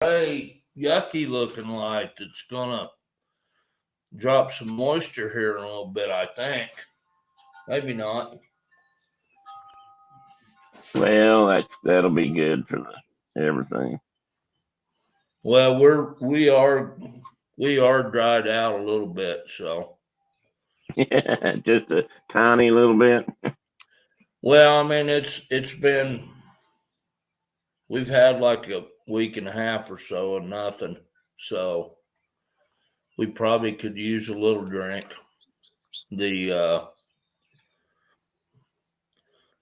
gray, yucky looking light that's gonna drop some moisture here in a little bit, I think. Maybe not. Well, that'll be good for everything. Well, we are dried out a little bit, so. Yeah, just a tiny little bit. Well, I mean, we've had like a week and a half or so of nothing, so we probably could use a little drink. The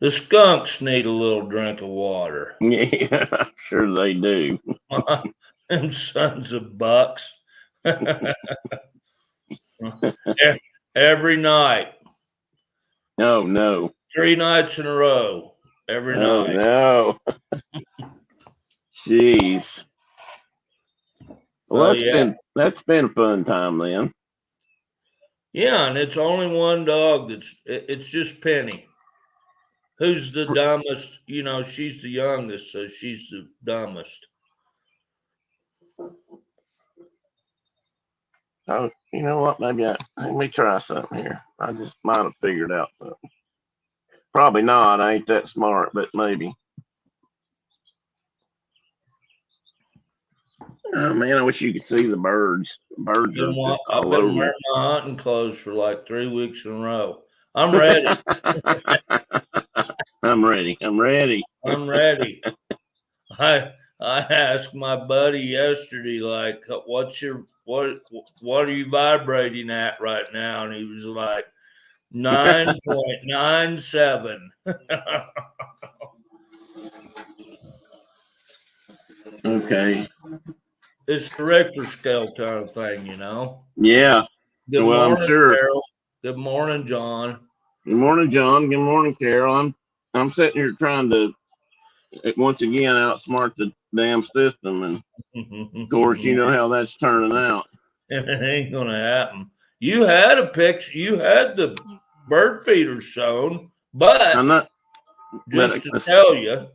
skunks need a little drink of water. Yeah, I'm sure they do. Them sons of bucks. Every night. Oh no. 3 nights in a row. Every Oh night. no. Jeez. Well, that's been a fun time then. Yeah, and it's only one dog it's just Penny. Who's the dumbest? You know, she's the youngest, so she's the dumbest. Oh, you know what? Maybe let me try something here. I just might have figured out something. Probably not. I ain't that smart, but maybe. Oh man, I wish you could see the birds. Birds are just all over me. I've been wearing my hunting clothes for like 3 weeks in a row. I'm ready. I'm ready. I'm ready. I'm ready. I asked my buddy yesterday, like, what are you vibrating at right now? And he was like 9.97. Okay. It's the Richter scale kind of thing, you know? Yeah. Good well, morning, I'm sure. Carol. Good morning, John. Good morning, John. Good morning, Carol. I'm sitting here trying to once again outsmart the damn system, and of course, you know how that's turning out. It ain't gonna happen. You had a picture. You had the bird feeder shown, but I'm not. Just to tell you,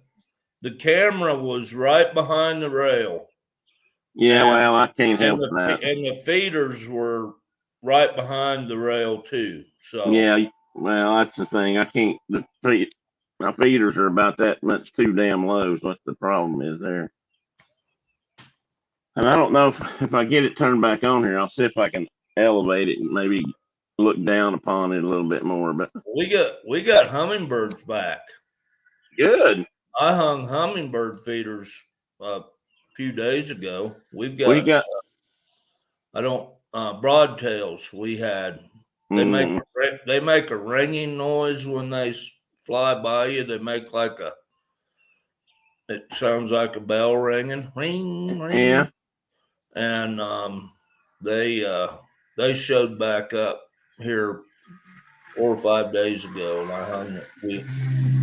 the camera was right behind the rail. Yeah, well, I can't help that. And the feeders were right behind the rail too. So yeah, well, that's the thing. I can't. My feeders are about that much too damn low. What the problem is there? And I don't know if I get it turned back on here. I'll see if I can elevate it and maybe look down upon it a little bit more. But we got hummingbirds back. Good. I hung hummingbird feeders a few days ago. We got broadtails. We had they make a ringing noise when they fly by you. They make it sounds like a bell ringing, ring, ring. Yeah. And they showed back up here 4 or 5 days ago, and I hung it.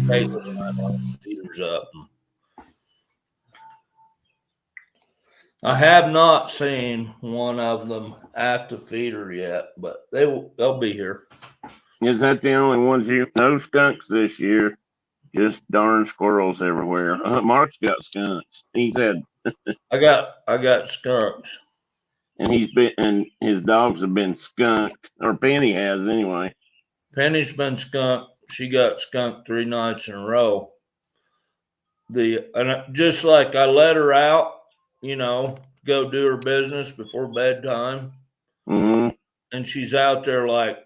Caitlin and I hung the feeders up. I have not seen one of them at the feeder yet, but they'll be here. Is that the only ones no skunks this year? Just darn squirrels everywhere. Mark's got skunks. He's had. I got skunks. And his dogs have been skunked, or Penny has anyway. Penny's been skunked. She got skunked 3 nights in a row. Just like I let her out, you know, go do her business before bedtime. Mm-hmm. And she's out there like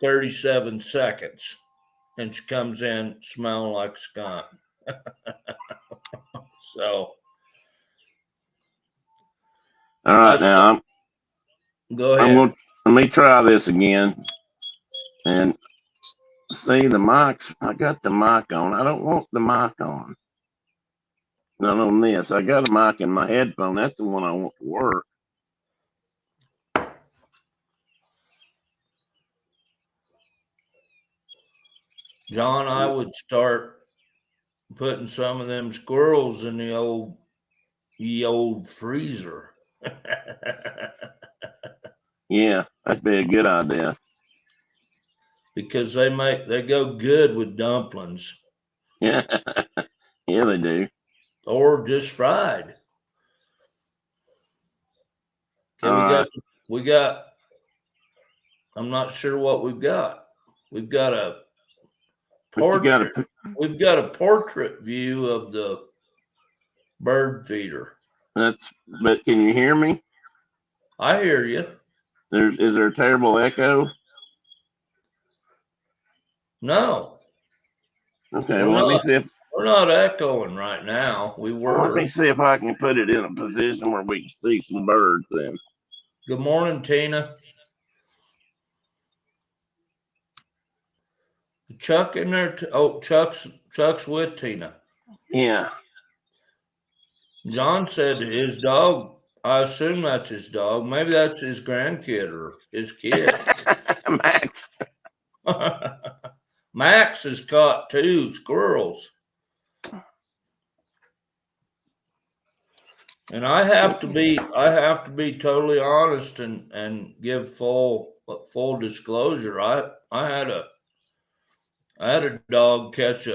37 seconds. And she comes in smelling like a skunk. So. All right, now. Go ahead. Let me try this again. And see the mics. I got the mic on. I don't want the mic on. Not on this. I got a mic in my headphone. That's the one I want to work. John, I would start putting some of them squirrels in the old freezer. Yeah, that'd be a good idea. Because they go good with dumplings. Yeah, yeah, they do. Or just fried. Okay, we got. I'm not sure what we've got. We've got a portrait. We've got a portrait view of the bird feeder. But can you hear me? I hear you. Is there a terrible echo? No. Okay, well, let me see if we're not echoing right now. We were. Let me see if I can put it in a position where we can see some birds then. Good morning, Tina. Chuck in there? Chuck's with Tina. Yeah. John said his dog. I assume that's his dog. Maybe that's his grandkid or his kid. Max. Max has caught 2 squirrels. And I have to be totally honest and give full disclosure. I had a dog catch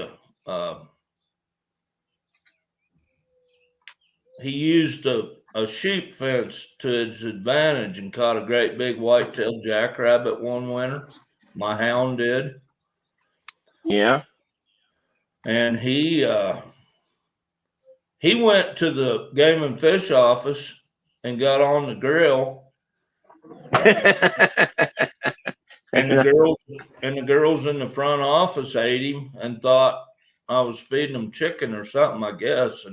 he used a sheep fence to its advantage and caught a great big white-tailed jackrabbit one winter. My hound did. Yeah. And he went to the game and fish office and got on the grill. And the girls in the front office ate him and thought I was feeding them chicken or something, I guess.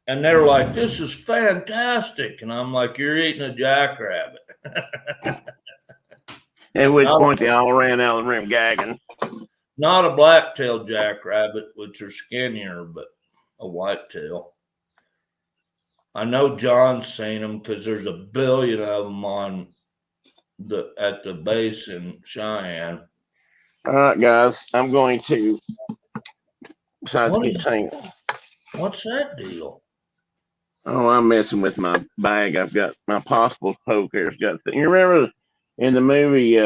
And they were like, "This is fantastic." And I'm like, "You're eating a jackrabbit." At which point they all ran out of the room gagging. Not a black-tailed jackrabbit, which are skinnier, but a white-tail. I know John's seen them because there's a billion of them at the base in Cheyenne. All right, guys, I'm going to. What's that deal? Oh, I'm messing with my bag. I've got my possible poke here. You remember in the movie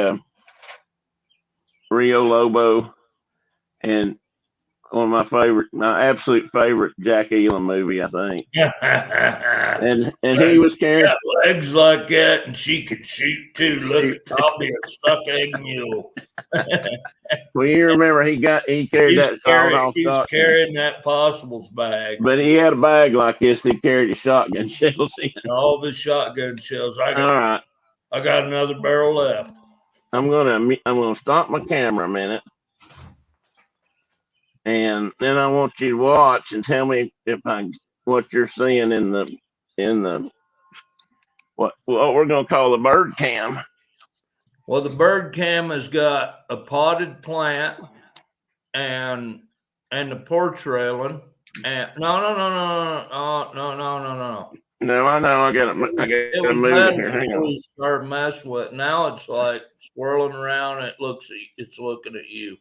Rio Lobo, and one of my absolute favorite Jack Elam movie, I think. and he was carrying legs like that, and she could shoot too. Look, I'll be a stuck egg mule. Well, you remember he carried that sawed-off He's shotgun. Carrying that possibles bag. But he had a bag like this. He carried his shotgun shells in. All the shotgun shells. All right. I got another barrel left. I'm gonna stop my camera a minute, and then I want you to watch and tell me what you're seeing in the what we're gonna call the bird cam. Well, the bird cam has got a potted plant and the porch railing. And no. No, I know. I got to move here. Hang on. Start messing with it. Now it's like swirling around. It's looking at you.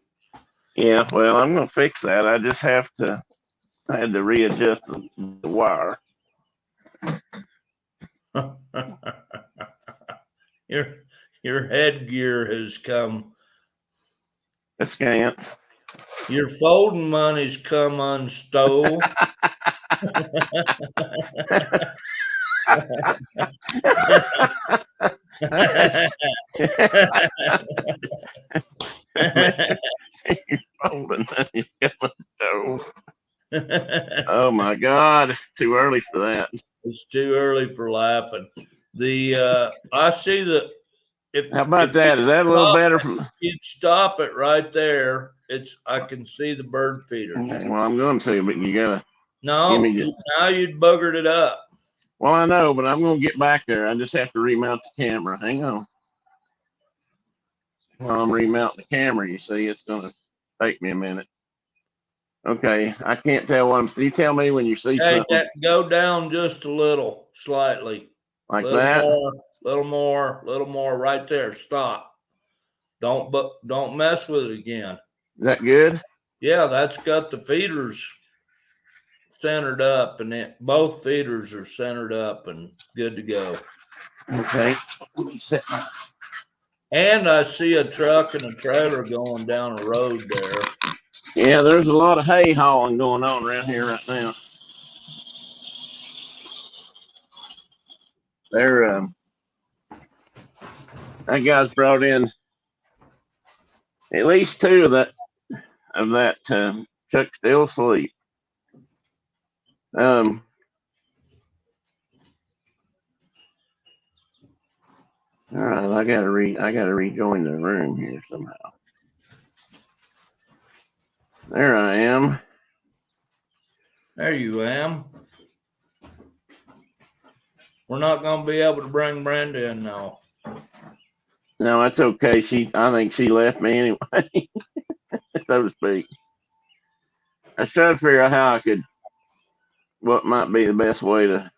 Yeah, well, I'm gonna fix that. I just I had to readjust the wire. Your headgear has come askance. Your folding money's come unstole. Oh my God, too early for that. It's too early for laughing. I see that. How about that? Is that a little better? You'd stop it right there. I can see the bird feeders. Okay, well, I'm going to, but you gotta. No, now you'd buggered it up. Well, I know, but I'm going to get back there. I just have to remount the camera. Hang on. While I'm remounting the camera, you see, it's going to take me a minute. Okay, I can't tell what I'm. You tell me when you see something. Go down just a little, slightly. Like that. Little more, right there. Stop. Don't mess with it again. Is that good? Yeah, that's got the feeders centered up, and both feeders are centered up and good to go. Okay. Let me set my. And I see a truck and a trailer going down a road there. Yeah, there's a lot of hay hauling going on around here right now. They're that guy's brought in at least two of that. Chuck's still asleep. All right, I gotta rejoin the room here somehow. There I am. There you am. We're not going to be able to bring Brenda in now. No, that's okay. I think she left me anyway, so to speak. I was trying to figure out what might be the best way to,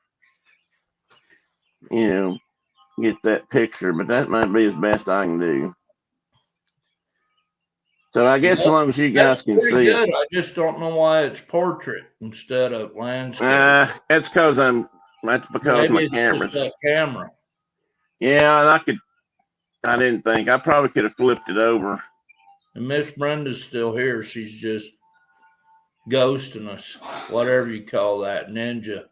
get that picture, but that might be as best I can do. So I guess as long as you guys can see good. it. I just don't know why it's portrait instead of landscape. That's because my camera's just that camera. Yeah, I didn't think. I probably could have flipped it over. And Miss Brenda's still here. She's just ghosting us, whatever you call that, ninja.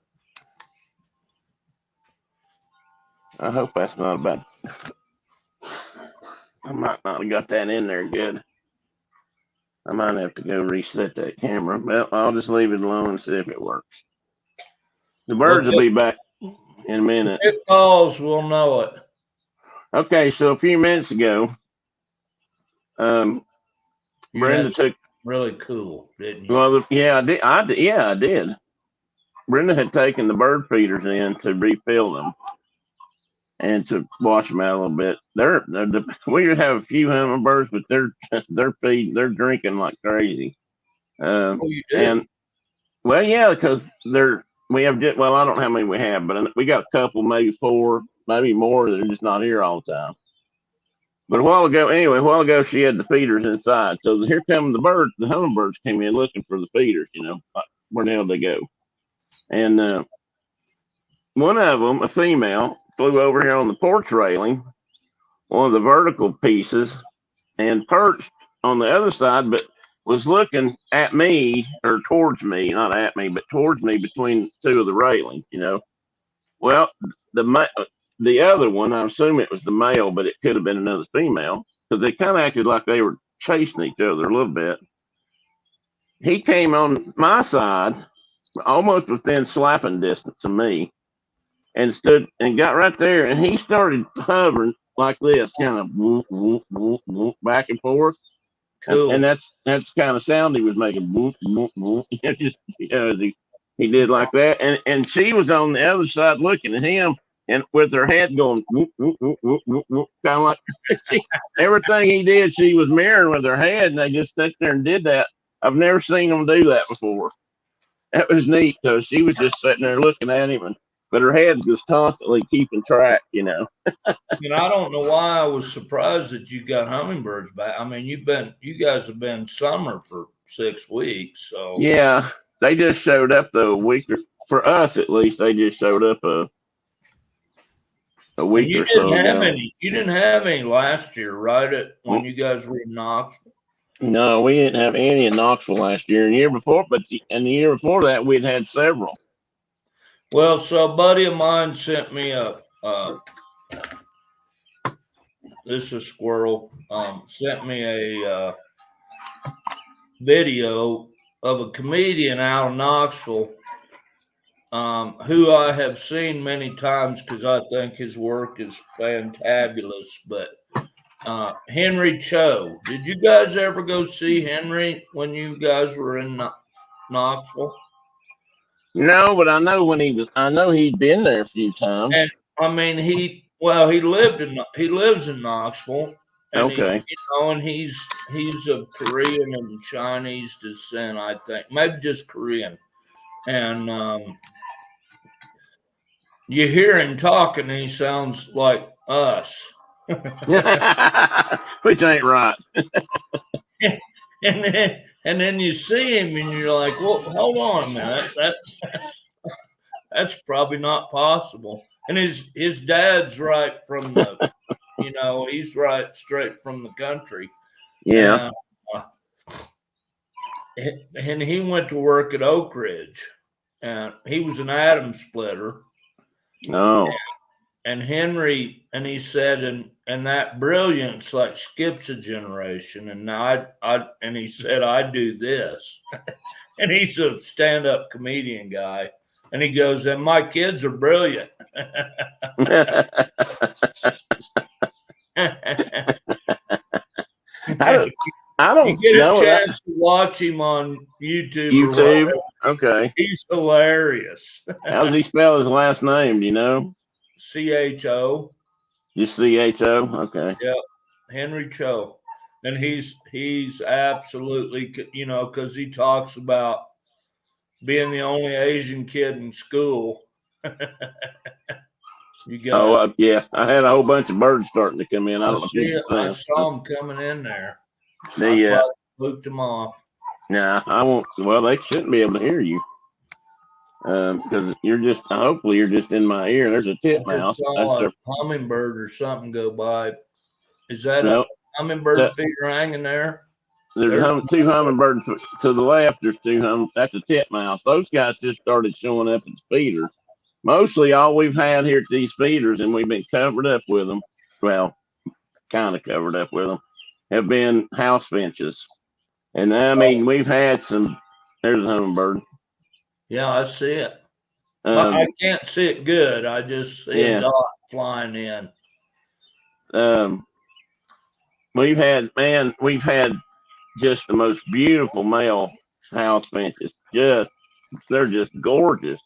I hope that's not bad. I might not have got that in there good. I might have to go reset that camera. Well, I'll just leave it alone and see if it works. The birds will be back in a minute. If it calls, we'll know it. Okay, so a few minutes ago, Brenda took really cool, didn't you? Well, yeah, I did. Brenda had taken the bird feeders in to refill them and to wash them out a little bit. We have a few hummingbirds, but they're drinking like crazy. You do? And yeah, because we have I don't know how many we have, but we got a couple, maybe 4, maybe more. They're just not here all the time. But a while ago, she had the feeders inside. So here come the hummingbirds came in looking for the feeders, like, where the hell they go? And one of them, a female, flew over here on the porch railing, one of the vertical pieces, and perched on the other side, but was looking at me, or towards me, not at me, but towards me between two of the railings, Well, the other one, I assume it was the male, but it could have been another female, because they kind of acted like they were chasing each other a little bit. He came on my side, almost within slapping distance of me, and stood and got right there, and he started hovering like this, kind of whoop, whoop, whoop, whoop, back and forth. Cool. And that's kind of sound he was making. Whoop, whoop, whoop. Just, he did like that, and she was on the other side looking at him, and with her head going whoop, whoop, whoop, whoop, whoop, whoop, kind of like everything he did, she was mirroring with her head, and they just sat there and did that. I've never seen them do that before. That was neat, because she was just sitting there looking at him, but her head was constantly keeping track, And I don't know why I was surprised that you got hummingbirds back. I mean, you guys have been summer for 6 weeks, so yeah, they just showed up though a week, for us at least. They just showed up a week or so ago. You didn't have any last year, right? When you guys were in Knoxville. No, we didn't have any in Knoxville last year. And the year before, the year before that, we'd had several. Well, so a buddy of mine sent me this is Squirrel, sent me a video of a comedian out of Knoxville, who I have seen many times because I think his work is fantabulous. But Henry Cho, did you guys ever go see Henry when you guys were in Knoxville? No, but I know he'd been there a few times. And I mean, he lives in Knoxville. And okay. And he's of Korean and Chinese descent, I think, maybe just Korean. And you hear him talking, and he sounds like us, which ain't right. and then you see him, and you're like, "Well, hold on a minute. That's probably not possible." And his dad's right from the, he's right straight from the country. Yeah. And he went to work at Oak Ridge, and he was an atom splitter. No. Henry, and he said, and that brilliance like skips a generation. And and he said, I do this. And he's a stand-up comedian guy. And he goes, and my kids are brilliant. I don't you get a know. chance to watch him on YouTube. YouTube. Okay. He's hilarious. How does he spell his last name? Do you know? CHO. Just CHO. Okay. Yeah, Henry Cho, and he's absolutely, because he talks about being the only Asian kid in school. You got yeah. I had a whole bunch of birds starting to come in. I don't know if you can I saw them coming in there. They spooked them off. Nah, I won't. Well, they shouldn't be able to hear you because you're just. Hopefully, you're just in my ear. There's a titmouse. Saw a hummingbird or something go by. Is that a hummingbird feeder hanging there? There's two hummingbirds to the left. There's two That's a titmouse. Those guys just started showing up as feeders. Mostly, all we've had here at these feeders, and we've been covered up with them. Well, kind of covered up with them. Have been house finches. And I mean, we've had some. There's a hummingbird. Yeah, I see it. I can't see it good. I just see a dot flying in. We've had just the most beautiful male house finches. They're just gorgeous.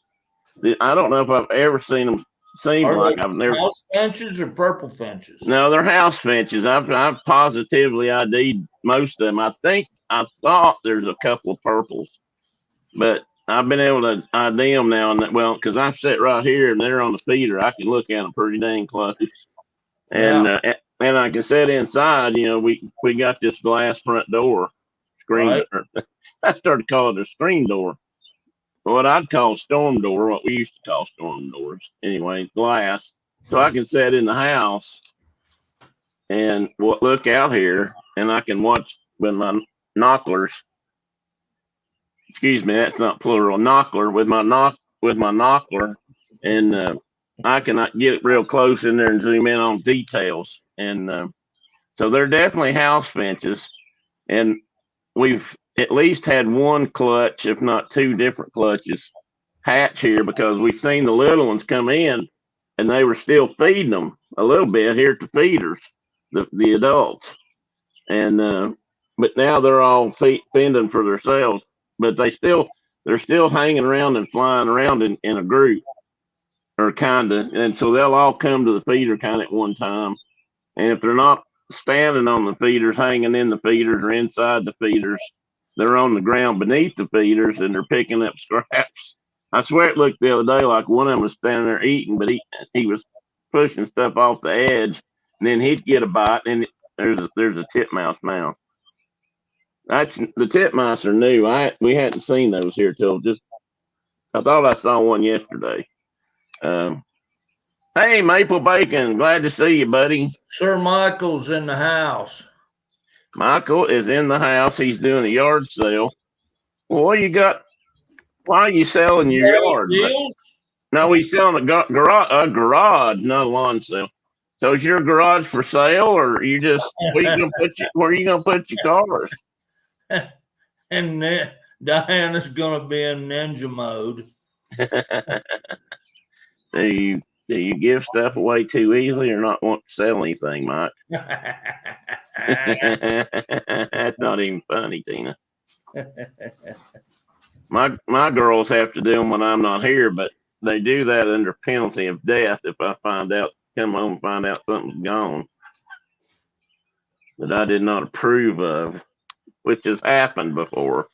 I don't know if I've ever seen them. I've never. House finches or purple finches? No, they're house finches. I've positively ID'd most of them. I thought there's a couple of purples, but I've been able to ID them now. And because I sit right here and they're on the feeder, I can look at them pretty dang close. And I can sit inside. We got this glass front door screen. Right. I started calling it a screen door. What I'd call storm door, what we used to call storm doors. Anyway, glass. So I can sit in the house and look out here, and I can watch with my knocklers. Excuse me, that's not plural. Knockler with my knockler, and I can get it real close in there and zoom in on details. And so they're definitely house finches, and we've at least had one clutch, if not two different clutches, hatch here because we've seen the little ones come in and they were still feeding them a little bit here at the feeders, the adults. And but now they're all fending for themselves, but they're still hanging around and flying around in a group, or kind of, and so they'll all come to the feeder kind of at one time. And if they're not standing on the feeders, hanging in the feeders or inside the feeders, they're on the ground beneath the feeders and they're picking up scraps. I swear it looked the other day like one of them was standing there eating, but he was pushing stuff off the edge, and then he'd get a bite, and there's a titmouse now. The titmice are new. We hadn't seen those here till I thought I saw one yesterday. Hey, Maple Bacon, glad to see you, buddy. Sir Michael's in the house. Michael is in the house. He's doing a yard sale. Well, what you got? Why are you selling your yard? No, he's selling a garage, not a lawn sale. So is your garage for sale, or you just where are you gonna put your cars? And Diana's gonna be in ninja mode. Do you give stuff away too easily, or not want to sell anything, Mike? That's not even funny, Tina. My girls have to do them when I'm not here, but they do that under penalty of death if I come home and find out something's gone that I did not approve of, which has happened before.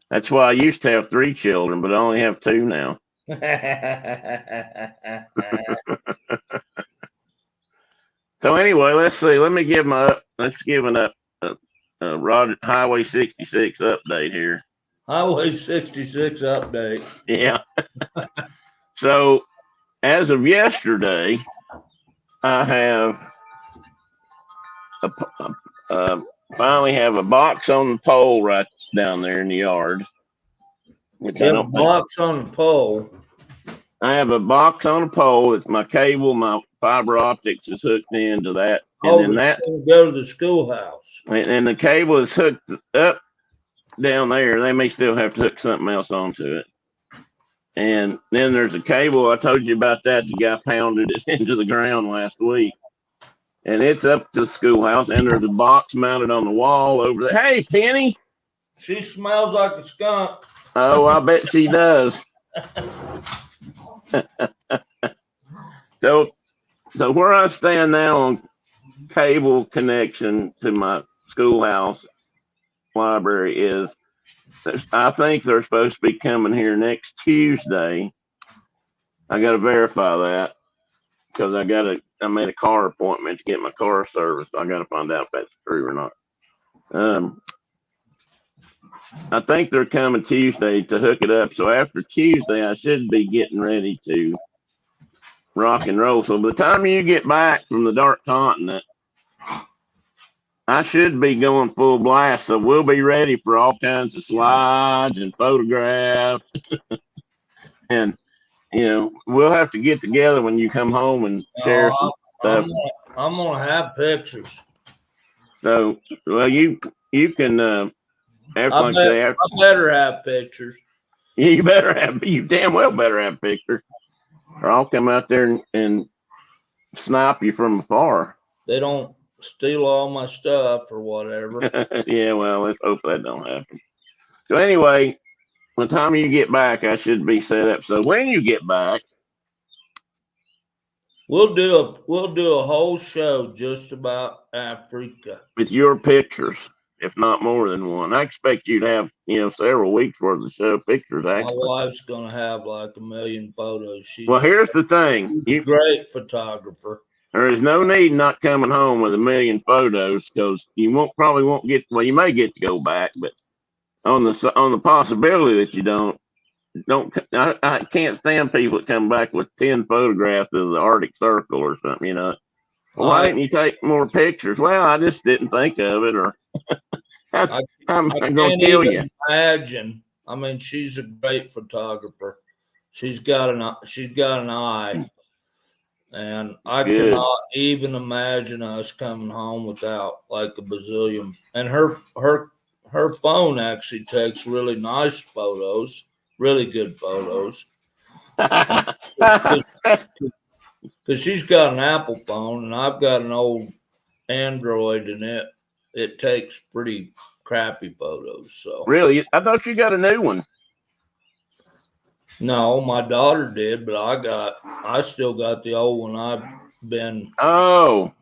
That's why I used to have 3 children, but I only have 2 now. So anyway, let's see. Let's give an Highway 66 update here. Highway 66 update. Yeah. So as of yesterday, I have finally have a box on the pole right down there in the yard. Which I don't box on the pole. I have a box on a pole. It's my cable. My fiber optics is hooked into that, and then it's that gonna go to the schoolhouse. and the cable is hooked up down there. They may still have to hook something else onto it. And then there's a cable. I told you about that. The guy pounded it into the ground last week. And it's up to the schoolhouse. And there's a box mounted on the wall over there. Hey, Penny. She smells like a skunk. Oh, I bet she does. So where I stand now on cable connection to my schoolhouse library is, I think they're supposed to be coming here next Tuesday. I got to verify that because I made a car appointment to get my car serviced. I got to find out if that's true or not. I think they're coming Tuesday to hook it up. So after Tuesday, I should be getting ready to rock and roll. So by the time you get back from the Dark Continent, I should be going full blast. So we'll be ready for all kinds of slides and photographs. And, we'll have to get together when you come home and share some stuff. I'm going to have pictures. So, well, you can, I better have pictures. You damn well better have pictures. Or I'll come out there and snipe you from afar. They don't steal all my stuff or whatever. Yeah, well, let's hope that don't happen. So anyway, by the time you get back, I should be set up. So when you get back, we'll do a whole show just about Africa with your pictures, if not more than one. I expect you to have, several weeks worth of show pictures. Actually, my wife's gonna have like 1 million photos. Well, here's the thing: great photographer. There is no need not coming home with 1 million photos because you probably won't get. Well, you may get to go back, but on the possibility that you don't. I can't stand people that come back with 10 photographs of the Arctic Circle or something. Why didn't you take more pictures? Well, I just didn't think of it, or I'm going to kill you. Imagine. I mean, she's a great photographer. She's got an eye, and I cannot even imagine us coming home without like a bazillion. And her phone actually takes really nice photos, really good photos. Because she's got an Apple phone and I've got an old Android, and it takes pretty crappy photos. So really, I thought you got a new one. No, my daughter did, but I still got the old one. I've been. Oh,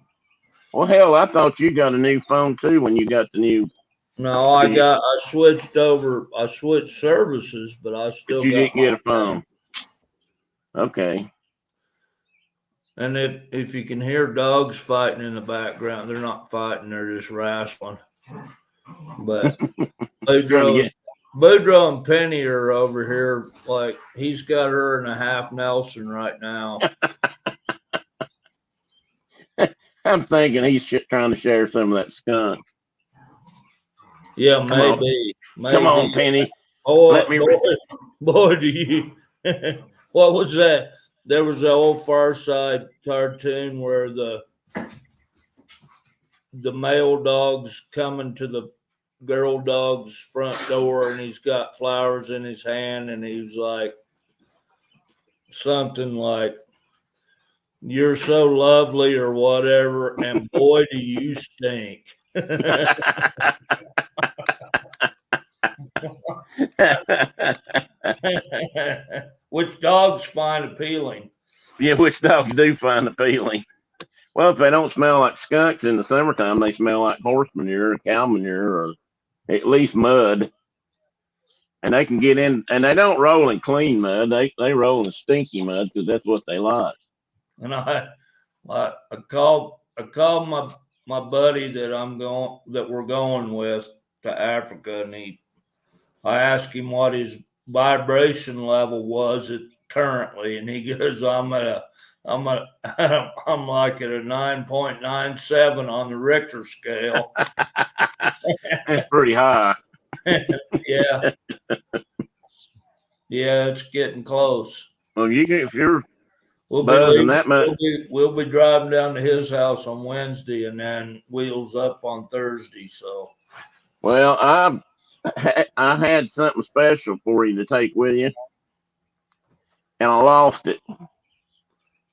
well, hell, I thought you got a new phone too when you got the new. No, I switched over. I switched services, but I still. But you didn't get a phone. Okay. And if you can hear dogs fighting in the background, they're not fighting; they're just wrestling. But Boudreaux and Penny are over here, like he's got her in a half Nelson right now. I'm thinking he's trying to share some of that skunk. Yeah, maybe. Come on, Penny. Oh, boy, do you? What was that? There was an old Far Side cartoon where the male dog's coming to the girl dog's front door, and he's got flowers in his hand, and he's like something like, "You're so lovely," or whatever, and boy, do you stink. Which dogs find appealing? Yeah, which dogs do find appealing? Well, if they don't smell like skunks in the summertime, they smell like horse manure or cow manure, or at least mud. And they can get in, and they don't roll in clean mud. They roll in stinky mud because that's what they like. And I called my buddy that we're going with to Africa, and I asked him what his vibration level was currently, and he goes, I'm like at a 9.97 on the Richter scale. That's pretty high. Yeah. Yeah, it's getting close. Well, if you're We'll be buzzing leaving, that much. we'll be driving down to his house on Wednesday and then wheels up on Thursday. So, Well, I had something special for you to take with you, and I lost it.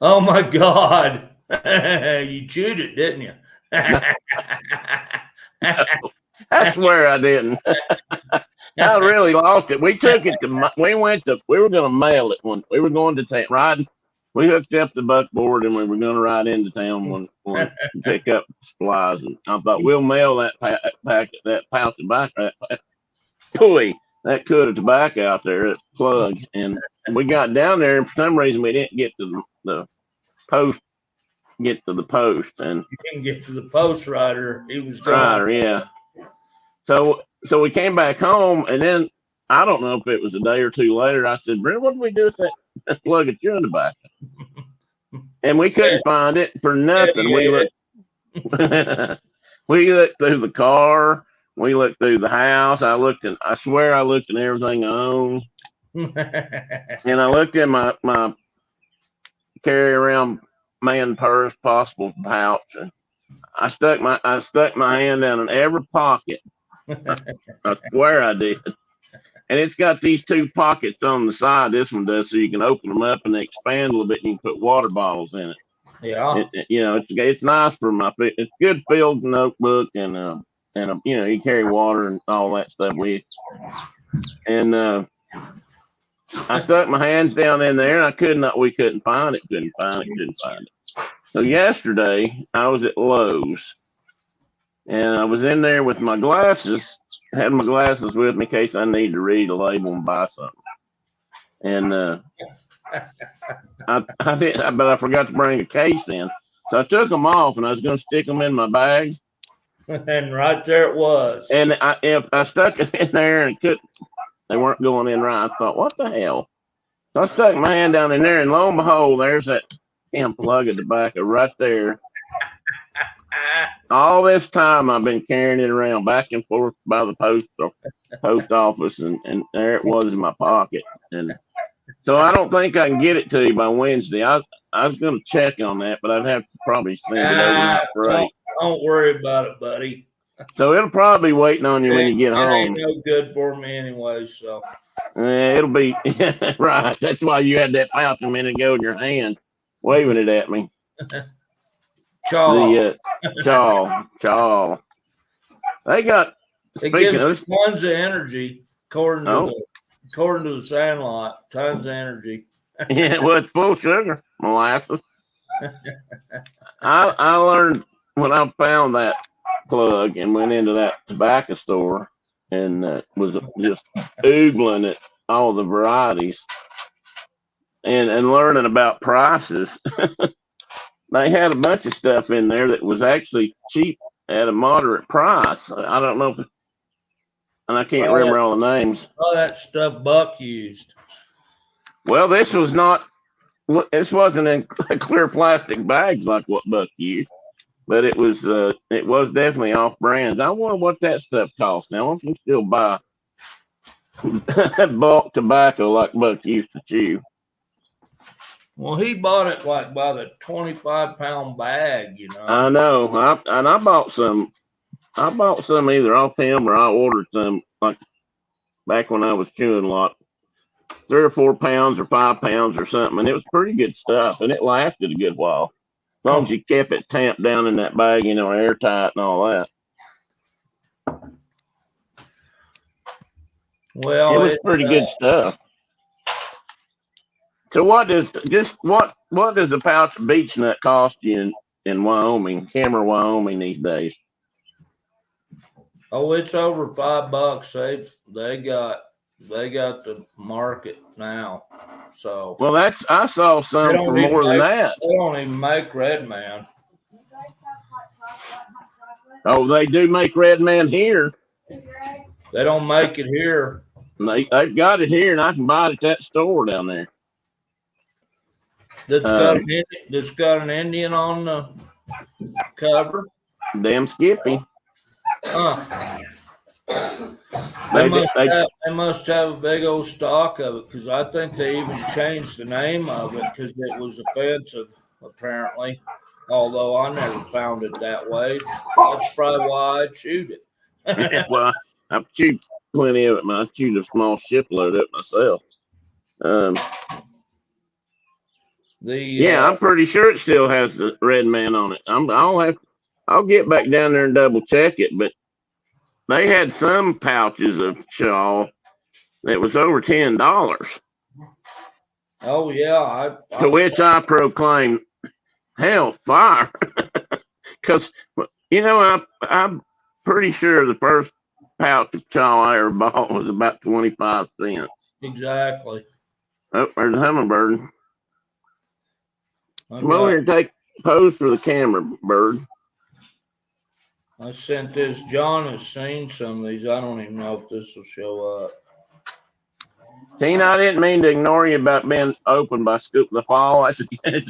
oh my God, you chewed it, didn't you? I swear I didn't. I really lost it. We took it to. We went to. We were going to mail it when we were going to town. Riding. We hooked up the buckboard and we were going to ride into town when to pick up supplies. And I thought we'll mail that packet, that pouch of tobacco, that cut of tobacco out there, that plug. And we got down there, and for some reason we didn't get to the post. Get to the post, and You didn't get to the post rider. He was gone. right, yeah. So we came back home, and then I don't know if it was a day or two later. I said, "Brent, what do we do with that plug of chewing tobacco?" And we couldn't find it for nothing. Yeah. We looked, we looked through the car, we looked through the house. I swear I looked in everything I own, and I looked in my carry around man purse, possible pouch, and I stuck my hand down in every pocket. I swear I did. And it's got these two pockets on the side. This one does, so you can open them up and they expand a little bit. And you can put water bottles in it. Yeah. It's nice for it's good filled notebook and you carry water and all that stuff with you. And I stuck my hands down in there and we couldn't find it. Couldn't find it. So yesterday I was at Lowe's and I was in there with my glasses. Had my glasses with me in case I need to read a label and buy something. And I did, but I forgot to bring a case in. So I took them off and I was going to stick them in my bag. And right there it was. And I stuck it in there and they weren't going in right. I thought, what the hell? So I stuck my hand down in there and lo and behold, there's that damn plug of tobacco right there. All this time I've been carrying it around back and forth by the post office, and there it was in my pocket. And so I don't think I can get it to you by Wednesday. I was going to check on that, but I'd have to probably send it overnight freight. Don't worry about it, buddy. So it'll probably be waiting on you when you get home. It ain't no good for me anyway, so. It'll be right. That's why you had that pouch a minute ago in your hand, waving it at me. Chaw. Chaw. They got. It gives tons of energy, according to the Sandlot. Tons of energy. Yeah, well, it's full of sugar, molasses. I learned when I found that plug and went into that tobacco store and was just oogling at all the varieties and learning about prices. They had a bunch of stuff in there that was actually cheap at a moderate price. I don't know, and I can't remember all the names. All that stuff Buck used. Well, this wasn't in clear plastic bags like what Buck used, but it was definitely off brands. I wonder what that stuff costs now. I can still buy bulk tobacco like Buck used to chew. Well, he bought it like by the 25-pound bag, I know. I bought some. I bought some either off him or I ordered some like back when I was chewing a lot, 3 or 4 pounds or 5 pounds or something, and it was pretty good stuff, and it lasted a good while as long as you kept it tamped down in that bag, airtight and all that. Well, it was pretty good stuff. So what does a pouch of beech nut cost you in Wyoming, Cameron, Wyoming these days? Oh, it's over $5. They got the market now. So well, I saw some for more than that. They don't even make Red Man. Oh, they do make Red Man here. They don't make it here. They've got it here, and I can buy it at that store down there. That's got an Indian on the cover. Damn Skippy. They must have a big old stock of it because I think they even changed the name of it because it was offensive, apparently. Although I never found it that way. That's probably why I chewed it. Well, I've chewed plenty of it. I chewed a small shipload of it myself. Yeah, I'm pretty sure it still has the red man on it. I'll get back down there and double check it, but they had some pouches of chaw that was over $10. Oh yeah, To which I proclaim, hell, fire, because I'm pretty sure the first pouch of chaw I ever bought was about 25 cents. Exactly. Oh, there's a hummingbird. Come over here and take pose for the camera, bird. I sent this. John has seen some of these. I don't even know if this will show up. Tina, I didn't mean to ignore you about being open by Scoop the Fall. That's a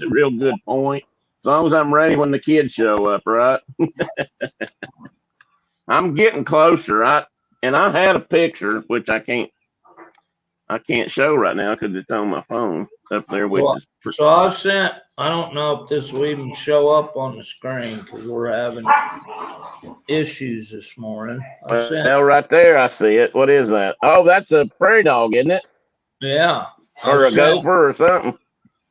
real good point. As long as I'm ready when the kids show up, right? I'm getting closer, right? And I had a picture, which I can't show right now because it's on my phone up there. So I sent. I don't know if this will even show up on the screen because we're having issues this morning. Well, right there, I see it. What is that? Oh, that's a prairie dog, isn't it? Yeah. Or a gopher or something.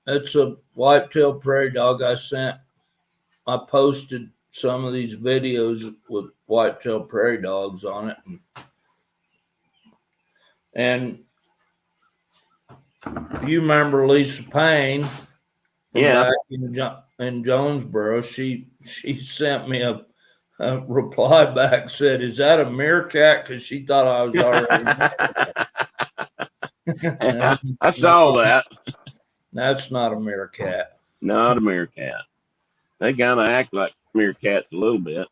It's a white-tailed prairie dog. I posted some of these videos with white-tailed prairie dogs on it. And you remember Lisa Payne? Yeah. Back in Jonesboro, she sent me a reply back, said, "Is that a meerkat?" Because she thought I was already. I saw that. That's not a meerkat. Not a meerkat. They kind of act like meerkats a little bit.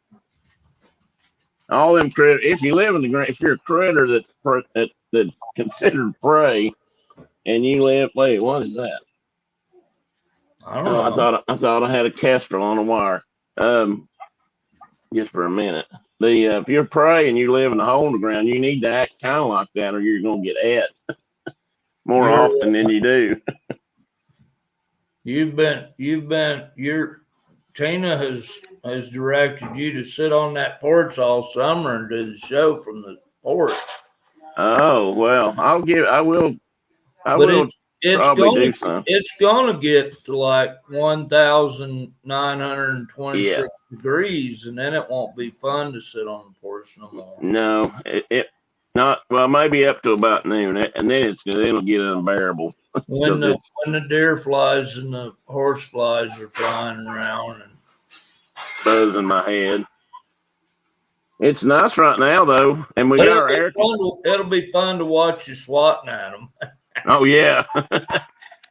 All them critters. If you live in the ground, if you're a critter that's considered prey, and you live, wait, what is that? I don't know. I thought I had a kestrel on a wire. Just for a minute. If you're prey and you live in a hole in the ground, you need to act kind of like that, or you're gonna get ate more often than you do. Tina has directed you to sit on that porch all summer and do the show from the porch. Oh well, I will. It's gonna get to like 1,926 degrees, and then it won't be fun to sit on the porch no more. No, it not. Well, maybe up to about noon, and then it'll get unbearable. When the deer flies and the horse flies are flying around and buzzing my head. It's nice right now though, and we got our air. It'll be fun to watch you swatting at them. Oh yeah,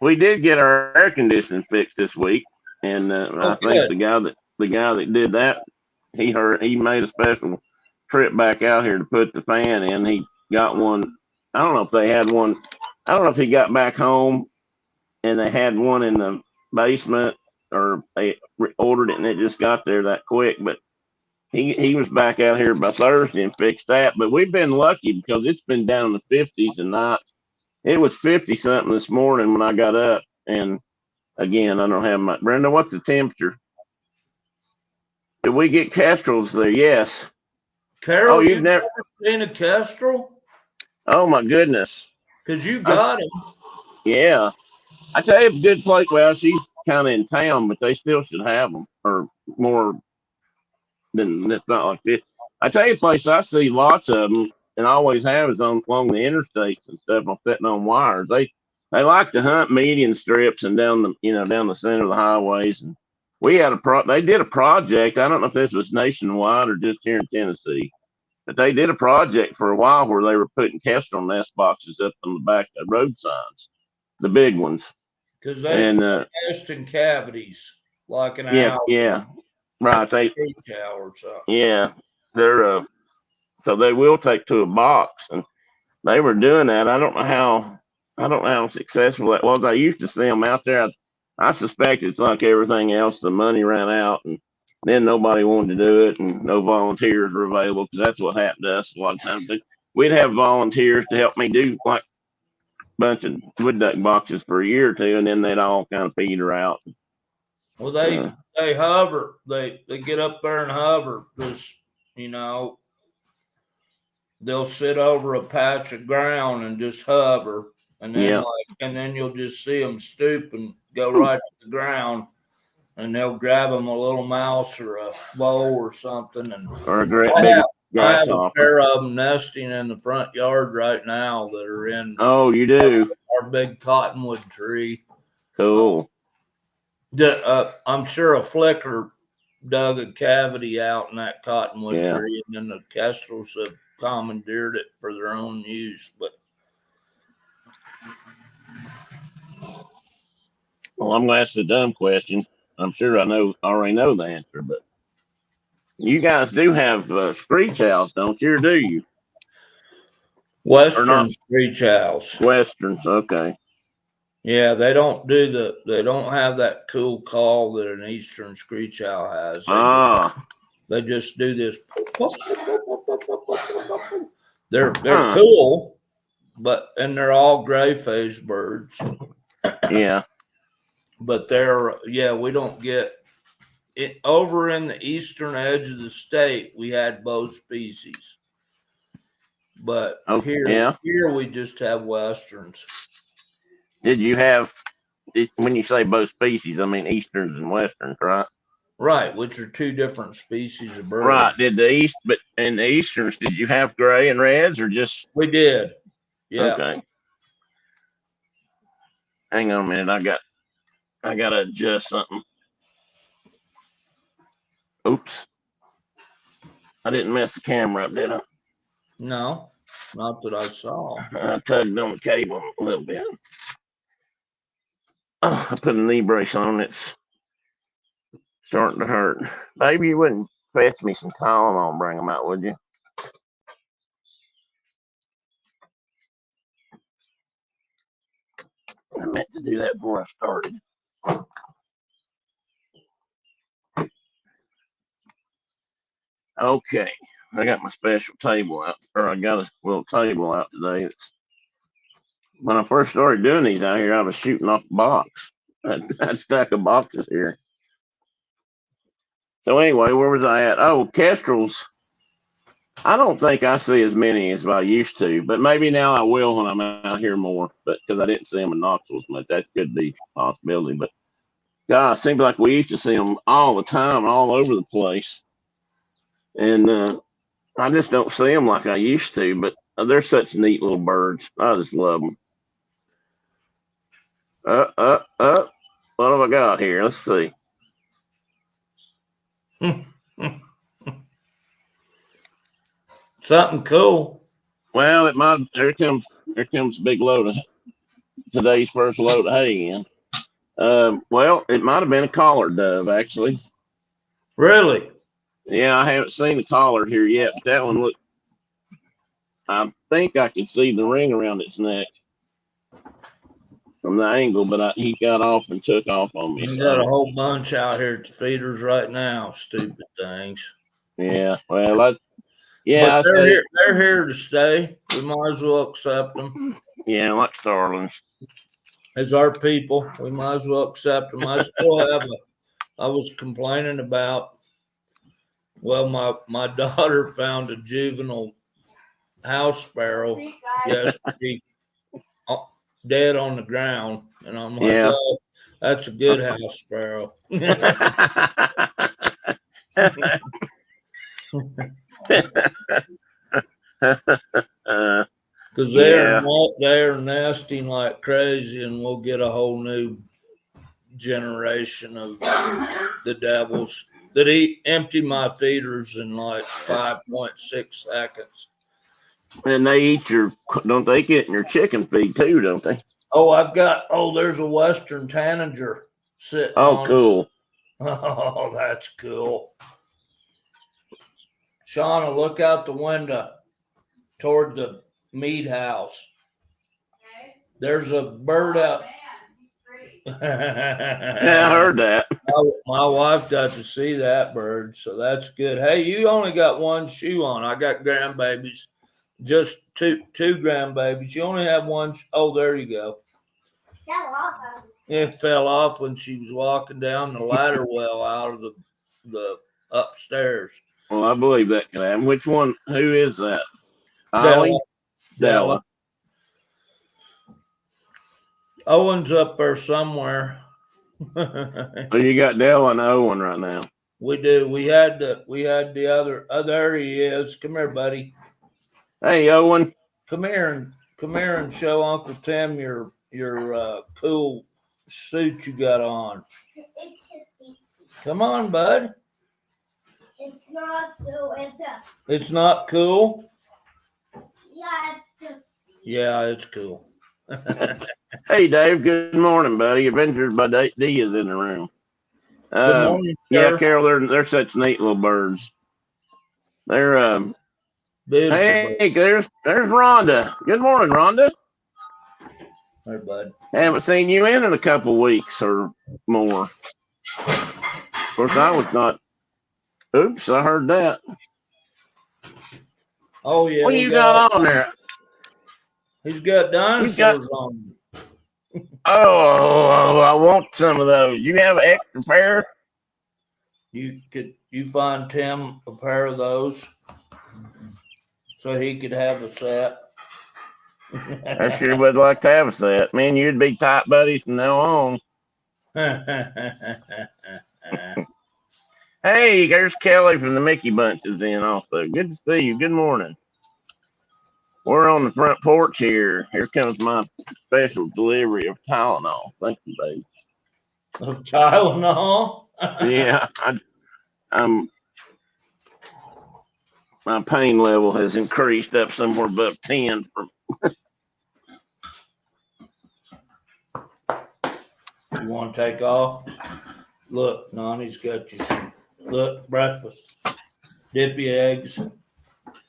we did get our air conditioning fixed this week, and I think the guy that did that, he made a special trip back out here to put the fan in. He got one. I don't know if they had one. I don't know if he got back home and they had one in the basement, or they ordered it and it just got there that quick. But he was back out here by Thursday and fixed that. But we've been lucky because it's been down in the 50s and not. It was 50 something this morning when I got up, and again, I don't have my Brenda. What's the temperature? Did we get kestrels there? Yes. Carol, you've never seen a kestrel? Oh my goodness! Because you got him. Yeah, I tell you, it's a good place. Well, she's kind of in town, but they still should have them, or more than it's not like this. I tell you, a place I see lots of them. And always have is along the interstates and stuff. I'm sitting on wires. They like to hunt median strips and down the center of the highways. And we had they did a project. I don't know if this was nationwide or just here in Tennessee, but they did a project for a while where they were putting kestrel nest boxes up on the back of road signs, the big ones. Because they nest in cavities like an owl. Yeah, right. Yeah, they're so they will take to a box, and they were doing that. I don't know how successful that was. I used to see them out there. I suspect it's like everything else. The money ran out, and then nobody wanted to do it, and no volunteers were available because that's what happened to us a lot of times. we'd have volunteers to help me do like a bunch of wood duck boxes for a year or two, and then they'd all kind of peter out. Well, they hover. They get up there and hover. Just, you know, they'll sit over a patch of ground and just hover, and then and then you'll just see them stoop and go right to the ground, and they'll grab them a little mouse or a vole or something, and or a great big I have a grasshopper. pair of them nesting in the front yard right now that are in. Oh, you do? Our big cottonwood tree. Cool. I'm sure a flicker dug a cavity out in that cottonwood tree, and then the kestrels have commandeered it for their own use. But well, I'm gonna ask a dumb question. I'm sure I already know the answer, but you guys do have screech owls, don't you? Or do you? Western screech owls. Westerns, okay. Yeah, they don't have that cool call that an eastern screech owl has. They just do this. They're cool, and they're all gray-faced birds. Yeah. But we don't get it over in the eastern edge of the state. We had both species, but here we just have westerns. Did you have, when you say both species, I mean easterns and westerns, right? Right, which are two different species of birds. Right. But in the easterns, did you have gray and reds or just? We did. Yeah. Okay. Hang on a minute. I gotta adjust something. Oops. I didn't mess the camera up, did I? No, not that I saw. I tugged on the cable a little bit. Oh, I put a knee brace on. It's starting to hurt. Baby, you wouldn't fetch me some Tylenol and bring them out, would you? I meant to do that before I started. Okay, I got my special table out, or I got a little table out today. When I first started doing these out here, I was shooting off a box. I'd stack of boxes here. So anyway, where was I at? Oh, kestrels. I don't think I see as many as I used to, but maybe now I will when I'm out here more. But because I didn't see them in Knoxville as much, that could be a possibility. But God, it seems like we used to see them all the time, all over the place. And I just don't see them like I used to. But they're such neat little birds. I just love them. What have I got here? Let's see. Something cool. Well, here comes a big load of today's first load of hay in. Well, it might have been a collared dove, actually. Really? Yeah, I haven't seen the collared here yet, but that one looked. I think I could see the ring around its neck from the angle, but he got off and took off on me. We got a whole bunch out here at the feeders right now. Stupid things. Yeah, well, but they're here to stay. We might as well accept them. Yeah, like starlings. As our people, we might as well accept them. I still have I was complaining about. Well, my daughter found a juvenile house sparrow yesterday, dead on the ground, and I'm like, oh, that's a good house sparrow. Because they're nesting like crazy, and we'll get a whole new generation of the devils that empty my feeders in like 5.6 seconds. And don't they get in your chicken feed too, don't they? Oh, there's a Western tanager sitting on. Oh, cool. Oh, that's cool. Shauna, look out the window toward the meat house. Okay. There's a bird out. Man, he's pretty. Yeah, I heard that. My wife got to see that bird, so that's good. Hey, you only got one shoe on. I got grandbabies Just two grandbabies. You only have one. Oh, there you go. It fell off when she was walking down the ladder well out of the upstairs. Well, I believe that can happen. Which one? Who is that? Della. Della. Owen's up there somewhere. So you got Della and Owen right now. We do. We had the other. Oh, there he is. Come here, buddy. Hey, Owen. Come here and show Uncle Tim your cool suit you got on. It's his feet. Come on, bud. It's not so. It's not cool. Yeah, it's just. Yeah, it's cool. Hey, Dave. Good morning, buddy. Adventures by D is in the room. Good morning, yeah, sir. Carol. They're such neat little birds. They're Beautiful. Hey, there's Rhonda. Good morning, Rhonda. Hey, bud. Haven't seen you in a couple weeks or more. Of course, I was not. Oops, I heard that. Oh yeah. What you got on there? He's got dinosaurs on. Oh, I want some of those. You have an extra pair? You find Tim a pair of those so he could have a set. I sure would like to have a set. Man, you'd be tight buddies from now on. Hey, there's Kelly from the Mickey Bunch is in also. Good to see you. Good morning. We're on the front porch here. Here comes my special delivery of Tylenol. Thank you, babe. Of Tylenol? Yeah, my pain level has increased up somewhere above 10. You want to take off? Look, Nani's got you some. Look, breakfast. Dippy eggs.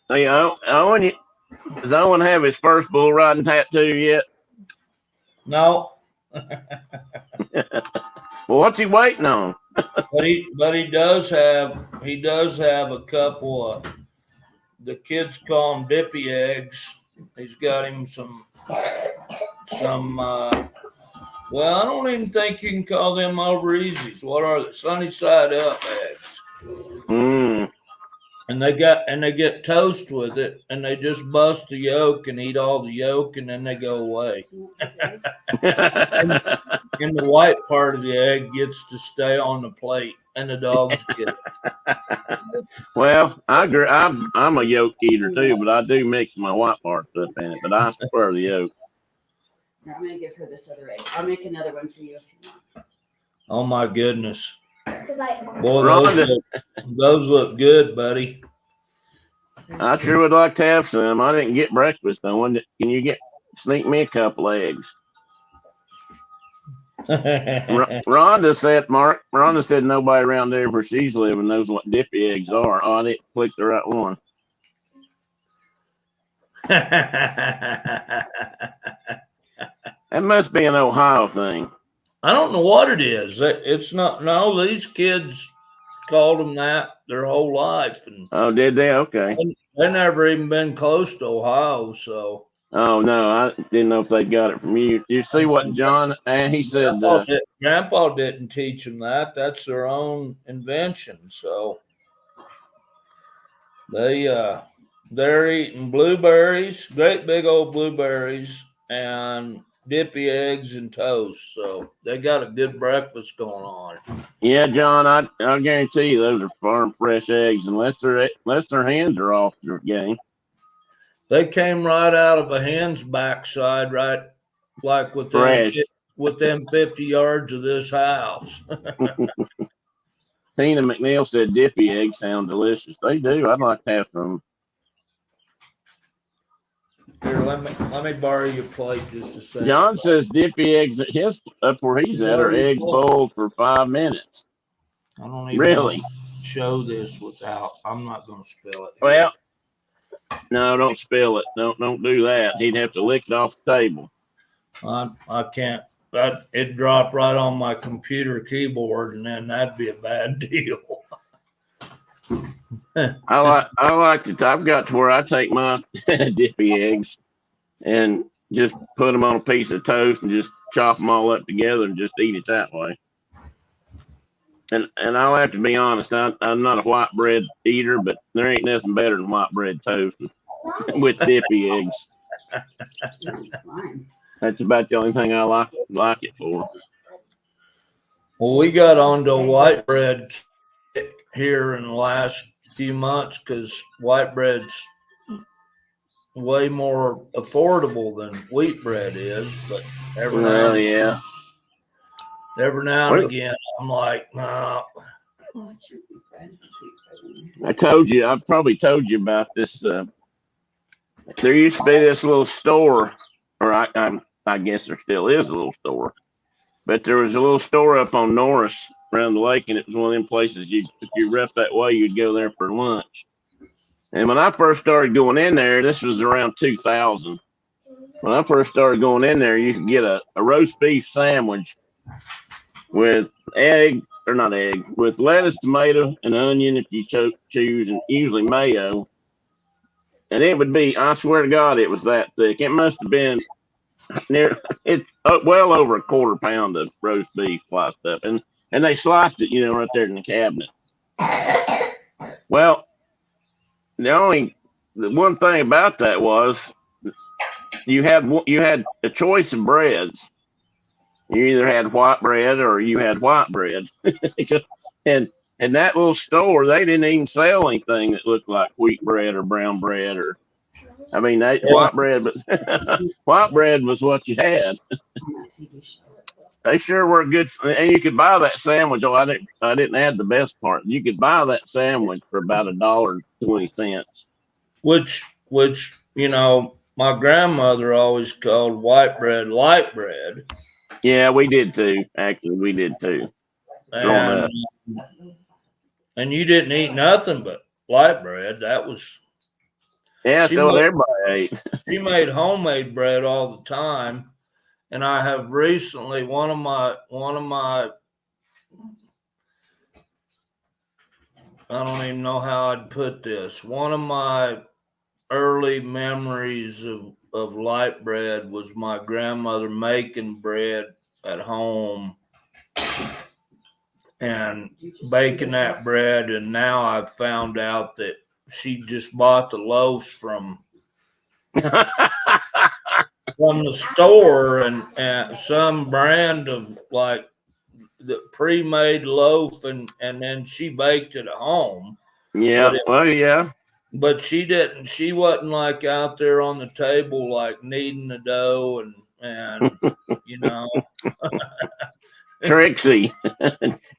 Hey, Owen, does Owen have his first bull riding tattoo yet? No. Well, what's he waiting on? But he does have a couple of, the kids call them dippy eggs. He's got him some well, I don't even think you can call them over easies. What are they? Sunny side up eggs. And they get toast with it, and they just bust the yolk and eat all the yolk, and then they go away. And the white part of the egg gets to stay on the plate, and the dogs get it. Well, I agree. I'm a yolk eater too, but I do mix my white parts up in it. But I prefer the yolk. Here, I'm gonna give her this other egg. I'll make another one for you if you want. Oh my goodness. Boy, Rhonda, those look good, buddy. I sure would like to have some. I didn't get breakfast. Can you sneak me a couple eggs? Rhonda said nobody around there where she's living knows what dippy eggs are. Oh, I didn't click the right one. That must be an Ohio thing. I don't know what it is. It's not. No, these kids called them that their whole life, and Oh, did they? Okay. they never even been close to Ohio. So. Oh no, I didn't know if they got it from you. You see what John? And he said, Grandpa didn't teach them that. That's their own invention. So they're eating blueberries, great big old blueberries, and dippy eggs and toast. So they got a good breakfast going on. Yeah, John, I guarantee you those are farm fresh eggs, unless their hands are off their game. They came right out of a hen's backside, right, like within 50 yards of this house. Tina McNeil said dippy eggs sound delicious. They do. I'd like to have some. Here, let me borrow your plate just a second. John says dippy eggs at up where he's at are eggs boiled for 5 minutes. I don't even really show this without. I'm not going to spill it. Well, no, don't spill it. Don't do that. He'd have to lick it off the table. I can't. It dropped right on my computer keyboard, and then that'd be a bad deal. I like it. I've got to where I take my dippy eggs and just put them on a piece of toast and just chop them all up together and just eat it that way. And I'll have to be honest, I'm not a white bread eater, but there ain't nothing better than white bread toast with dippy eggs. That's about the only thing I like it for. Well, we got onto a white bread kick here in the last few months because white bread's way more affordable than wheat bread is. But every now and again, I'm like, no. I told you, I've probably told you about this. There used to be this little store, or I guess there still is a little store, but there was a little store up on Norris around the lake, and it was one of them places if you were up that way, you'd go there for lunch. And when I first started going in there, this was around 2000. When I first started going in there, you could get a roast beef sandwich with with lettuce, tomato, and onion if you choose, and usually mayo. And it would be, I swear to God, it was that thick. It must have been well over a quarter pound of roast beef sliced up. And they sliced it, right there in the cabinet. Well, the one thing about that was you had a choice of breads. You either had white bread or you had white bread. and that little store, they didn't even sell anything that looked like wheat bread or brown bread white bread, but white bread was what you had. They sure were good, and you could buy that sandwich. Oh, I didn't add the best part. You could buy that sandwich for about $1.20. Which my grandmother always called white bread light bread. Yeah, we did too. Actually, we did too. And you didn't eat nothing but light bread. That was that's what everybody ate. She made homemade bread all the time, and I have recently one of my I don't even know how I'd put this. One of my early memories of light bread was my grandmother making bread at home and baking that bread. And now I've found out that she just bought the loaves from the store and some brand of like the pre-made loaf, and then she baked it at home. Yeah. Yeah. But she wasn't like out there on the table, like kneading the dough and Tricksy.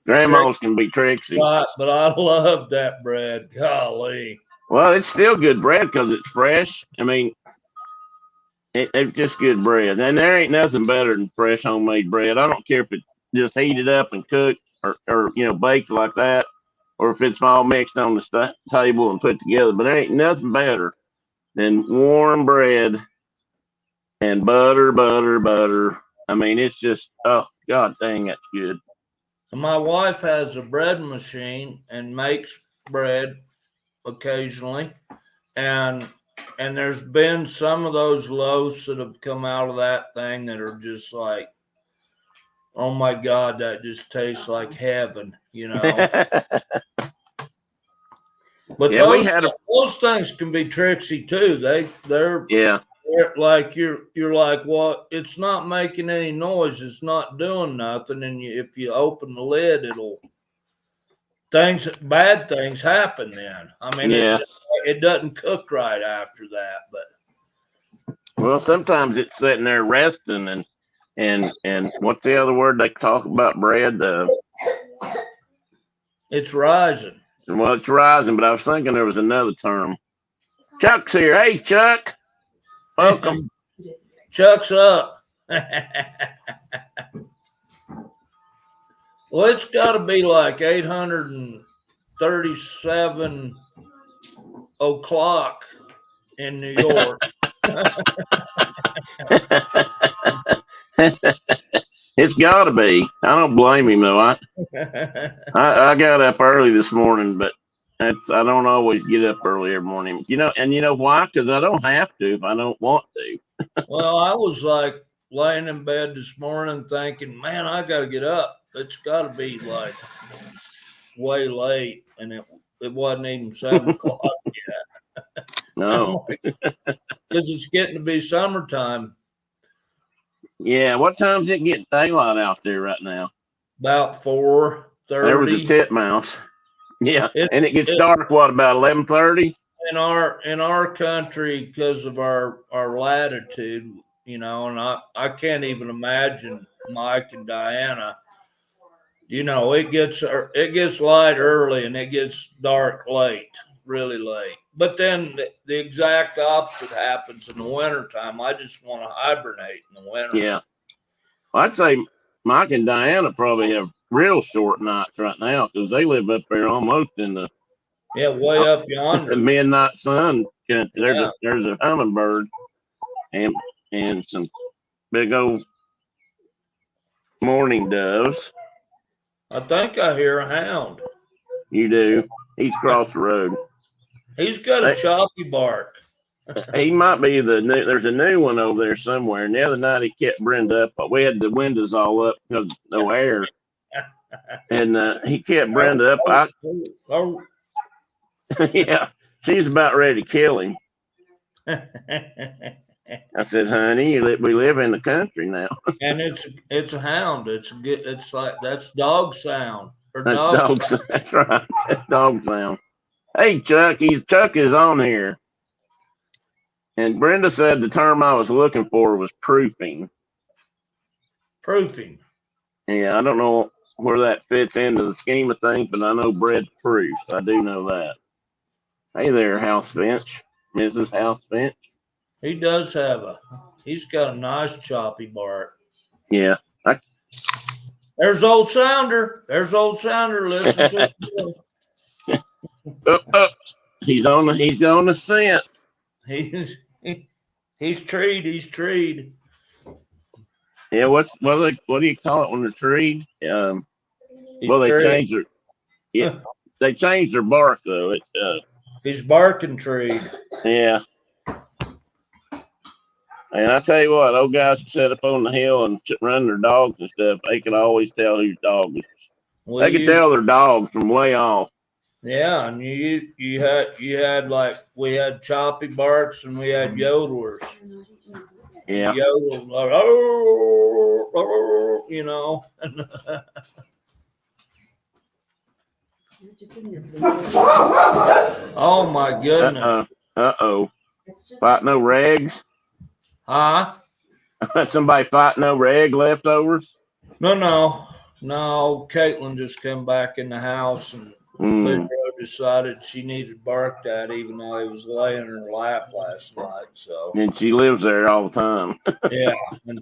Grandmas can be tricksy. But I love that bread. Golly. Well, it's still good bread because it's fresh. I mean, it's just good bread. And there ain't nothing better than fresh homemade bread. I don't care if it's just heated up and cooked or baked like that, or if it's all mixed on the table and put together. But there ain't nothing better than warm bread and butter. I mean, it's just, oh, God dang, that's good. My wife has a bread machine and makes bread occasionally. And there's been some of those loaves that have come out of that thing that are just like, oh my God, that just tastes like heaven, But those things can be tricksy too. They're like you're like, well, it's not making any noise, it's not doing nothing, and if you open the lid, bad things happen then. I mean, it doesn't cook right after that. But well, sometimes it's sitting there resting and what's the other word they talk about bread? It's rising. Well, it's rising, but I was thinking there was another term. Chuck's here. Hey, Chuck. Welcome. Chuck's up. Well, it's got to be like 837 o'clock in New York. It's got to be. I don't blame him though. I got up early this morning, but I don't always get up early every morning. And you know why? Because I don't have to if I don't want to. Well, I was like laying in bed this morning thinking, man, I got to get up. It's got to be like way late, and it wasn't even 7 o'clock. No. Because it's getting to be summertime. Yeah. What time's it get daylight out there right now? About There was a 4:30. titmouse. Yeah. It's And it gets dark, what, about 11:30? in our country because of our latitude, and I can't even imagine Mike and Diana. It gets light early and it gets dark late, really late. But then the exact opposite happens in the wintertime. I just want to hibernate in the winter. Yeah. I'd say Mike and Diana probably have real short nights right now because they live up there almost in the Way up yonder. midnight sun. There's Yeah. there's a hummingbird and some big old mourning doves. I think I hear a hound. You do. He's across the road. He's got a choppy bark. He might be there's a new one over there somewhere. And the other night he kept Brenda up, but we had the windows all up because no air. And he kept Brenda up. Yeah, she's about ready to kill him. I said, honey, we live in the country now. And it's a hound. It's like that's dog sound. Or That's dog sound. That's right. That's dog sound. Hey, Chuck, Chuck is on here. And Brenda said the term I was looking for was proofing. Proofing. Yeah, I don't know where that fits into the scheme of things, but I know bread proofs. I do know that. Hey there, House Finch, Mrs. House Finch. He's got a nice choppy bark. Yeah. There's old Sounder. Listen to him. He's on the scent. He's treed. Yeah, what do you call it when they're treed? They changed their bark though. He's barking treed. Yeah. And I tell you what, old guys sit up on the hill and run their dogs and stuff. They could always tell whose dog is. They could tell their dogs from way off. Yeah, and you had like we had choppy barks and we had yodelers. Yeah. Yodel, like, Oh my goodness. Uh-oh. Fighting over eggs? Huh? Somebody fighting over egg leftovers? No. Caitlin just came back in the house and Big Bro decided she needed Bark Dad even though he was laying in her lap last night. So and she lives there all the time. Yeah, and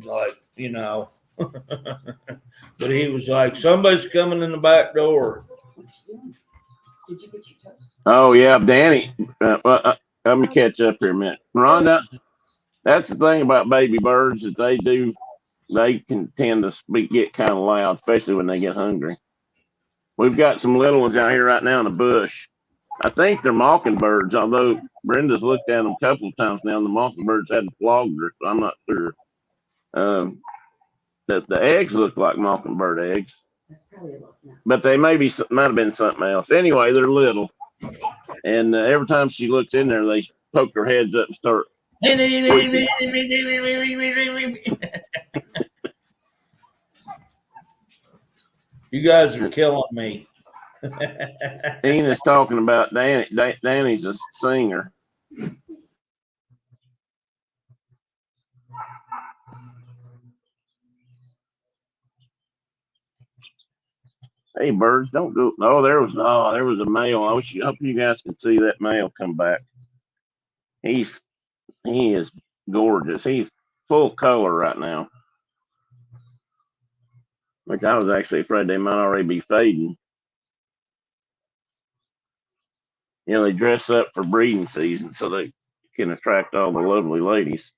but he was like, somebody's coming in the back door. Did you get your toast? Oh yeah, Danny. Let me catch up here a minute. Rhonda, that's the thing about baby birds that they can tend to get kind of loud, especially when they get hungry. We've got some little ones out here right now in the bush. I think they're mockingbirds, although Brenda's looked at them a couple of times now, and the mockingbirds hadn't flogged her, so I'm not sure. The eggs look like mockingbird eggs. That's probably a lot now. But they might have been something else. Anyway, they're little. And every time she looks in there, they poke their heads up and start You guys are killing me. Tina's talking about Danny. Danny's a singer. Hey, birds, don't go. Oh, there was a male. I hope you guys can see that male come back. He is gorgeous. He's full color right now. Which I was actually afraid they might already be fading. They dress up for breeding season so they can attract all the lovely ladies.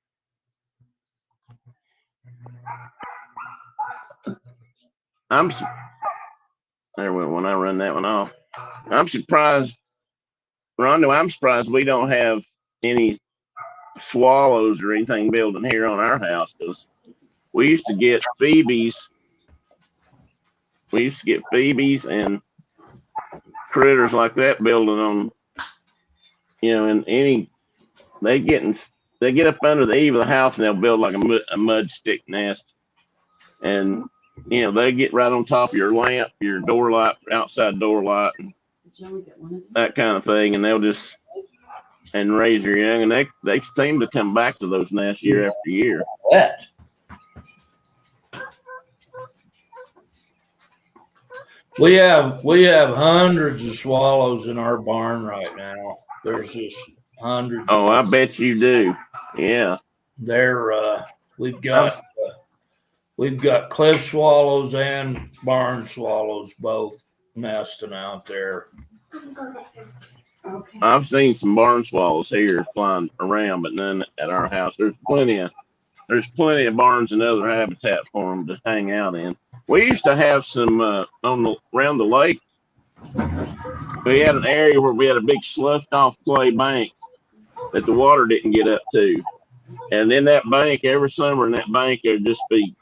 There went when I run that one off. I'm surprised Rondo, I'm surprised we don't have any swallows or anything building here on our house, because we used to get Phoebes. We used to get Phoebes and critters like that building on, and they get up under the eave of the house and they'll build like a mud stick nest, and they get right on top of your lamp, your door light, outside door light, and that kind of thing, and they'll just raise your young, and they seem to come back to those nests year after year. What? We have hundreds of swallows in our barn right now. There's just hundreds. Oh, I bet you do. Yeah. We've got cliff swallows and barn swallows both nesting out there. Okay. I've seen some barn swallows here flying around, but none at our house. There's plenty of barns and other habitat for them to hang out in. We used to have some around the lake. We had an area where we had a big sloughed off clay bank that the water didn't get up to, and in that bank, every summer in that bank there'd just be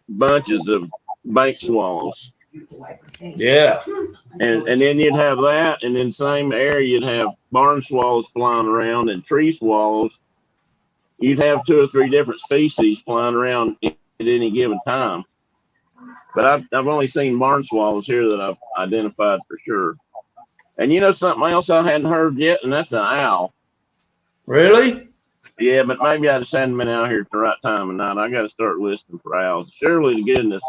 bunches of bank swallows. Yeah. And then you'd have that, and in same area you'd have barn swallows flying around and tree swallows. You'd have 2 or 3 different species flying around at any given time. But I've only seen barn swallows here that I've identified for sure. And something else I hadn't heard yet, and that's an owl. Really? Yeah, but maybe I just hadn't been out here at the right time of night. I got to start listening for owls. Surely to goodness,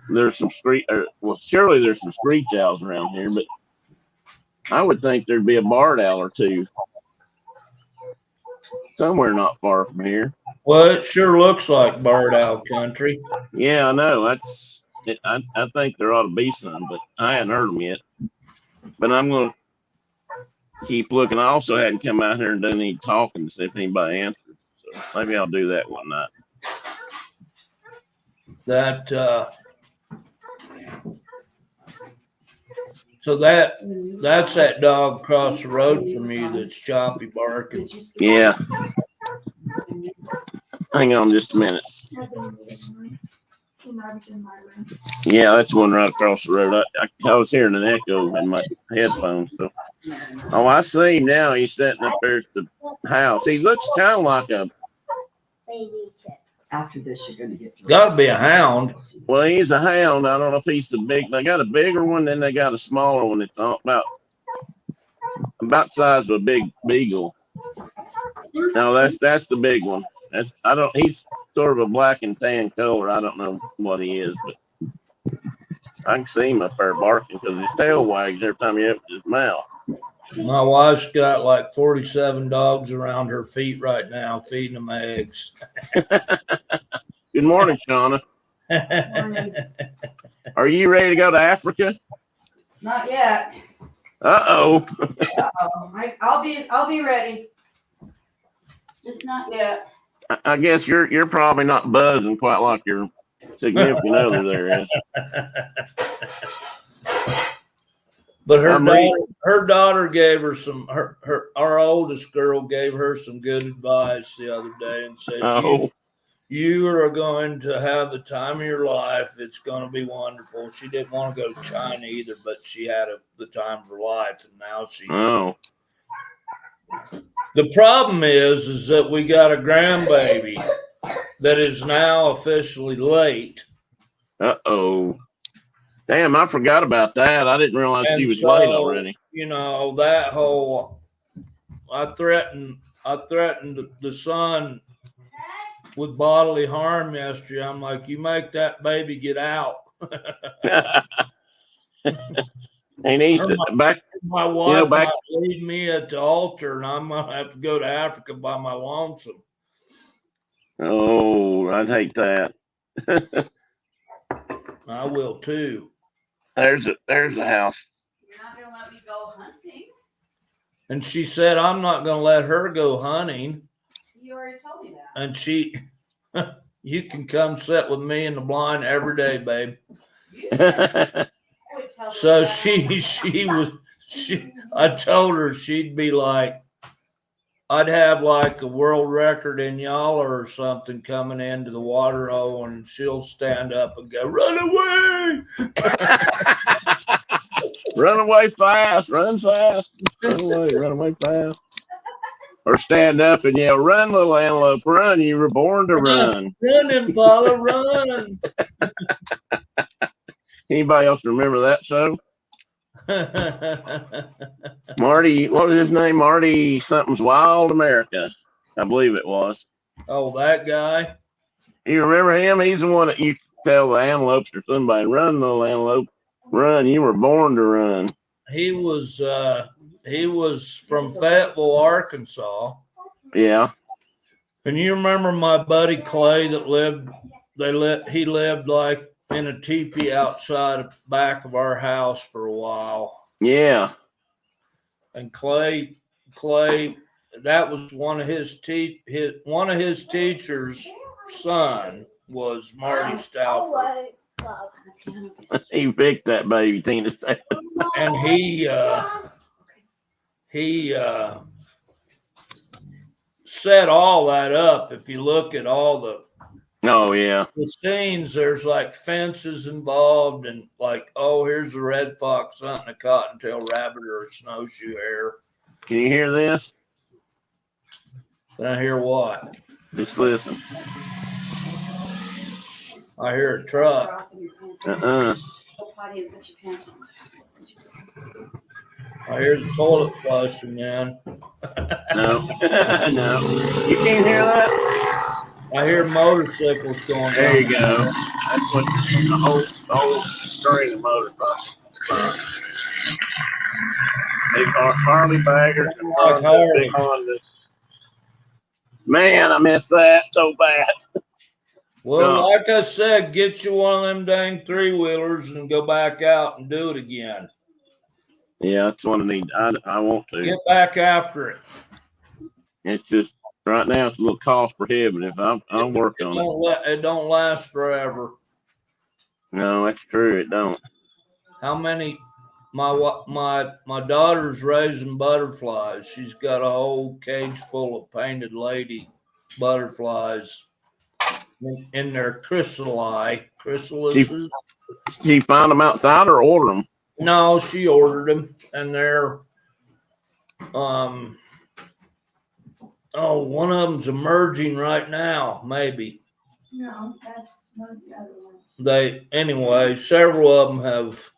there's some screech owls around here, but I would think there'd be a barred owl or two somewhere not far from here. Well, it sure looks like barred owl country. Yeah, I know. I think there ought to be some, but I hadn't heard them yet. But I'm going to keep looking. I also hadn't come out here and done any talking to see if anybody answered. So maybe I'll do that one night. That's that dog across the road from you that's choppy barking. Yeah. Hang on just a minute. Yeah, that's one right across the road. I was hearing an echo in my headphones. So. Oh, I see him now. He's sitting up there at the house. He looks kind of like a Baby chick. After this, you're going to get. Got to be a hound. Well, he's a hound. I don't know if he's the big. They got a bigger one, then they got a smaller one. It's about the size of a big beagle. No, that's the big one. He's sort of a black and tan color. I don't know what he is, but I can see him up there barking because his tail wags every time he opens his mouth. My wife's got like 47 dogs around her feet right now, feeding them eggs. Good morning, Shauna. Are you ready to go to Africa? Not yet. Uh-oh. I'll be ready. Just not yet. I guess you're probably not buzzing quite like your significant other there is. But her daughter gave her our oldest girl gave her some good advice the other day and said, you are going to have the time of your life. It's going to be wonderful. She didn't want to go to China either, but she had the time of her life, and now she's. Oh. The problem is that we got a grandbaby that is now officially late. Uh-oh. Damn, I forgot about that. I didn't realize she was late already. That whole I threatened the son with bodily harm yesterday. I'm like, you make that baby get out. He needs to back. My wife might leave me at the altar, and I'm gonna have to go to Africa by my lonesome. Oh, I'd hate that. I will too. There's a house. You're not gonna let me go hunting. And she said, I'm not gonna let her go hunting. You already told me that. And you can come sit with me in the blind every day, babe. So I told her she'd be like, I'd have like a world record in yaller or something coming into the water hole, and she'll stand up and go, "Run away!" Run away fast, run fast, run away fast. Or stand up and yell, "Run, little antelope, run! You were born to run." Run, Impala, run! Anybody else remember that show? Marty, what was his name? Marty something's Wild America, I believe it was. Oh, that guy. You remember him? He's the one that you tell the antelopes or somebody, "Run, little antelope, run! You were born to run." He was from Fayetteville, Arkansas. Yeah. And you remember my buddy Clay that he lived like in a teepee outside the back of our house for a while. Yeah. And Clay, that was one of his teachers' son was Marty Stauffer. He picked that baby, Tina said. And he set all that up. If you look at all the scenes, there's like fences involved, and like, oh, here's a red fox hunting a cottontail rabbit or a snowshoe hare. Can you hear this? Can I hear what? Just listen. I hear a truck. Uh-uh. I hear the toilet flushing, man. No. No. You can't hear that? I hear motorcycles going There down. you go. That's what the whole string of motorcycles. Big Harley baggers and Like Harley. big Hondas. Man, I miss that so bad. Well, No. like I said, get you one of them dang 3-wheelers and go back out and do it again. Yeah, that's what I need. I want to. Get back after it. It's just right now it's a little cost prohibitive. I'll work on it. It don't last forever. No, that's true. It don't. How many? My daughter's raising butterflies. She's got a whole cage full of painted lady butterflies in their chrysalises. She found them outside or order them? No, she ordered them, and they're one of them's emerging right now, maybe. No, that's one of the other ones. Several of them have,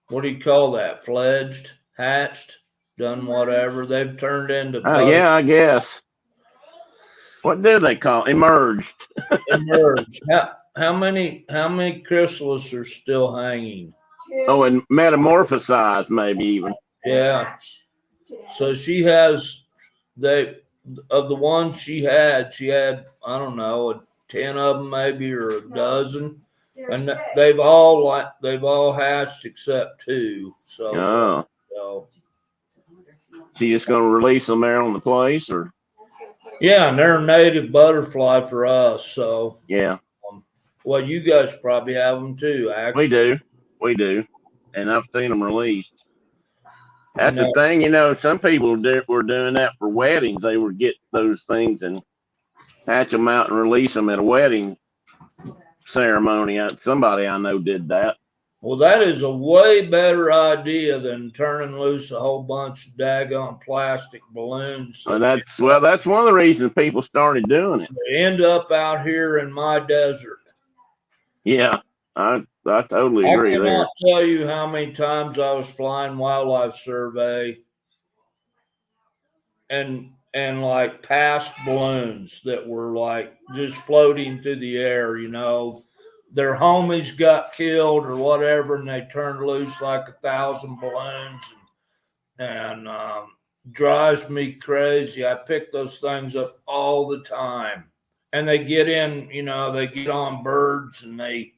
what do you call that? Fledged, hatched, done whatever. They've turned into Yeah, I guess. What do they call it? Emerged? Emerged. How many chrysalis are still hanging? Oh, and metamorphosized, maybe even. Yeah. So she has of the ones she had, I don't know, 10 of them maybe, or a dozen, and they've all hatched except 2. So She just gonna release them there on the place, or? Yeah, and they're a native butterfly for us. So Yeah. Well, you guys probably have them too, actually. We do, and I've seen them released. That's the thing, some people were doing that for weddings. They would get those things and hatch them out and release them at a wedding ceremony. Somebody I know did that. Well, that is a way better idea than turning loose a whole bunch of daggone plastic balloons. That's one of the reasons people started doing it. They end up out here in my desert. Yeah, I totally agree there. I cannot tell you how many times I was flying wildlife survey and like past balloons that were like just floating through the air, their homies got killed or whatever, and they turned loose like 1,000 balloons, and drives me crazy. I pick those things up all the time, and they get in, they get on birds, and I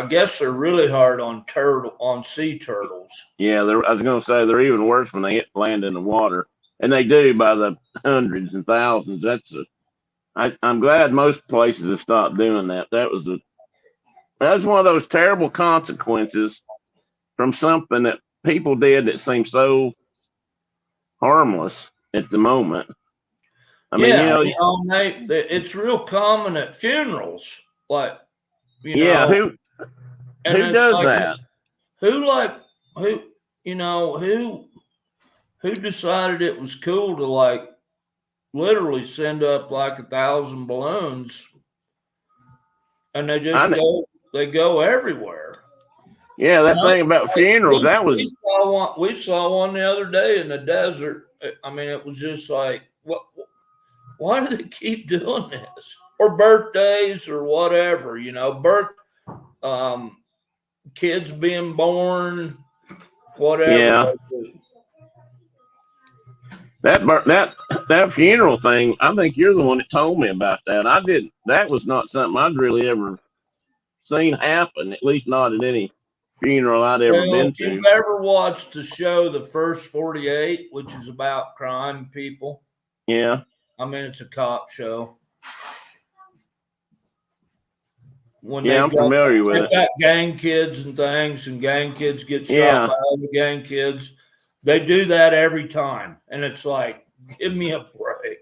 guess they're really hard on sea turtles. Yeah, I was going to say they're even worse when they land in the water, and they do by the hundreds and thousands. I'm glad most places have stopped doing that. That was one of those terrible consequences from something that people did that seemed so harmless at the moment. I mean, Yeah, it's real common at funerals, like yeah, and who it's does like that? who who decided it was cool to like literally send up like 1,000 balloons, and they just go everywhere. Yeah, that thing about funerals, that We was saw one. We saw one the other day in the desert. I mean, it was just like, what? Why do they keep doing this? Or birthdays or whatever, kids being born, whatever. yeah. That funeral thing, I think you're the one that told me about that. I didn't. That was not something I'd really ever seen happen. At least not at any funeral I'd ever Well, been if to. you've ever watched the show The First 48, which is about crime people, Yeah, I mean, it's a cop show. When yeah, I'm familiar with they've it. got gang kids and things, and gang kids get shot Yeah. by other gang kids. They do that every time, and it's like, give me a break.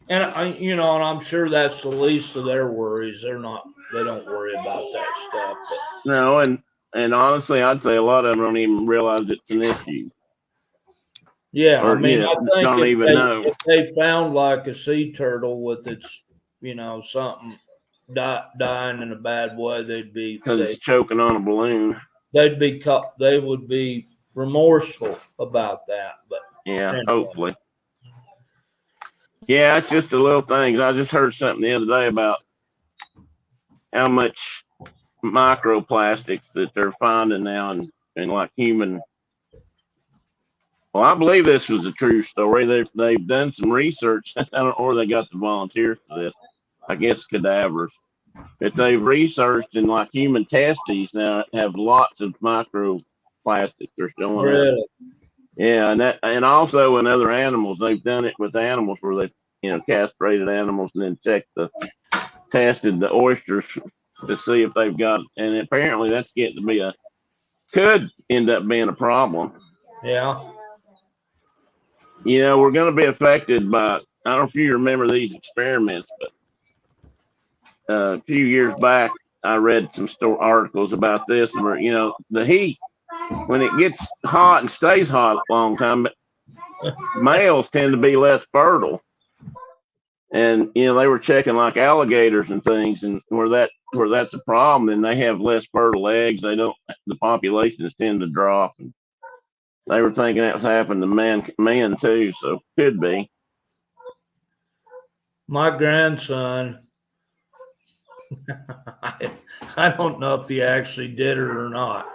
And and I'm sure that's the least of their worries. They don't worry about that stuff. But. No, and honestly, I'd say a lot of them don't even realize it's an issue. Yeah, Or, I mean, I think don't even know. if they found like a sea turtle with its, something dying in a bad way, Because it's choking on a balloon. they would be remorseful about that. But Yeah, anyway. hopefully. Yeah, it's just the little things. I just heard something the other day about how much microplastics that they're finding now in like human. Well, I believe this was a true story. They've done some research. I don't know where they got the volunteers for this. I guess cadavers. That they've researched in like human testes now have lots of microplastics they're showing Really? up. Yeah, and also in other animals, they've done it with animals where they castrated animals and then tested the oysters to see if they've got, and apparently that's getting to be could end up being a problem. Yeah. We're going to be affected by, I don't know if you remember these experiments, but a few years back, I read some articles about this where, the heat, when it gets hot and stays hot a long time, males tend to be less fertile. And, they were checking like alligators and things, and where that's a problem, then they have less fertile eggs. The populations tend to drop. And they were thinking that was happening to men too, so could be. My grandson, I don't know if he actually did it or not.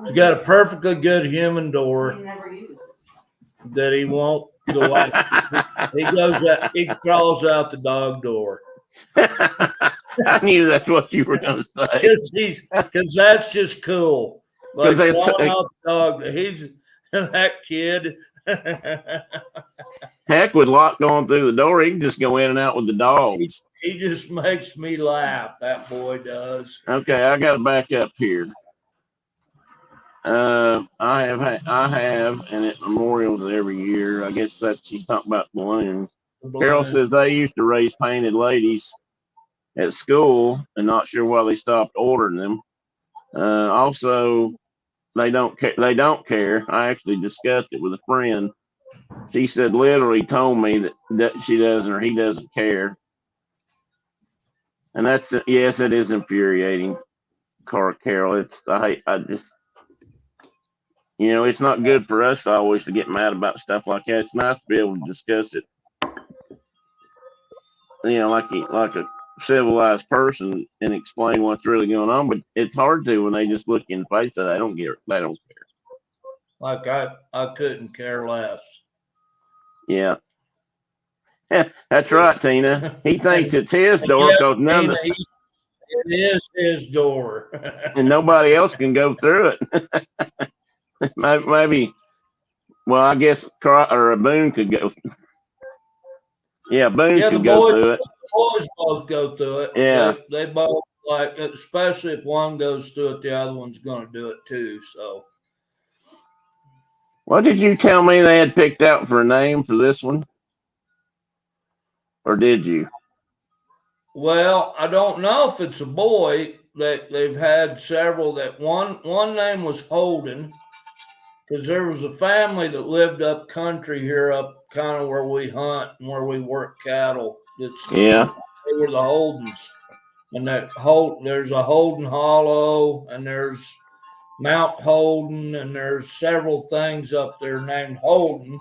He's got a perfectly good human door that he won't go out. He crawls out the dog door. I knew that's what you were going to say. Because that's just cool. Like crawling out the dog. He's that kid. Heck, with Locke going through the door, he can just go in and out with the dogs. He just makes me laugh. That boy does. Okay, I got to back up here. I have, and at memorials every year. I guess she's talking about balloons. Carol says they used to raise painted ladies at school, and not sure why they stopped ordering them. Also, they don't care. I actually discussed it with a friend. She said literally told me that she doesn't or he doesn't care. And yes, it is infuriating, Carol. I just, it's not good for us always to get mad about stuff like that. It's nice to be able to discuss it, like a civilized person and explain what's really going on. But it's hard to when they just look in the face and they don't care. Like I couldn't care less. Yeah. That's right, Tina. He thinks it's his door because it is his door, and nobody else can go through it. Maybe. Well, I guess Boone could go. Yeah, Boone could go through it. The boys both go through it. Yeah, they both like especially if one goes through it, the other one's going to do it too. So, What did you tell me they had picked out for a name for this one? Or did you? well, I don't know if it's a boy. They've had several. That one name was Holden, because there was a family that lived up country here, up kind of where we hunt and where we work cattle. Yeah. They were the Holdens, and there's a Holden Hollow, and there's Mount Holden, and there's several things up there named Holden.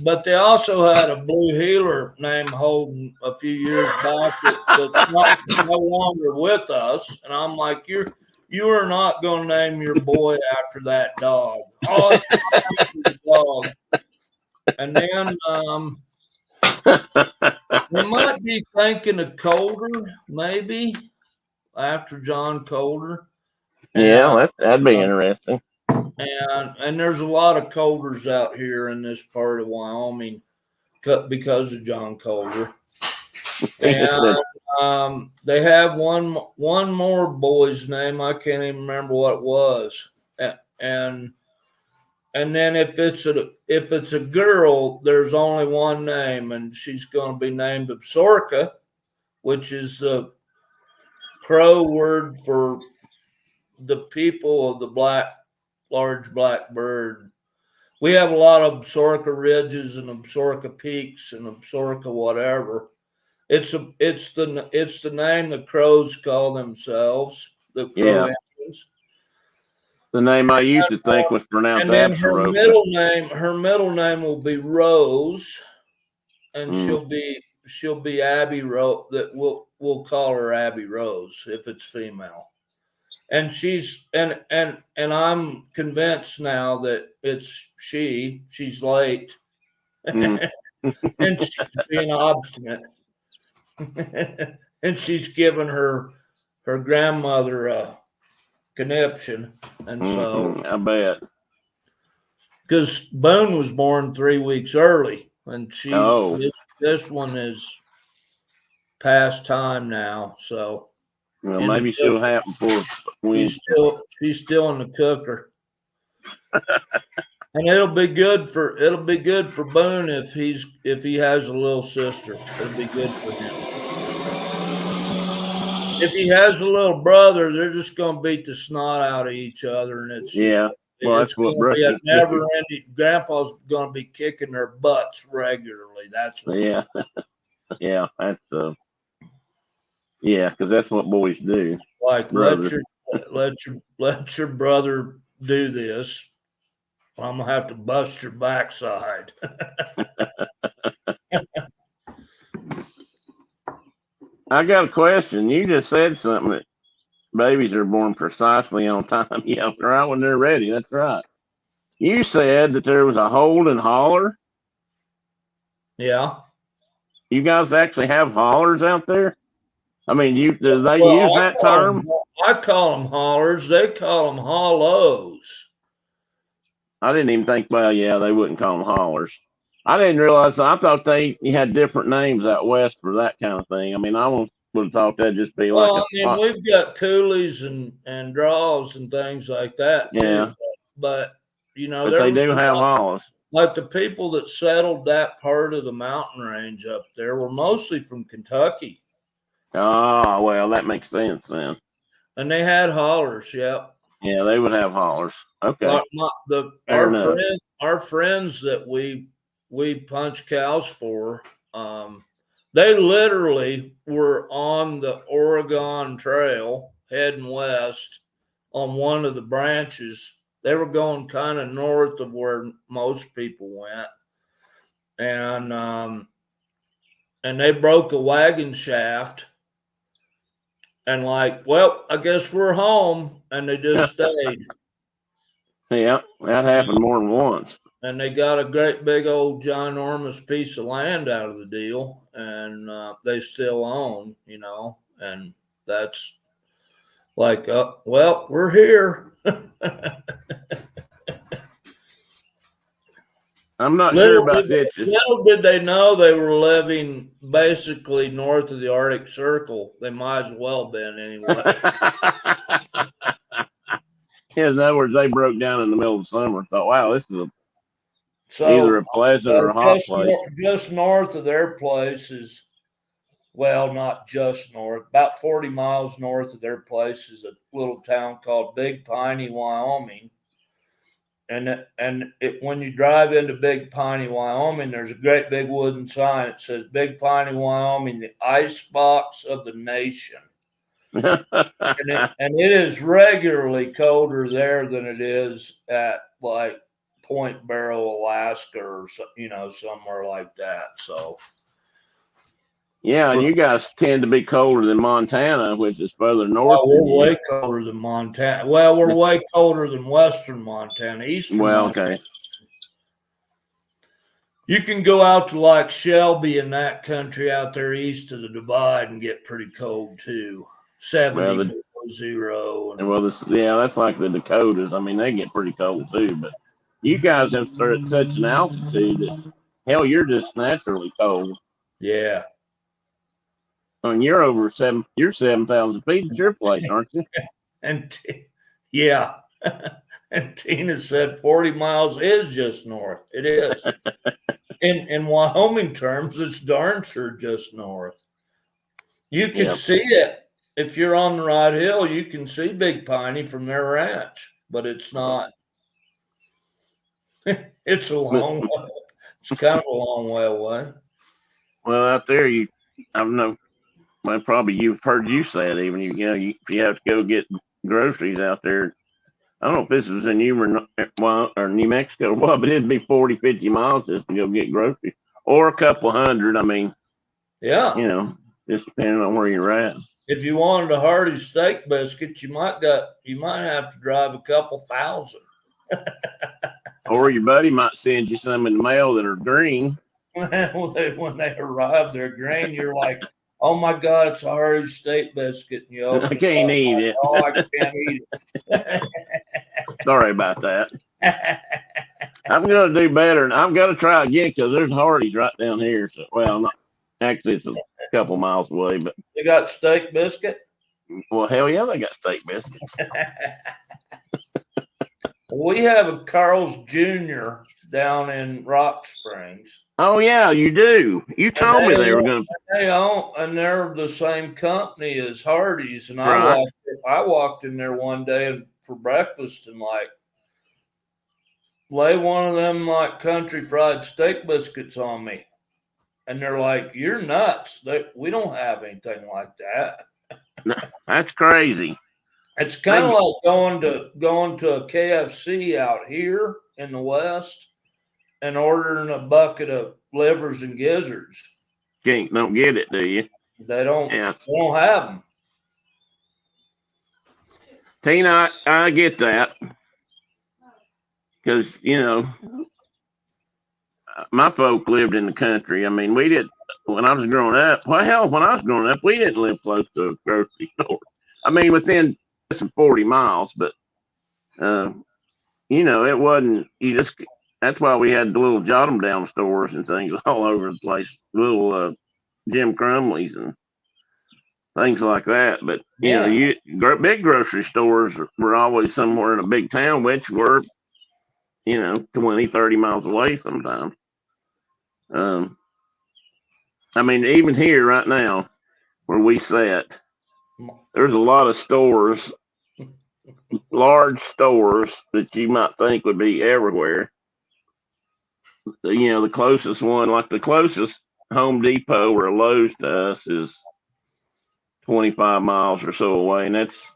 But they also had a blue heeler named Holden a few years back that's no longer with us. And I'm like, you are not going to name your boy after that dog. Oh, it's not after the dog. And then we might be thinking of Colder, maybe after John Colder. Yeah, that'd be interesting. And there's a lot of Colders out here in this part of Wyoming because of John Colder. And they have one more boy's name. I can't even remember what it was. And then if it's a girl, there's only one name, and she's going to be named Absorka, which is the Crow word for the people of the large black bird. We have a lot of Absorka ridges and Absorka peaks and Absorka whatever. It's the name the Crows call themselves, the Crow Indians. The name I used to think was pronounced and then Absoroka. her middle name will be Rose, and she'll be Abby Rose. That we'll call her Abby Rose if it's female. And she's and I'm convinced now that it's she's late. And she's being obstinate. And she's given her grandmother a conniption. And so I bet. Because Boone was born 3 weeks early, and this one is past time now. So well, maybe she'll happen for she's still in the cooker. And it'll be good for Boone if he has a little sister. It'll be good for him. If he has a little brother, they're just gonna beat the snot out of each other, and it's that's what never ending. Grandpa's gonna be kicking their butts regularly. That's what. Yeah, yeah, that's because that's what boys do. Like let your brother do this. I'm gonna have to bust your backside. I got a question. You just said something that babies are born precisely on time. Yeah, right when they're ready. That's right. You said that there was a Holden holler. Yeah. You guys actually have hollers out there? I mean, do they use that term? I call them hollers. They call them hollows. I didn't even think. Well, yeah, they wouldn't call them hollers. I didn't realize. I thought they had different names out west for that kind of thing. I mean, I would have thought that'd just be like. We've got coolies and draws and things like that too. Yeah, but but they do have hollers. Like the people that settled that part of the mountain range up there were mostly from Kentucky. Oh, well, that makes sense then. And they had hollers, yeah. Yeah, they would have hollers. Okay. Our friends that we punch cows for, they literally were on the Oregon Trail heading west on one of the branches. They were going kind of north of where most people went. And they broke a wagon shaft. And like, well, I guess we're home. And they just stayed. Yeah, that happened more than once. And they got a great big old ginormous piece of land out of the deal. And they still own, and that's like, well, we're here. I'm not sure about ditches. Little did they know they were living basically north of the Arctic Circle. They might as well have been anyway. In other words, they broke down in the middle of summer and thought, wow, this is either a So pleasant or a hot place. just north of their place is, well, not just north, about 40 miles north of their place is a little town called Big Piney, Wyoming. And when you drive into Big Piney, Wyoming, there's a great big wooden sign that says Big Piney, Wyoming, the ice box of the nation. And it is regularly colder there than it is at like Point Barrow, Alaska, or somewhere like that. So yeah, and you guys tend to be colder than Montana, which is further north. we're way colder than Montana. Well, we're way colder than Western Montana. Eastern Montana. Okay. You can go out to like Shelby and that country out there east of the divide and get pretty cold too. 70 below zero. That's like the Dakotas. I mean, they get pretty cold too. But you guys have started at such an altitude that hell, you're just naturally cold. Yeah. I mean, you're 7,000 feet at your place, aren't you? And yeah. And Tina said 40 miles is just north. It is. In Wyoming terms, it's darn sure just north. You can see it. If you're on the right hill, you can see Big Piney from their ranch, but it's not. It's a long way. It's kind of a long way away. Well, out there, I don't know. Well, probably you've heard you say it. Even if you have to go get groceries out there. I don't know if this was in or New Mexico, but it'd be 40, 50 miles just to go get groceries, or a couple hundred. I mean, yeah, just depending on where you're at. If you wanted a hearty steak biscuit, you might have to drive a couple thousand. Or your buddy might send you some in the mail that are green. When they arrive, they're green. You're like, oh my God, it's a hearty steak biscuit. I can't eat it. Oh, I can't eat it. Sorry about that. I'm going to do better, and I'm going to try again because there's Hardee's right down here. So, actually, it's a couple miles away, but they got steak biscuit. Well, hell yeah, they got steak biscuits. We have a Carl's Jr. down in Rock Springs. Oh yeah, you do. You told me they were going to. And they're the same company as Hardee's. And Right. I walked in there one day for breakfast and lay one of them country fried steak biscuits on me. And they're like, "You're nuts. We don't have anything like that." That's crazy. It's kind of like going to a KFC out here in the West and ordering a bucket of livers and gizzards. Don't get it, do you? They don't. Yeah. They don't have them. Tina, I get that because my folk lived in the country. I mean, we did when I was growing up. Well, hell, when I was growing up, we didn't live close to a grocery store. I mean, within 40 miles, but it wasn't. That's why we had the little jot 'em down stores and things all over the place, little Jim Crumley's and things like that. But big grocery stores were always somewhere in a big town, which were 20, 30 miles away sometimes. I mean, even here right now where we sit, there's a lot of stores, large stores that you might think would be everywhere. The closest one, like the closest Home Depot or Lowe's to us is 25 miles or so away. And that's,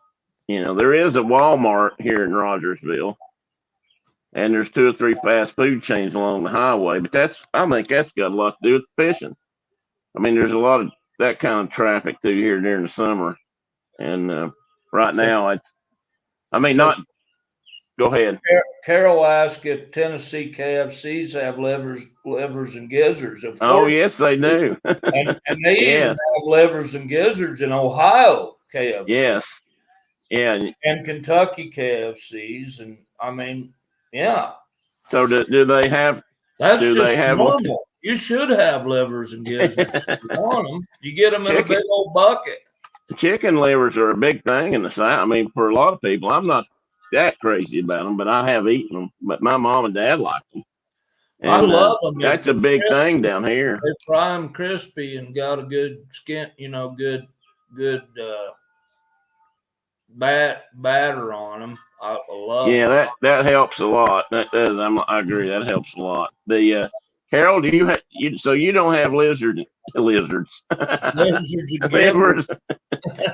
there is a Walmart here in Rogersville. And there's 2 or 3 fast food chains along the highway. But I think that's got a lot to do with fishing. I mean, there's a lot of that kind of traffic through here during the summer. And right now, go ahead. Carol asked if Tennessee KFCs have livers and gizzards. Of course, oh, yes, they do. and they even have livers and gizzards in Ohio KFC. Yes. Yeah. And Kentucky KFCs. And I mean, yeah. So do they have That's Do they just have normal. You should have livers and gizzards. If you want them. You get them in a Chicken. big old bucket. Chicken livers are a big thing in the South. I mean, for a lot of people, I'm not that crazy about them, but I have eaten them. But my mom and dad like them. I And love them. that's a big thing down here. They fry them crispy and got a good skin, good batter on them. I love Yeah, them. that helps a lot. That does. I agree. That helps a lot. The Carol, do you so you don't have lizards, Lizards and livers,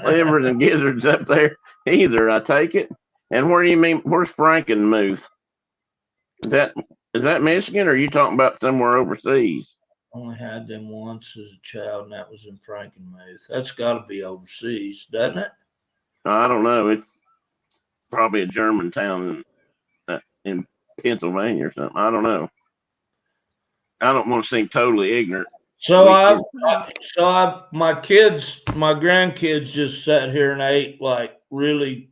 livers and gizzards up there either? I take it. And where do you mean? Where's Frankenmuth? Is that Michigan, or are you talking about somewhere overseas? Only had them once as a child, and that was in Frankenmuth. That's got to be overseas, doesn't it? I don't know. It's probably a German town in Pennsylvania or something. I don't know. I don't want to seem totally ignorant. So my grandkids just sat here and ate like really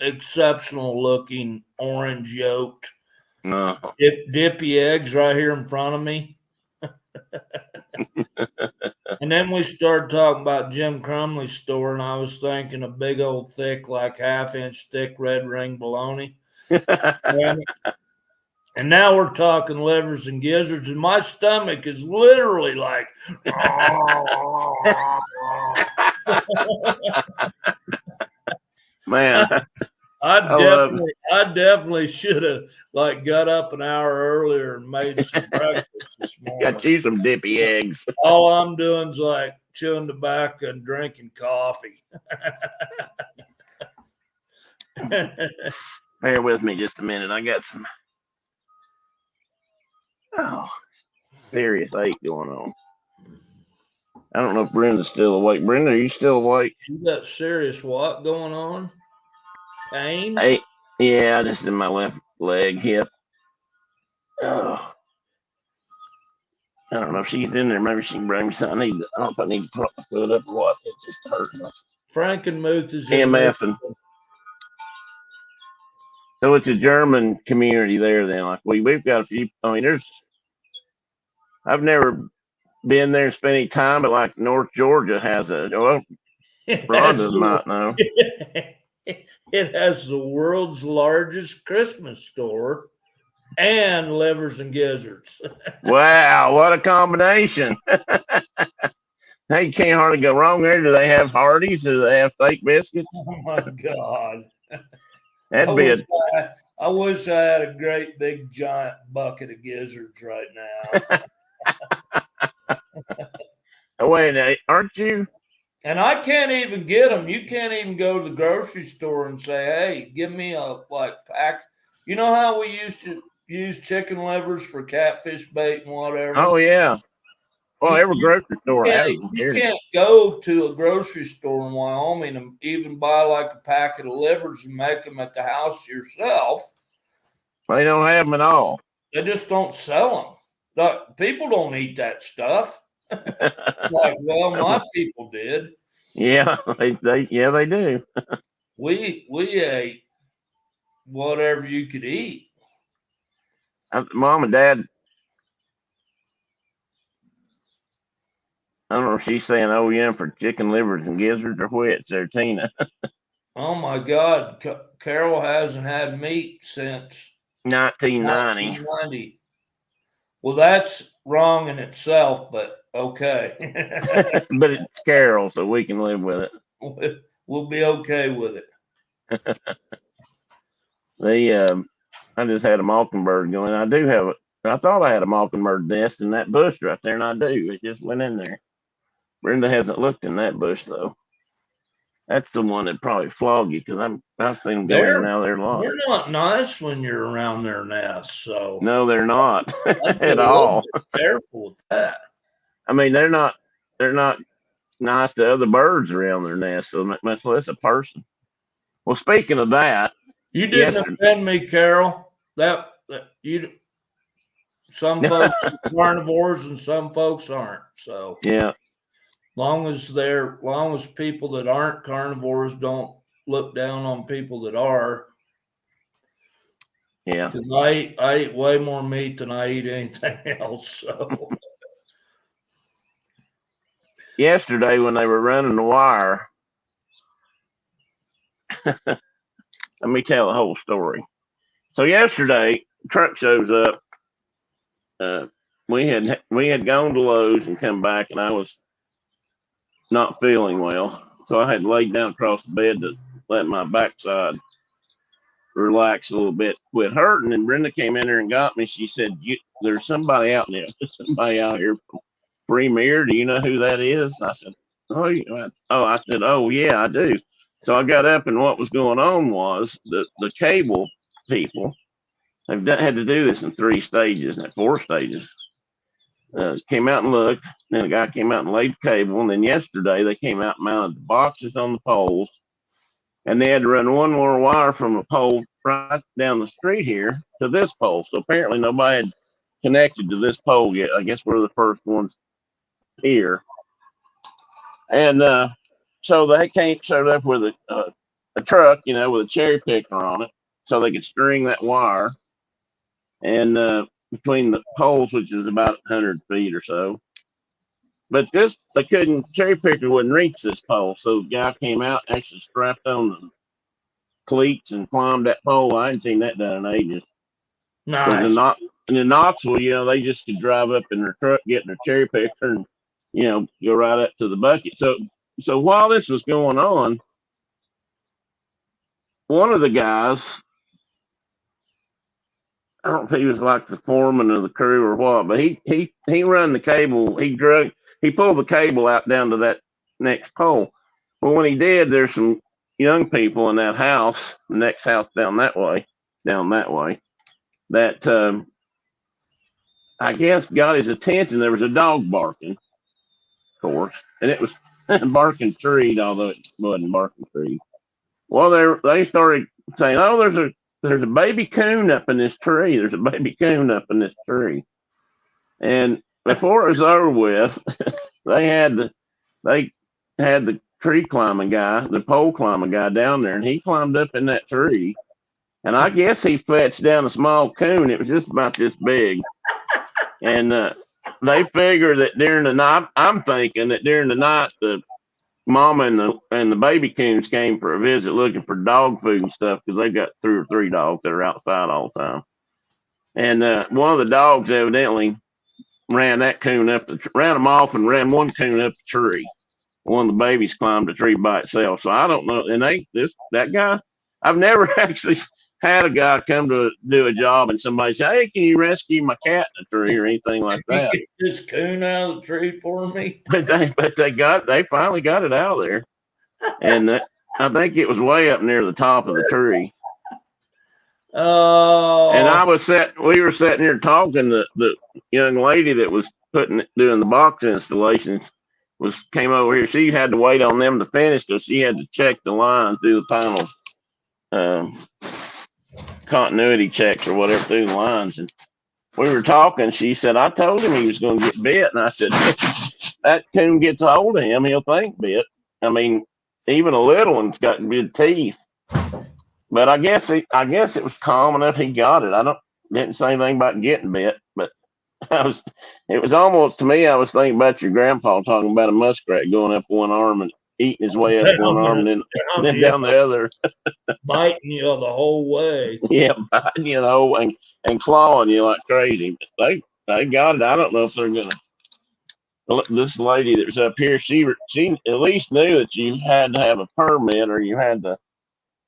exceptional looking orange yolked dippy eggs right here in front of me. And then we started talking about Jim Crumley's store, and I was thinking a big old thick, like half-inch thick red ring bologna. And now we're talking livers and gizzards, and my stomach is literally like, man. I definitely should have like got up an hour earlier and made some breakfast this morning. Got you some dippy eggs. All I'm doing is like chewing tobacco and drinking coffee. Bear with me just a minute. I got some serious ache going on. I don't know if Brenda's still awake. Brenda, are you still awake? You got serious what going on? Pain? Hey, yeah, just in my left leg, hip. Oh. I don't know if she's in there. Maybe she can bring me something. I don't know if I need to fill it up or what. It just hurts. Frankenmuth is in MF. And so it's a German community there then. Like we've got a few. I mean, I've never been there and spent any time, but like North Georgia has Rhonda might know. It has the world's largest Christmas store and livers and gizzards. Wow, what a combination. Hey, you can't hardly go wrong there. Do they have Hardee's? Do they have fake biscuits? Oh my God. I wish I had a great big giant bucket of gizzards right now. Wait, aren't you? And I can't even get them. You can't even go to the grocery store and say, hey, give me a pack. You know how we used to use chicken livers for catfish bait and whatever? Oh, yeah. Well, every grocery store has them. You can't go to a grocery store in Wyoming and even buy like a packet of livers and make them at the house yourself. They don't have them at all. They just don't sell them. People don't eat that stuff. My people did. Yeah, they do. We ate whatever you could eat. Mom and Dad, I don't know if she's saying OEM for chicken livers and gizzards or which there, Tina. Oh my God. Carol hasn't had meat since 1990. Well, that's wrong in itself, but okay. But it's Carol, so we can live with it. We'll be okay with it. I just had a mockingbird going. I thought I had a mockingbird nest in that bush right there, and I do. It just went in there. Brenda hasn't looked in that bush though. That's the one that probably flog you because I've seen them go in now. They're lost. They're not nice when you're around their nest. So no, they're not at all. Careful with that. I mean, they're not nice to other birds around their nest, so much less a person. Well, speaking of that, you didn't offend me, Carol. Some folks are carnivores and some folks aren't. So yeah. Long as people that aren't carnivores don't look down on people that are. Yeah. Because I eat way more meat than I eat anything else. So Yesterday when they were running the wire, let me tell the whole story. So yesterday, truck shows up. We had gone to Lowe's and come back, and I was not feeling well, so I had laid down across the bed to let my backside relax a little bit, quit hurting. And Brenda came in there and got me. She said, "There's somebody out there. Somebody out here. Premier, do you know who that is?" I said, "Oh, I said, oh yeah, I do." So I got up, and what was going on was the cable people. They've had to do this in 3 stages, not 4 stages. Came out and looked. Then a guy came out and laid the cable. And then yesterday they came out and mounted the boxes on the poles. And they had to run one more wire from a pole right down the street here to this pole. So apparently nobody had connected to this pole yet. I guess we're the first ones here. And so they showed up with a truck, with a cherry picker on it, so they could string that wire. And between the poles, which is about 100 feet or so. But they couldn't, cherry picker wouldn't reach this pole. So the guy came out, actually strapped on the cleats and climbed that pole. I hadn't seen that done in ages. Because nice. in Knoxville, they just could drive up in their truck, get in their cherry picker, and, go right up to the bucket. So while this was going on, one of the guys, I don't know if he was like the foreman of the crew or what, but he run the cable. He pulled the cable out down to that next pole. Well, when he did, there's some young people in that house, the next house down that way, that I guess got his attention. There was a dog barking, of course, and it was barking treed, although it wasn't barking treed. Well, they started saying, "Oh, there's a baby coon up in this tree. There's a baby coon up in this tree." And before it was over with, they had the tree climbing guy, the pole climbing guy down there, and he climbed up in that tree. And I guess he fetched down a small coon. It was just about this big. And they figured that during the night, I'm thinking that during the night, the mama and the baby coons came for a visit looking for dog food and stuff, because they've got 2 or 3 dogs that are outside all the time. And one of the dogs evidently ran that coon ran them off and ran one coon up the tree. One of the babies climbed the tree by itself. So I don't know. And that guy, I've never actually had a guy come to do a job and somebody say, "Hey, can you rescue my cat in the tree?" or anything like that. Get this coon out of the tree for me. But they finally got it out of there. And I think it was way up near the top of the tree. Oh. And we were sitting here talking. The young lady that was doing the box installations came over here. She had to wait on them to finish, because she had to check the lines, do the final continuity checks or whatever through the lines. And we were talking. She said, "I told him he was going to get bit." And I said, "That coon gets a hold of him, he'll think bit. I mean, even a little one's got good teeth." But I guess it was calm enough. He got it. Didn't say anything about getting bit, but it was almost, to me, I was thinking about your grandpa talking about a muskrat going up one arm and eating his way up one arm and then down the other. Biting you the whole way. Yeah, biting, and clawing you like crazy. But they got it. I don't know if they're going to. This lady that was up here, she at least knew that you had to have a permit or you had to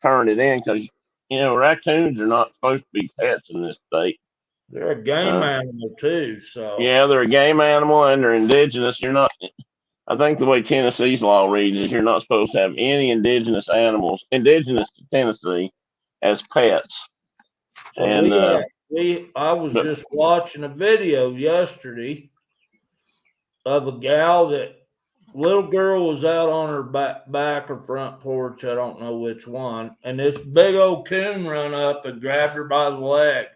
turn it in, because raccoons are not supposed to be pets in this state. They're a game animal too, so yeah, they're a game animal and they're indigenous. You're not. I think the way Tennessee's law reads is you're not supposed to have any indigenous animals, indigenous to Tennessee, as pets. So and I was just watching a video yesterday of a gal that little girl was out on her back or front porch, I don't know which one, and this big old coon run up and grabbed her by the leg.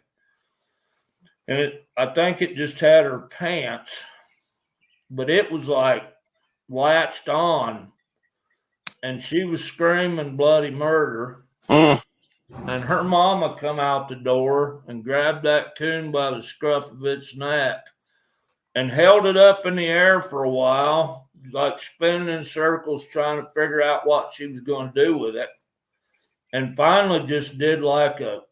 And I think it just had her pants, but it was like latched on, and she was screaming bloody murder. and her mama come out the door and grabbed that coon by the scruff of its neck and held it up in the air for a while, like spinning in circles, trying to figure out what she was going to do with it. And finally just did like a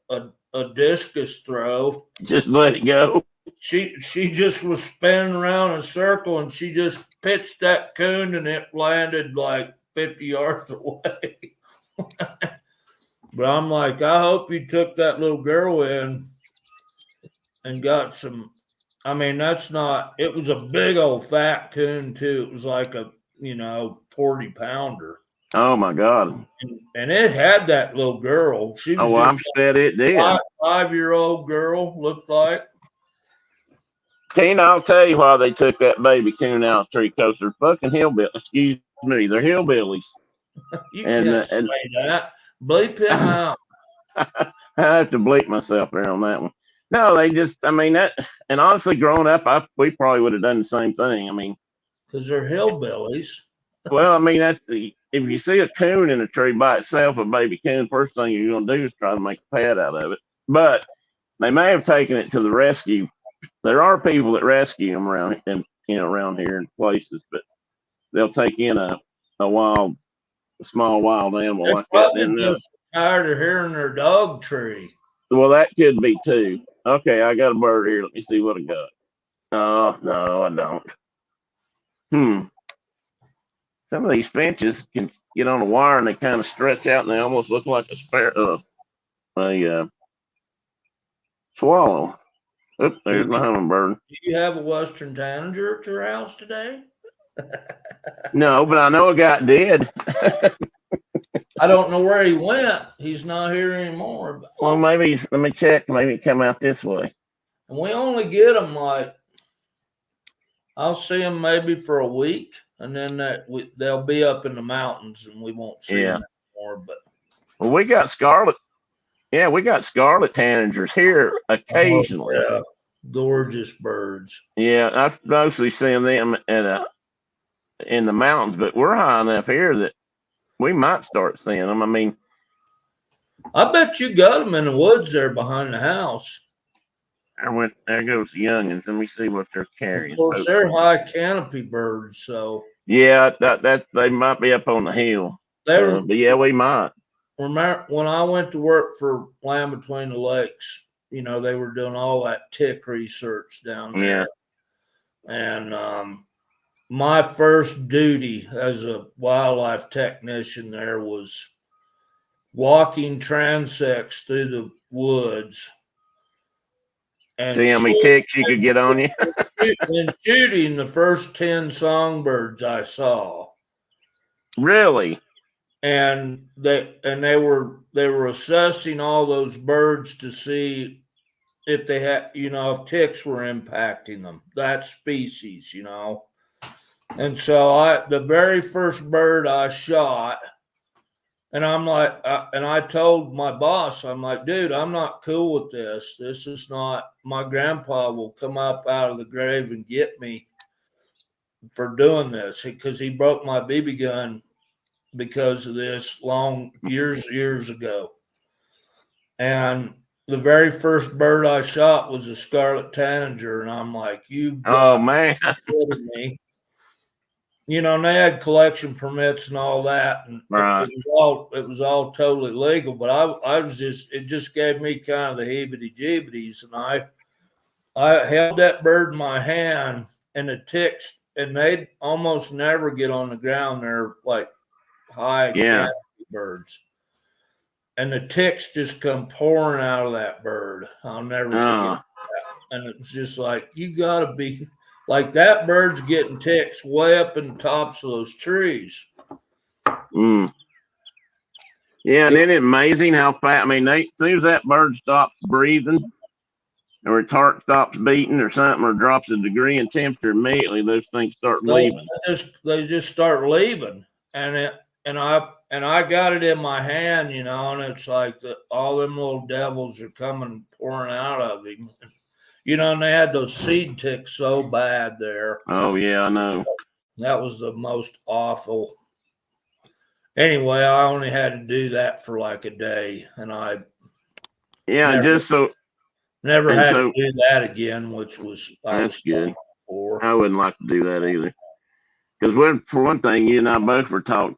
discus throw. Just let it go. She just was spinning around in a circle, and she just pitched that coon, and it landed like 50 yards away. But I'm like, I hope you took that little girl in and got some. I mean, that's not, it was a big old fat coon too. It was like a, 40 pounder. Oh my God. And it had that little girl. She was I'm just bet it did. a 5-year-old girl, looked like. Tina, I'll tell you why they took that baby coon out the tree, because they're fucking hillbillies. Excuse me, they're hillbillies. You can't say that. Bleep him out. I have to bleep myself there on that one. No, they just, I mean, that, and honestly, growing up, we probably would have done the same thing. I mean, Because they're hillbillies. well, I mean, if you see a coon in a tree by itself, a baby coon, first thing you're going to do is try to make a pet out of it. But they may have taken it to the rescue. There are people that rescue them around here in places, but they'll take in a small wild animal They're like that. probably just tired of hearing their dog tree. Well, that could be too. Okay, I got a bird here. Let me see what I got. Oh, no, I don't. Some of these finches can get on a wire and they kind of stretch out and they almost look like a swallow. Oops, there's my hummingbird. Do you have a Western Tanager at your house today? No, but I know a guy did. I don't know where he went. He's not here anymore. But, Well, maybe, let me check. Maybe come out this way. and we only get them like, I'll see them maybe for a week, and then they'll be up in the mountains and we won't see them anymore. But well, we got scarlet. Yeah, we got scarlet tanagers here occasionally. yeah, gorgeous birds. Yeah, I've mostly seen them in the mountains, but we're high enough here that we might start seeing them. I mean, I bet you got them in the woods there behind the house. there goes the youngins. Let me see what they're carrying. Of course, they're high canopy birds, so yeah, that they might be up on the hill. But yeah, we might. Remember when I went to work for Land Between the Lakes, they were doing all that tick research down there. Yeah. And my first duty as a wildlife technician there was walking transects through the woods and see how many ticks you could get on you. and shooting the first 10 songbirds I saw. Really? And they were assessing all those birds to see if they had, if ticks were impacting them, that species, And so the very first bird I shot, and I'm like, and I told my boss, I'm like, dude, I'm not cool with this. This is not, my grandpa will come up out of the grave and get me for doing this because he broke my BB gun because of this years ago. And the very first bird I shot was a scarlet tanager, and I'm like, oh man, kidding me. And they had collection permits and all that, and right. it was all totally legal. But it just gave me kind of the heebie-jeebies, and I held that bird in my hand, and the ticks, and they'd almost never get on the ground. They're like high canopy birds, and the ticks just come pouring out of that bird. I'll never forget that. And it was just like, you gotta be like, that bird's getting ticks way up in the tops of those trees. Yeah, and then it's amazing how fast. I mean, as soon as that bird stops breathing, or its heart stops beating, or something, or drops a degree in temperature, immediately those things start leaving. They just start leaving, and I got it in my hand, and it's like all them little devils are coming pouring out of him. And they had those seed ticks so bad there. Oh yeah, I know. That was the most awful. Anyway, I only had to do that for like a day, and I Yeah, never, just so never and had so to do that again, which was I that's was good. thankful for. I wouldn't like to do that either. Because for one thing, you and I both were taught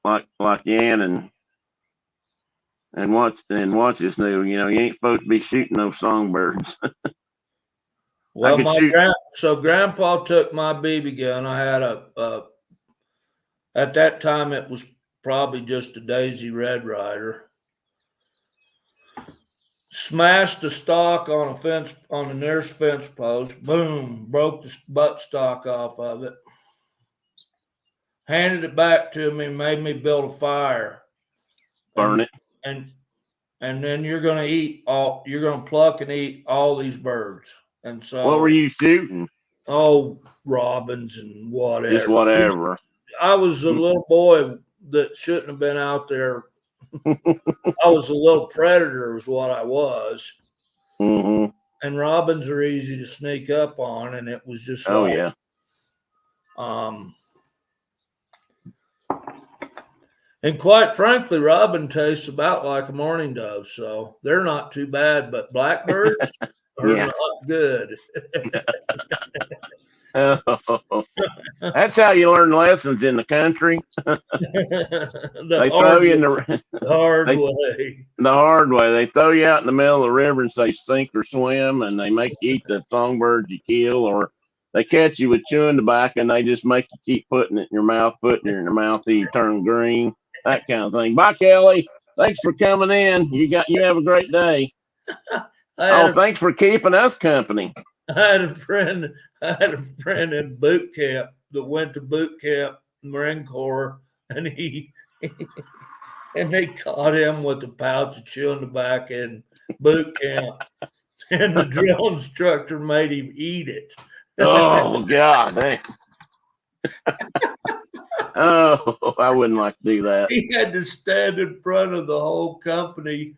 like Yan and watch this new. You ain't supposed to be shooting those songbirds. I Well, could shoot. Grandpa took my BB gun. I had at that time it was probably just a Daisy Red Ryder. Smashed the stock on the nearest fence post. Boom! Broke the butt stock off of it. Handed it back to me. Made me build a fire. Burn it. And then you're gonna pluck and eat all these birds. And so, What were you shooting? robins and whatever. Just whatever. I was a little boy that shouldn't have been out there. I was a little predator, is what I was. Mm-hmm. And robins are easy to sneak up on, and it was just Oh yeah. And quite frankly, robin tastes about like a mourning dove, so they're not too bad. But blackbirds are Yeah. not good. Oh, that's how you learn lessons in the country. They throw you in the hard they- way. the hard way. They throw you out in the middle of the river and say sink or swim, and they make you eat the songbirds you kill, or they catch you with chewing tobacco and they just make you keep putting it in your mouth till you turn green, that kind of thing. Bye, Kelly. Thanks for coming in. You have a great day. Thanks for keeping us company. I had a friend in boot camp that went to boot camp, Marine Corps, and and they caught him with a pouch of chewing tobacco in boot camp, and the drill instructor made him eat it. Oh God! Dang. Oh, I wouldn't like to do that. He had to stand in front of the whole company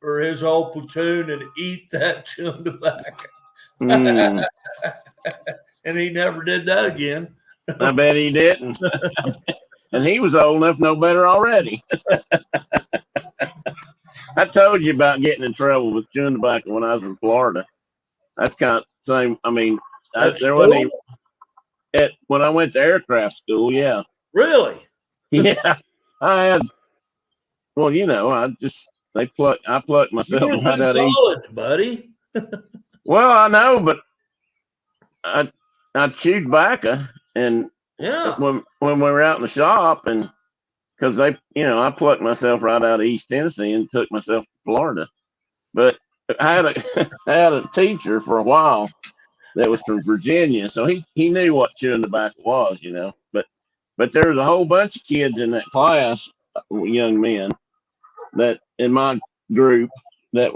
or his whole platoon and eat that chewing tobacco. Mm, And he never did that again. I bet he didn't. And he was old enough to know better already. I told you about getting in trouble with chewing tobacco when I was in Florida. That's kind of the same. I mean, there wasn't any, when I went to aircraft school. Yeah. Really? Yeah. I had. Well, I plucked myself You was right in out of college, buddy. Well, I know, but I chewed tobacco, and Yeah. when we were out in the shop, and because I plucked myself right out of East Tennessee and took myself to Florida. But I had a teacher for a while that was from Virginia, so he knew what chewing tobacco was, But there was a whole bunch of kids in that class, young men, that in my group that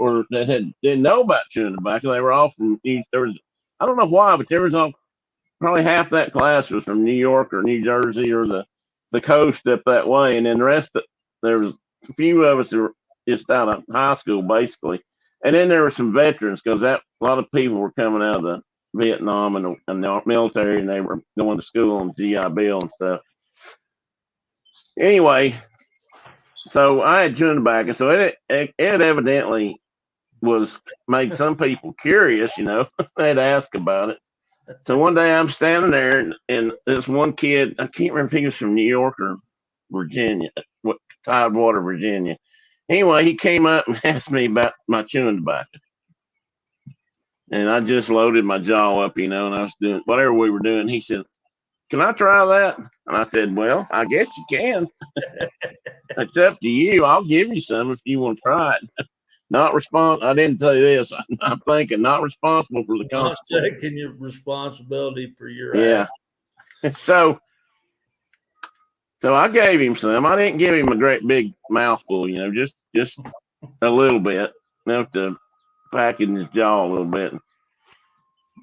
didn't know about chewing tobacco. They were all from I don't know why, but there was probably half that class was from New York or New Jersey or the coast up that way, and then the rest there was a few of us that were just out of high school basically, and then there were some veterans because a lot of people were coming out of the Vietnam and the military, and they were going to school on GI Bill and stuff. Anyway, so I had chewing tobacco, so it evidently made some people curious, they'd ask about it. So one day I'm standing there, and this one kid, I can't remember if he was from New York or Virginia, Tidewater, Virginia. Anyway, he came up and asked me about my chewing tobacco. And I just loaded my jaw up, and I was doing whatever we were doing. He said, "Can I try that?" And I said, "Well, I guess you can. It's up to you. I'll give you some if you want to try it." I didn't tell you this. I'm thinking not responsible for the consequences. Not taking your responsibility for your act. So I gave him some. I didn't give him a great big mouthful, just a little bit, enough to pack in his jaw a little bit.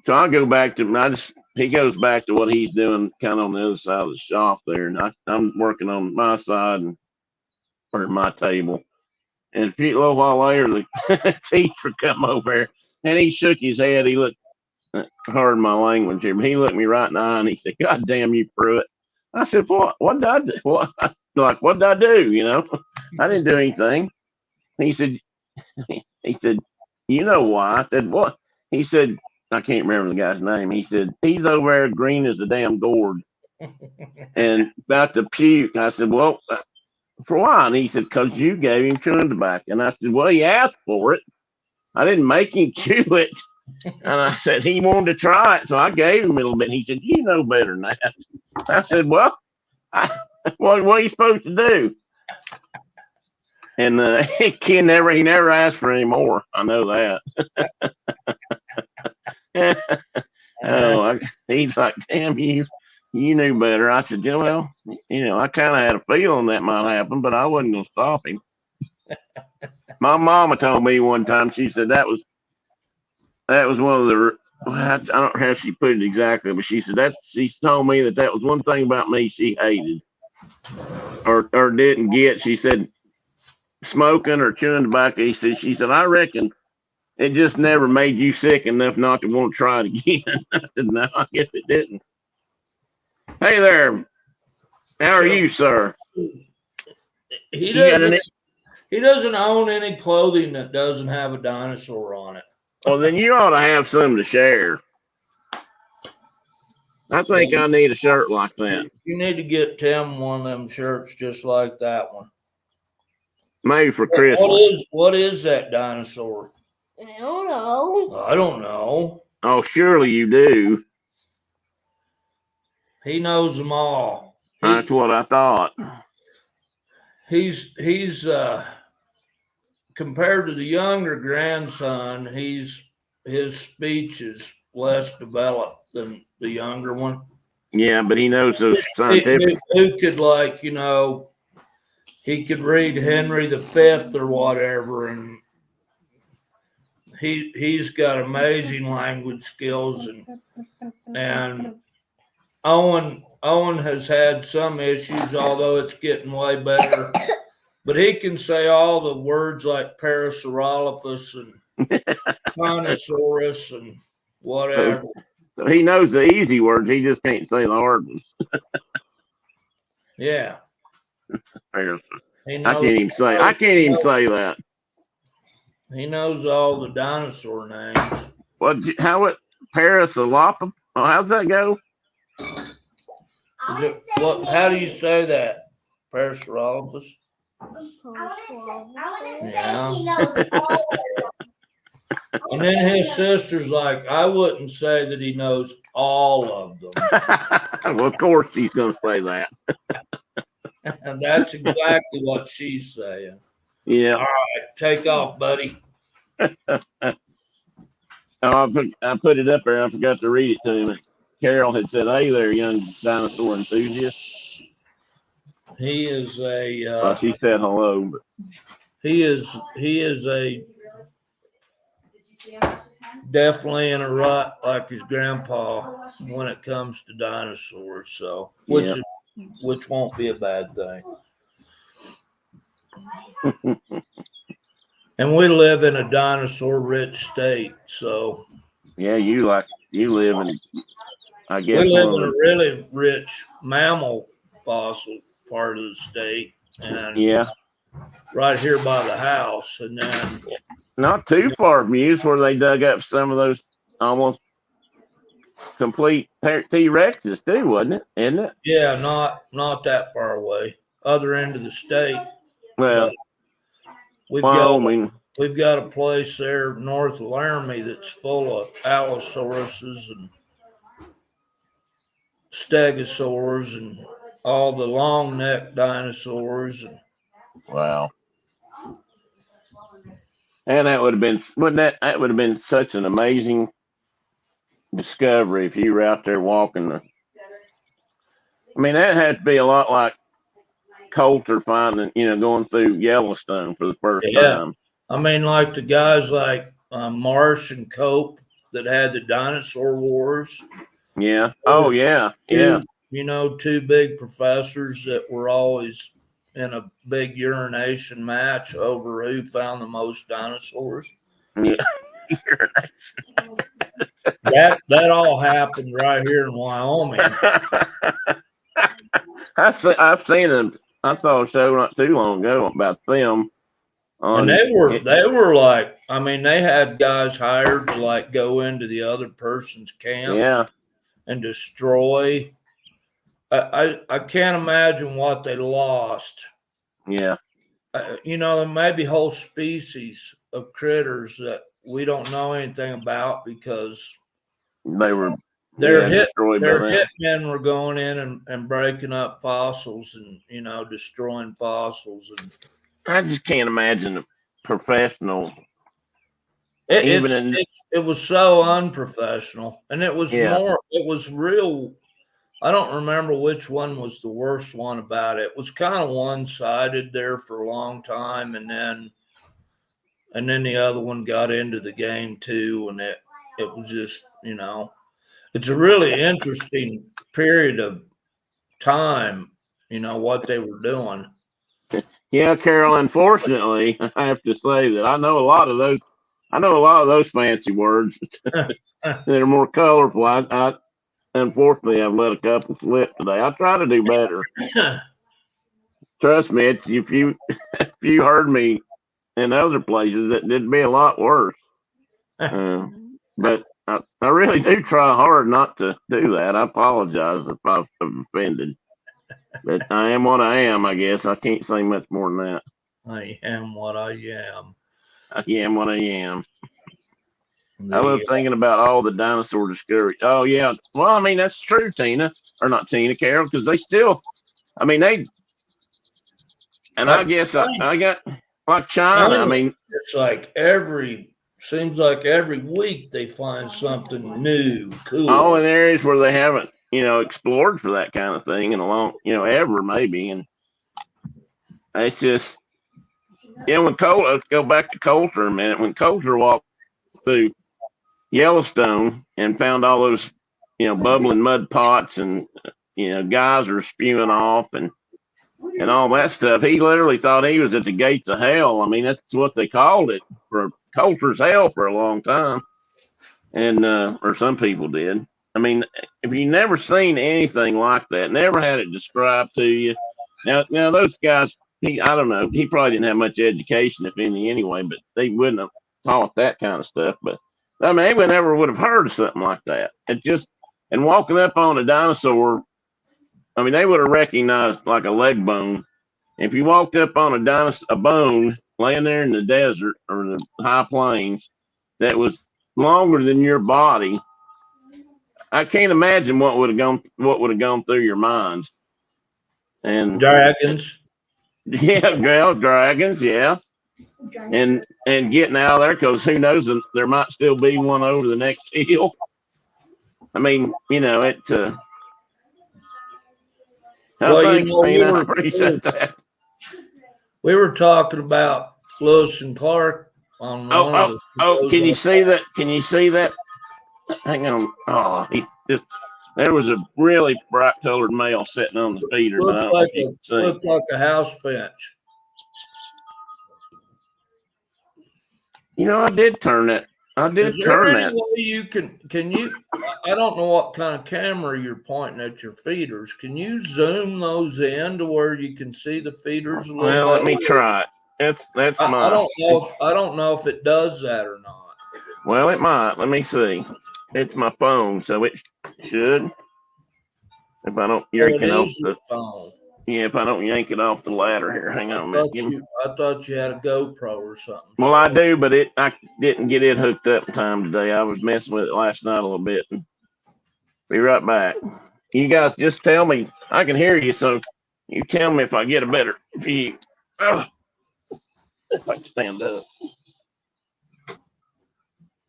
So I go back to he goes back to what he's doing kind of on the other side of the shop there, and I'm working on my side or my table. And a little while later, the teacher come over and he shook his head. He looked, pardon my language here, but he looked me right in the eye and he said, "God damn you, Pruitt." I said, "What did I do?" What? like, what did I do? I didn't do anything. He said, you know why? I said, what? He said, I can't remember the guy's name. He said, he's over there green as the damn gourd and about to puke. I said, well, for why? And he said, because you gave him chewing tobacco. And I said, well, he asked for it. I didn't make him chew it. And I said, he wanted to try it. So I gave him a little bit. He said, you know better than that. I said, well, what are you supposed to do? And he never asked for any more. I know that. He's like, damn, you knew better. I said, yeah, well, I kind of had a feeling that might happen, but I wasn't going to stop him. My mama told me one time, she said that was one of the, I don't know how she put it exactly, but she said she told me that was one thing about me she hated or didn't get. She said, smoking or chewing tobacco. She said, I reckon it just never made you sick enough not to want to try it again. I said, no, I guess it didn't. Hey there. How are you, sir? He doesn't own any clothing that doesn't have a dinosaur on it. Well, then you ought to have some to share. I think I need a shirt like that. You need to get Tim one of them shirts just like that one. Maybe for Christmas. What is that dinosaur? I don't know. I don't know. Oh, surely you do. He knows them all. That's what I thought. He's compared to the younger grandson, his speech is less developed than the younger one. Yeah, but he knows those scientific. Who could he could read Henry V or whatever, and he's got amazing language skills, and Owen has had some issues, although it's getting way better. But he can say all the words like Parasaurolophus and Spinosaurus and whatever. So he knows the easy words. He just can't say the hard ones. Yeah. I can't even say that. He knows all the dinosaur names. Parasaurolophus? Oh, how's that go? How do you say that? Parasaurolophus? Yeah. He knows all And then his sister's like, I wouldn't say that he knows all of them. Well, of course she's going to say that. And that's exactly what she's saying. Yeah. All right, take off, buddy. I put it up there and I forgot to read it to him. Carol had said, hey there, young dinosaur enthusiast. He is she said hello. But he is definitely in a rut like his grandpa when it comes to dinosaurs. So which won't be a bad thing. And we live in a dinosaur rich state, so yeah, you live in, I guess we live in a really rich mammal fossil part of the state, and right here by the house, and then not too far from you is where they dug up some of those almost complete T-Rexes too, wasn't it? Isn't it? Yeah, not that far away, other end of the state. Well, we've got a place there north of Laramie that's full of Allosauruses and Stegosaurs and all the long neck dinosaurs. And wow. And that would have been such an amazing discovery if you were out there walking. I mean, that had to be a lot like Coulter finding, going through Yellowstone for the first time. I mean, like the guys like Marsh and Cope that had the dinosaur wars. Yeah. Oh, yeah. Yeah. Two big professors that were always in a big urination match over who found the most dinosaurs. Yeah. that all happened right here in Wyoming. I've seen I saw a show not too long ago about them. And they were like, I mean, they had guys hired to like go into the other person's camps Yeah, and destroy. I can't imagine what they lost. yeah. You know, there may be whole species of critters that we don't know anything about because They were their destroyed by them. hitmen were going in and breaking up fossils and, you know, destroying fossils. And I just can't imagine a professional. it was so unprofessional, and it was Yeah. it was real. I don't remember which one was the worst one about it. It was kind of one-sided there for a long time, and then the other one got into the game too, and it was just, you know, it's a really interesting period of time, you know, what they were doing. Yeah, Carol, unfortunately, I have to say that I know a lot of those fancy words that are more colorful. I unfortunately I've let a couple slip today. I try to do better. Trust me, if you heard me in other places, it'd be a lot worse. But I really do try hard not to do that. I apologize if I've offended. But I am what I am, I guess. I can't say much more than that. I am what I am. I am what I am. I love thinking about all the dinosaur discoveries. Oh, yeah. Well, I mean, that's true, Tina. Or not Tina, Carol, because they still, I mean, I guess I got, like China, I mean. It's like seems like every week they find something new, cool. All in areas where they haven't, explored for that kind of thing in a long, ever maybe. And it's just, when let's go back to Coulter a minute. When Coulter walked through Yellowstone and found all those, bubbling mud pots and, guys are spewing off and all that stuff, he literally thought he was at the gates of hell. I mean, that's what they called it, for Coulter's hell, for a long time. And, or some people did. I mean, if you never seen anything like that, never had it described to you. Now those guys, I don't know, he probably didn't have much education, if any, anyway, but they wouldn't have taught that kind of stuff. But I mean, they never would have heard of something like that. And walking up on a dinosaur, I mean, they would have recognized like a leg bone. If you walked up on a bone laying there in the desert or the high plains that was longer than your body, I can't imagine what would have gone through your mind. And dragons. Yeah, dragons, yeah. And getting out of there, because who knows, there might still be one over the next hill. I mean, it. Thanks, Tina. I appreciate that. We were talking about Lewis and Clark on one of the. Oh, can you see that? Can you see that? Hang on. Oh, there was a really bright colored male sitting on the feeder. Looked like a house finch. I did turn that. I did turn that. Way you can you? I don't know what kind of camera you're pointing at your feeders. Can you zoom those in to where you can see the feeders a little bit? Well, let me try it. That's I don't know if it does that or not. Well, it might. Let me see. It's my phone, so it should. If I don't yank it off the phone. Yeah, if I don't yank it off the ladder here. Hang on a minute. I thought you had a GoPro or something. Well, I do, but I didn't get it hooked up in time today. I was messing with it last night a little bit. Be right back. You guys just tell me. I can hear you, so you tell me if I get a better view. If I can stand up.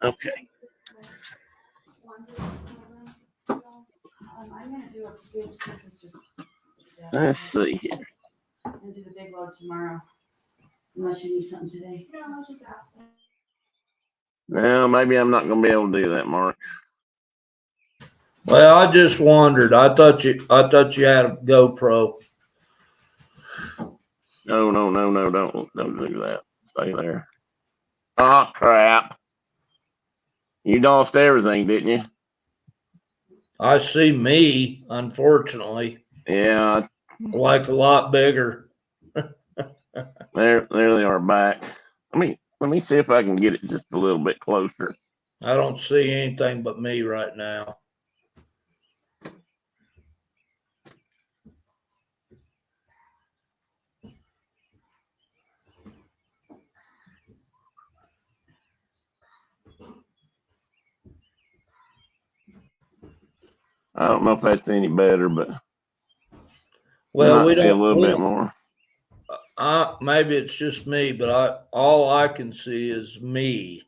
Okay. I'm going to do a big, this is just. Let's see here. I'm going to do the big load tomorrow. Unless you need something today. No, I was just asking. Well, maybe I'm not going to be able to do that, Mark. Well, I just wondered. I thought you had a GoPro. No, don't do that. Stay there. Oh, crap. You lost everything, didn't you? I see me, unfortunately. Yeah. Like a lot bigger. There they are back. Let me see if I can get it just a little bit closer. I don't see anything but me right now. I don't know if that's any better, but Well, we see a don't. little bit more. Maybe it's just me, but all I can see is me.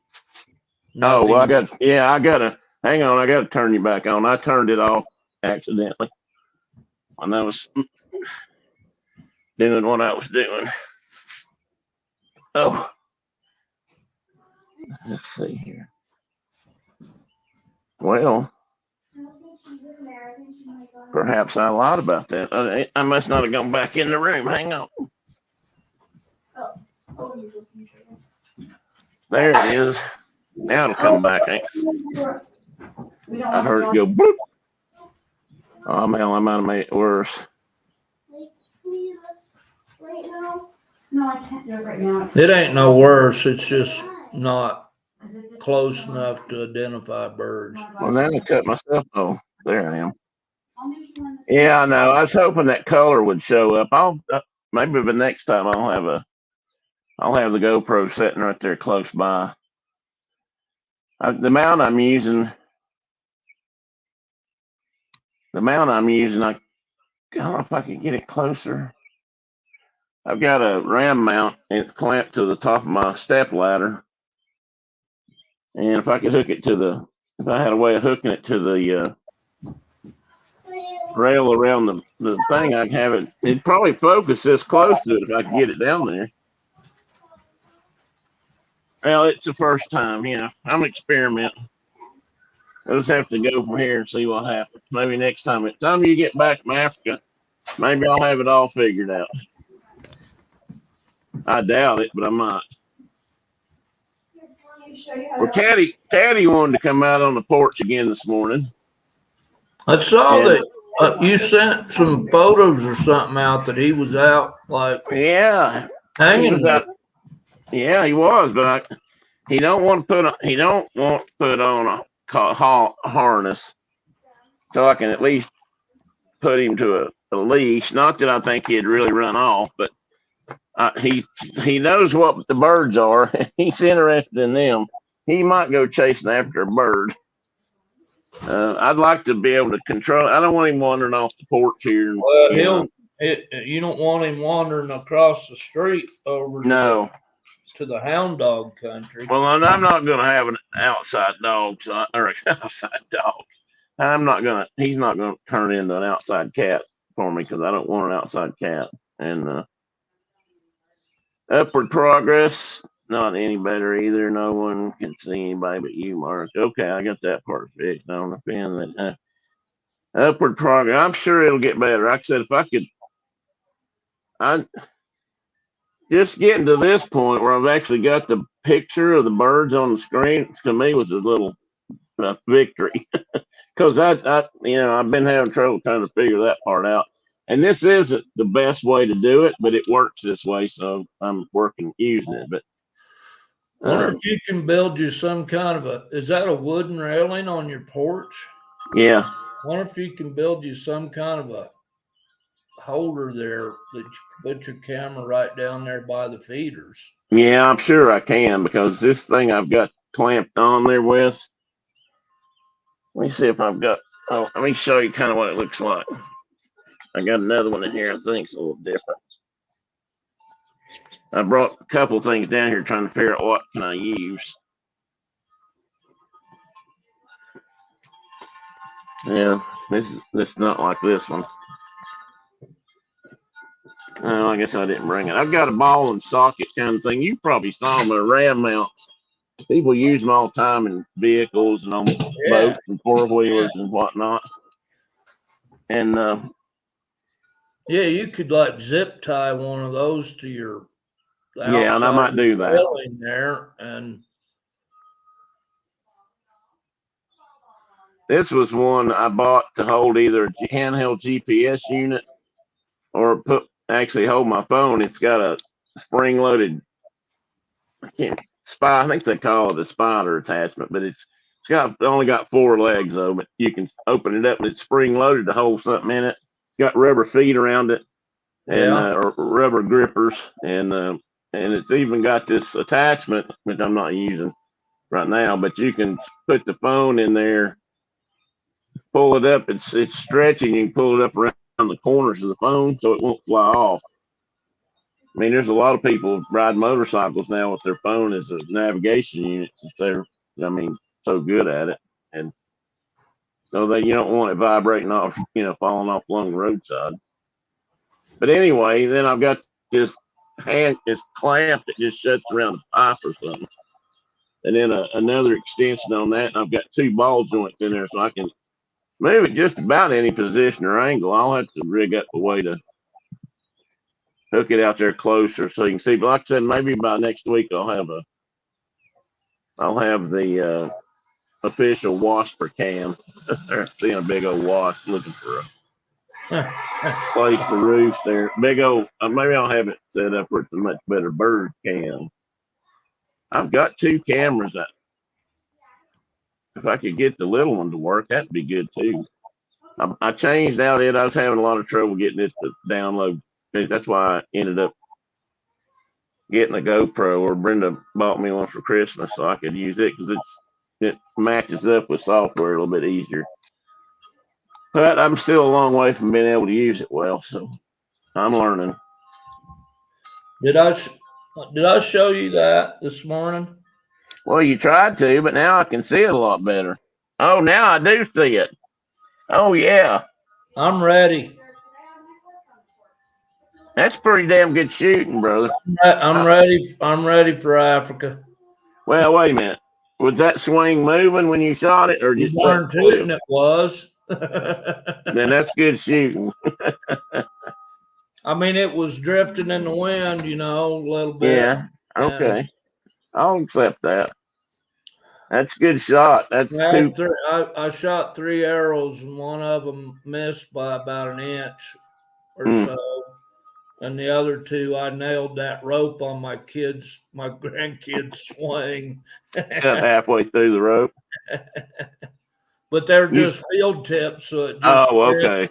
Oh, well, I Nothing. gotta hang on. I gotta turn you back on. I turned it off accidentally when I was doing what I was doing. Oh, let's see here. Well, perhaps I lied about that. I must not have gone back in the room. Hang on. There it is. Now it'll come back. I heard it go bloop. Oh, man, I might have made it worse. No, I can't do it right now. It ain't no worse. It's just not close enough to identify birds. Well, now I cut myself. Oh, there I am. Yeah, I know. I was hoping that color would show up. I'll maybe the next time I'll have the GoPro sitting right there close by. The mount I'm using, I don't know if I can get it closer. I've got a ram mount and it's clamped to the top of my step ladder. And if I could if I had a way of hooking it to the rail around the thing, I'd have it'd probably focus this close to it if I could get it down there. Well, it's the first time, I'm experimenting. I'll just have to go from here and see what happens. Maybe next time, you get back from Africa, maybe I'll have it all figured out. I doubt it, but I might. Well, Caddy wanted to come out on the porch again this morning. I saw that you sent some photos or something out that he was out Yeah, hanging. he was out. Yeah, he was, but he don't want to put on a harness, so I can at least put him to a leash. Not that I think he'd really run off, but he knows what the birds are. He's interested in them. He might go chasing after a bird. I'd like to be able to control. I don't want him wandering off the porch here. Well, you don't want him wandering across the street over to the hound dog country. Well, and I'm not going to have an outside dog, or an outside dog. He's not going to turn into an outside cat for me because I don't want an outside cat. And upward progress, not any better either. No one can see anybody but you, Mark. Okay, I got that part fixed. I don't know that. Upward progress. I'm sure it'll get better. Like I said, if I could, just getting to this point where I've actually got the picture of the birds on the screen, to me was a little victory. Because I've been having trouble trying to figure that part out. And this isn't the best way to do it, but it works this way, so I'm using it. But I wonder if you can build you some kind of is that a wooden railing on your porch? Yeah. I wonder if you can build you some kind of a holder there that you can put your camera right down there by the feeders. Yeah, I'm sure I can, because this thing I've got clamped on there with. Let me see if I've got. Oh, let me show you kind of what it looks like. I got another one in here. I think it's a little different. I brought a couple things down here trying to figure out what can I use. Yeah, this is not like this one. Oh, I guess I didn't bring it. I've got a ball and socket kind of thing. You probably saw them at ram mounts. People use them all the time in vehicles and on boats and four-wheelers and whatnot. And yeah, you could zip tie one of those to your and I might do that. There, and this was one I bought to hold either a handheld GPS unit or actually hold my phone. It's got spring-loaded. I think they call it a spider attachment, but it's only got 4 legs though. But you can open it up and it's spring-loaded to hold something in it. It's got rubber feet around it and or rubber grippers, and it's even got this attachment which I'm not using right now. But you can put the phone in there, pull it up. It's stretching. You can pull it up around the corners of the phone so it won't fly off. I mean, there's a lot of people ride motorcycles now with their phone as a navigation unit since they're, so good at it. And so you don't want it vibrating off, falling off along the roadside. But anyway, then I've got this clamp that just shuts around the pipe or something. And then another extension on that. And I've got 2 ball joints in there so I can move it just about any position or angle. I'll have to rig up a way to hook it out there closer so you can see. But like I said, maybe by next week I'll have the official wasper cam. They're seeing a big old wasp looking for a place to roost there. Big old. Maybe I'll have it set up where it's a much better bird cam. I've got 2 cameras. If I could get the little one to work, that'd be good too. I changed out it. I was having a lot of trouble getting it to download. That's why I ended up getting a GoPro, or Brenda bought me one for Christmas so I could use it because it matches up with software a little bit easier. But I'm still a long way from being able to use it well, so I'm learning. Did I show you that this morning? Well, you tried to, but now I can see it a lot better. Oh, now I do see it. Oh, yeah. I'm ready. That's pretty damn good shooting, brother. I'm ready. I'm ready for Africa. Well, wait a minute. Was that swing moving when you shot it, or just darn tootin' it was? Then that's good shooting. I mean, it was drifting in the wind, a little bit. Yeah. Okay. I'll accept that. That's a good shot. That's 2. I shot 3 arrows, and one of them missed by about an inch or so. And the other 2, I nailed that rope on my grandkids' swing. Cut halfway through the rope. But they're just field tips, so it just okay.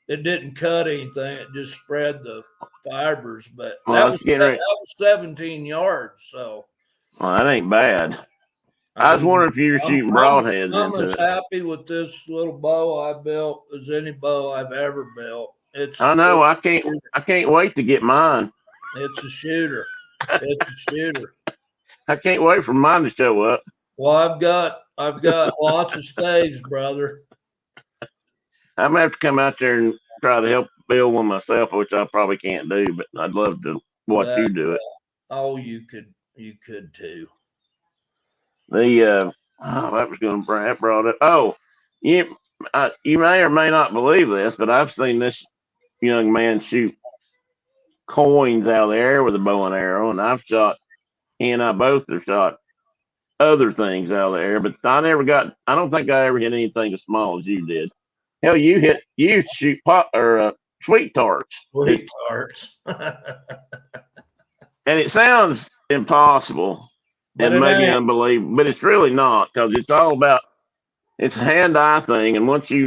It didn't cut anything. It just spread the fibers. But Well, that was 17 yards. So that ain't bad. I was wondering if you were shooting broadheads I'm into as it. happy with this little bow I built as any bow I've ever built. I know. I can't wait to get mine. It's a shooter. It's a shooter. I can't wait for mine to show up. Well, I've got lots of staves, brother. I'm gonna have to come out there and try to help build one myself, which I probably can't do, but I'd love to watch you do it. Oh, you could too. That was going to brought it. Oh, you may or may not believe this, but I've seen this young man shoot coins out of the air with a bow and arrow, and he and I both have shot other things out of the air, but I don't think I ever hit anything as small as you did. Hell, you shoot sweet tarts. Sweet tarts. And it sounds impossible and maybe unbelievable, but it's really not, because it's all about, it's a hand-eye thing. And once you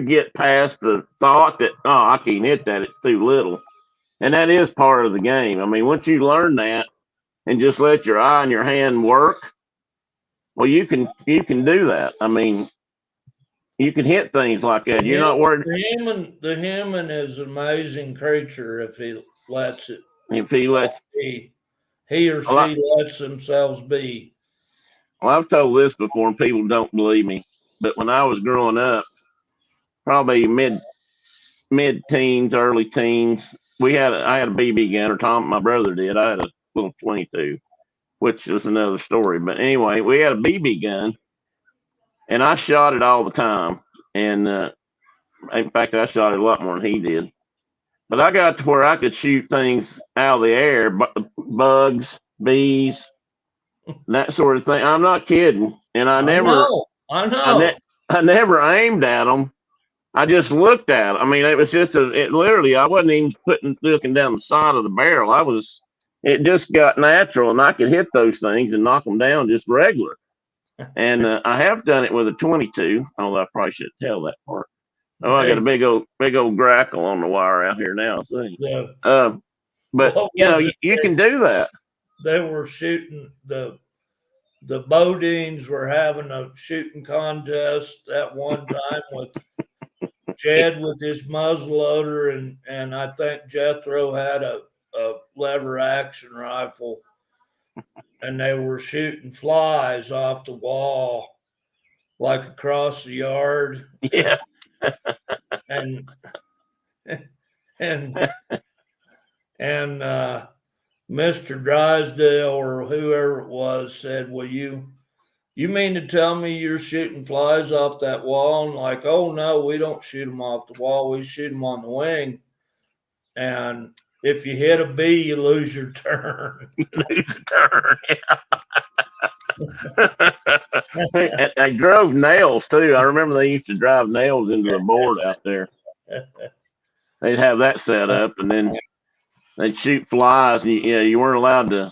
get past the thought that, I can't hit that, it's too little. And that is part of the game. I mean, once you learn that and just let your eye and your hand work, well, you can do that. I mean, you can hit things like that. You're not worried. The human is an amazing creature if he lets it. If he lets he or she lets themselves be. Well, I've told this before and people don't believe me, but when I was growing up, probably mid-teens, early teens, I had a BB gun, or Tom, my brother did. I had a little 22, which is another story. But anyway, we had a BB gun, and I shot it all the time. And in fact, I shot it a lot more than he did. But I got to where I could shoot things out of the air, bugs, bees, that sort of thing. I'm not kidding. And I never aimed at them, I just looked at it. I mean, it was just literally, I wasn't even looking down the side of the barrel. It just got natural, and I could hit those things and knock them down just regular. And I have done it with a 22, although I probably should tell that part. Oh, I got a big old grackle on the wire out here now. See, Yeah. but you can do that. They were shooting the Bodines were having a shooting contest at one time with Jed with his muzzleloader, and I think Jethro had a lever action rifle, and they were shooting flies off the wall, like across the yard. Yeah. and Mr. Drysdale or whoever it was said, "Well, you mean to tell me you're shooting flies off that wall?" And like, "Oh no, we don't shoot them off the wall. We shoot them on the wing. And if you hit a bee, you lose your turn." I drove nails too. I remember they used to drive nails into the board out there. They'd have that set up, and then they'd shoot flies. And you weren't allowed to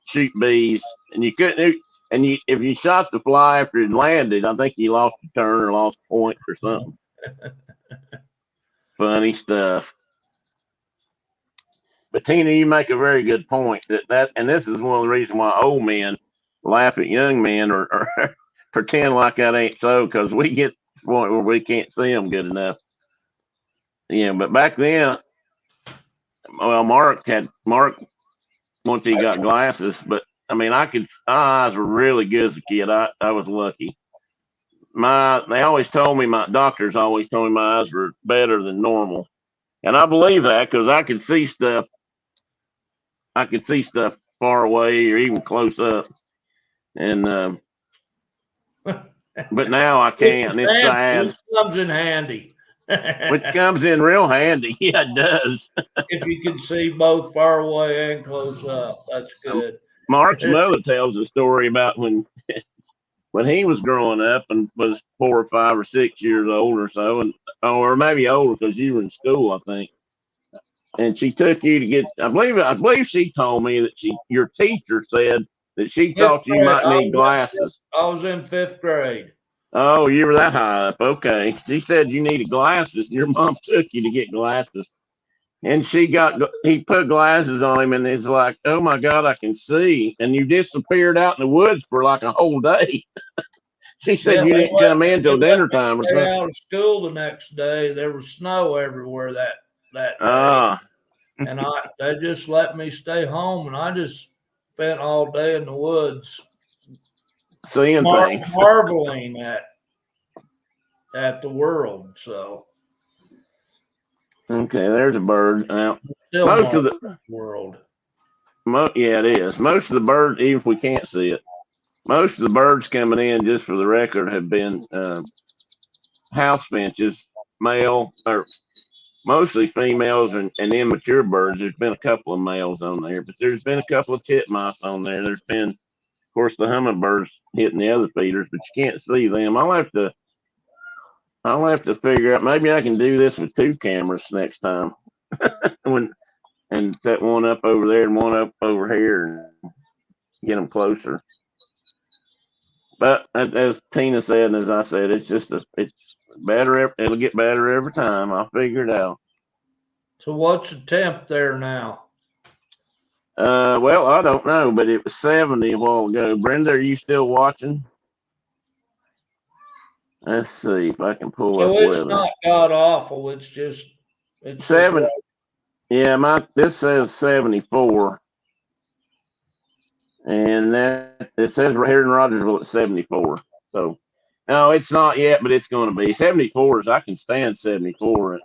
shoot bees, and you couldn't. And if you shot the fly after it landed, I think you lost a turn or lost a point or something. Funny stuff. But Tina, you make a very good point and this is one of the reasons why old men laugh at young men or pretend like that ain't so, because we get to the point where we can't see them good enough. Yeah, but back then, well, Mark once he got glasses, but I mean, my eyes were really good as a kid. I was lucky. They always told me, my doctors always told me my eyes were better than normal. And I believe that because I could see stuff. I could see stuff far away or even close up. And, but now I can't. And it's sad. Which comes in handy. Which comes in real handy. Yeah, it does. If you can see both far away and close up, that's good. Mark's mother tells a story about when he was growing up and was 4 or 5 or 6 years old or so, or maybe older because you were in school, I think. And she took you to get. I believe she told me that your teacher said that she thought you might need glasses. I was in 5th grade. Oh, you were that high up. Okay. She said you needed glasses. Your mom took you to get glasses. And he put glasses on him, and it's like, oh my God, I can see. And you disappeared out in the woods for like a whole day. She said you didn't come in till dinner time or something. Out of school the next day, there was snow everywhere that day. And they just let me stay home, and I just spent all day in the woods seeing things, marveling at the world. So. Okay, there's a bird. Now, most of the world. Yeah, it is. Most of the birds, even if we can't see it, most of the birds coming in, just for the record, have been house finches, male, or mostly females and immature birds. There's been a couple of males on there, but there's been a couple of titmice on there. There's been, of course, the hummingbirds hitting the other feeders, but you can't see them. I'll have to figure out. Maybe I can do this with 2 cameras next time, and set one up over there and one up over here, and get them closer. But as Tina said, and as I said, it's better. It'll get better every time. I'll figure it out. So what's the temp there now? Well, I don't know, but it was 70 a while ago. Brenda, are you still watching? Let's see if I can pull up. So it's not god awful. It's 7. Yeah, this says 74, and it says right here in Rogersville it's 74. So no, it's not yet, but it's going to be 74. I can stand 74.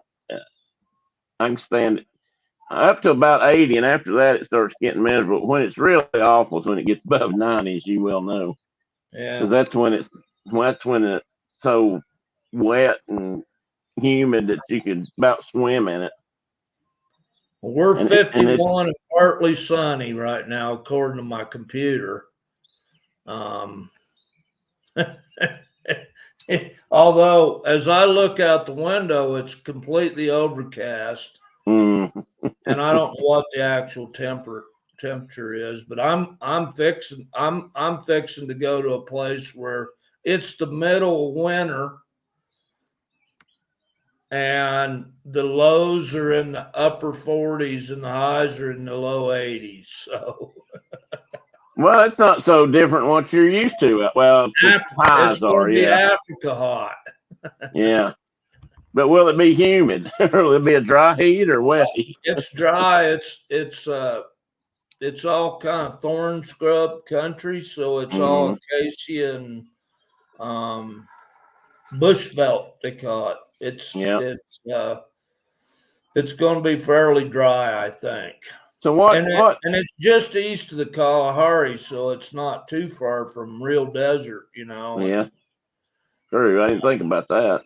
I can stand it up to about 80, and after that it starts getting miserable. When it's really awful is when it gets above 90, as you well know. Yeah, because that's when it's so wet and humid that you could about swim in it. Well, we're 51 and partly sunny right now, according to my computer. Although, as I look out the window, it's completely overcast, Mm. and I don't know what the actual temperature is. But I'm fixing to go to a place where it's the middle of winter, and the lows are in the upper 40s and the highs are in the low 80s. So Well, it's not so different than what you're used to. Well, the it's highs going are, to be yeah. Africa hot. Yeah. But will it be humid? Will it be a dry heat or wet heat? It's dry. It's all kind of thorn scrub country, so it's all acacia and bush belt, they call it. Yeah. It's going to be fairly dry, I think. So what? And it's just east of the Kalahari, so it's not too far from real desert, you know. Yeah. True. I didn't think about that.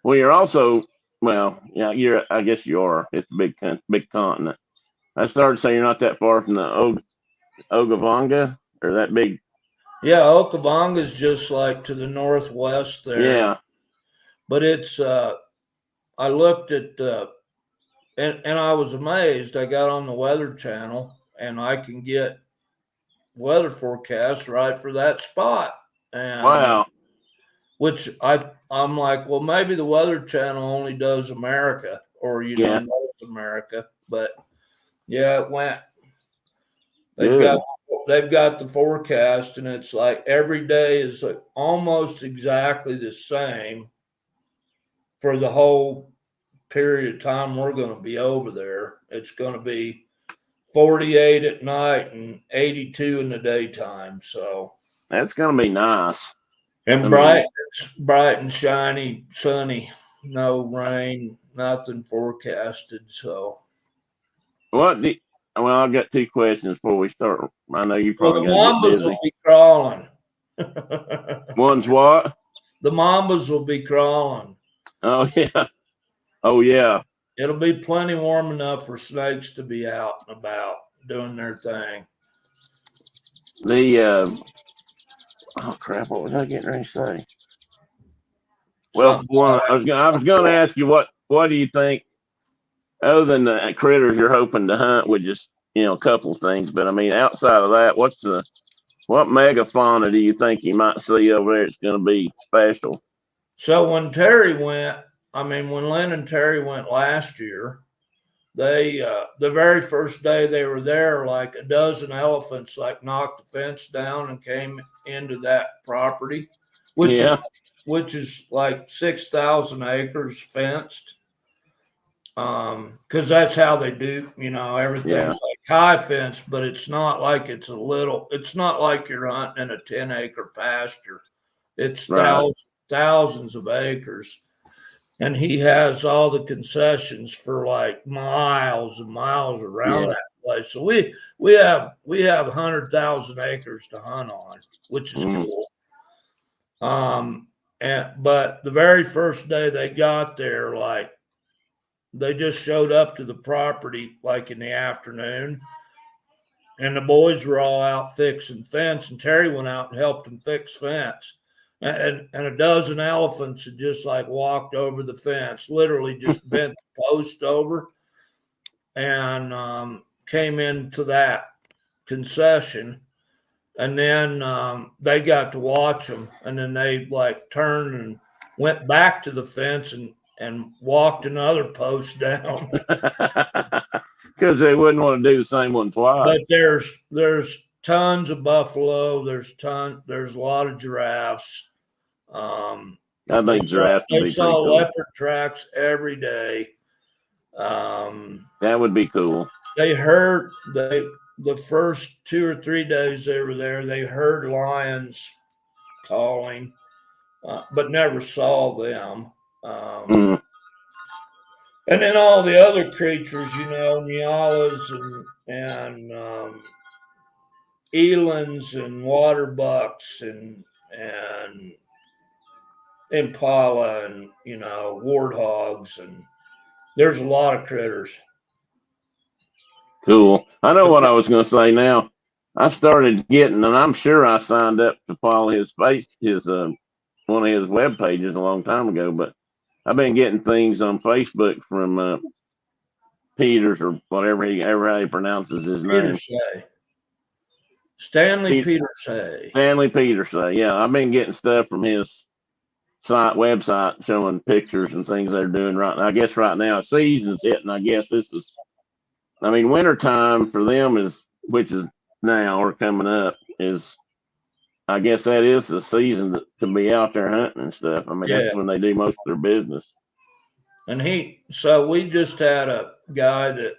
Well, you're also, well, yeah, I guess you are. It's a big continent. I started saying you're not that far from the Ogavanga, or that big. Yeah, Okavanga's just like to the northwest there. Yeah. But it's I looked at and I was amazed. I got on the Weather Channel and I can get weather forecasts right for that spot. And Wow. which I'm like, well, maybe the Weather Channel only does America or North America, but yeah, it went. They've got the forecast, and it's like every day is like almost exactly the same for the whole period of time we're going to be over there. It's going to be 48 at night and 82 in the daytime. So that's going to be nice. And bright and shiny, sunny, no rain, nothing forecasted. So well, I've got two questions before we start. I know you probably got to get busy. Will be crawling. One's what? The mambas will be crawling. Oh yeah. Oh yeah. It'll be plenty warm enough for snakes to be out and about doing their thing. Oh crap! What was I getting ready to say? Well, I was going to ask you what do you think, other than the critters you're hoping to hunt with just a couple of things, but I mean outside of that, what megafauna do you think you might see over there? It's going to be special. So when Lynn and Terry went last year, they the very first day they were there, like a dozen elephants knocked the fence down and came into that property, which is like 6,000 acres fenced. Because that's how they do, everything's like high fence, but it's not like it's not like you're hunting in a 10-acre pasture. It's thousands of acres. And he has all the concessions for like miles and miles around that place. So we have 100,000 acres to hunt on, which is cool. But the very first day they got there, they just showed up to the property in the afternoon, and the boys were all out fixing fence, and Terry went out and helped them fix fence. And a dozen elephants had just walked over the fence, literally just bent the post over and came into that concession. And then they got to watch them, and then they turned and went back to the fence and walked another post down. Because they wouldn't want to do the same one twice. But there's tons of buffalo. There's a lot of giraffes. I think giraffes would be saw pretty cool. leopard tracks every day. That would be cool. They heard the first 2 or 3 days they were there. They heard lions calling, but never saw them. And then all the other creatures, nyalas and elands and water bucks and impala and warthogs, and there's a lot of critters. Cool. I know what I was going to say now. I started getting, and I'm sure I signed up to follow his one of his web pages a long time ago, but I've been getting things on Facebook from Peters or whatever how he pronounces his name. Stanley Petersay. Stanley Petersay. Yeah, I've been getting stuff from his website showing pictures and things they're doing right now. I guess right now season's hitting. I guess wintertime for them which is now or coming up is, I guess that is the season to be out there hunting and stuff. I mean, that's when they do most of their business. And so we just had a guy that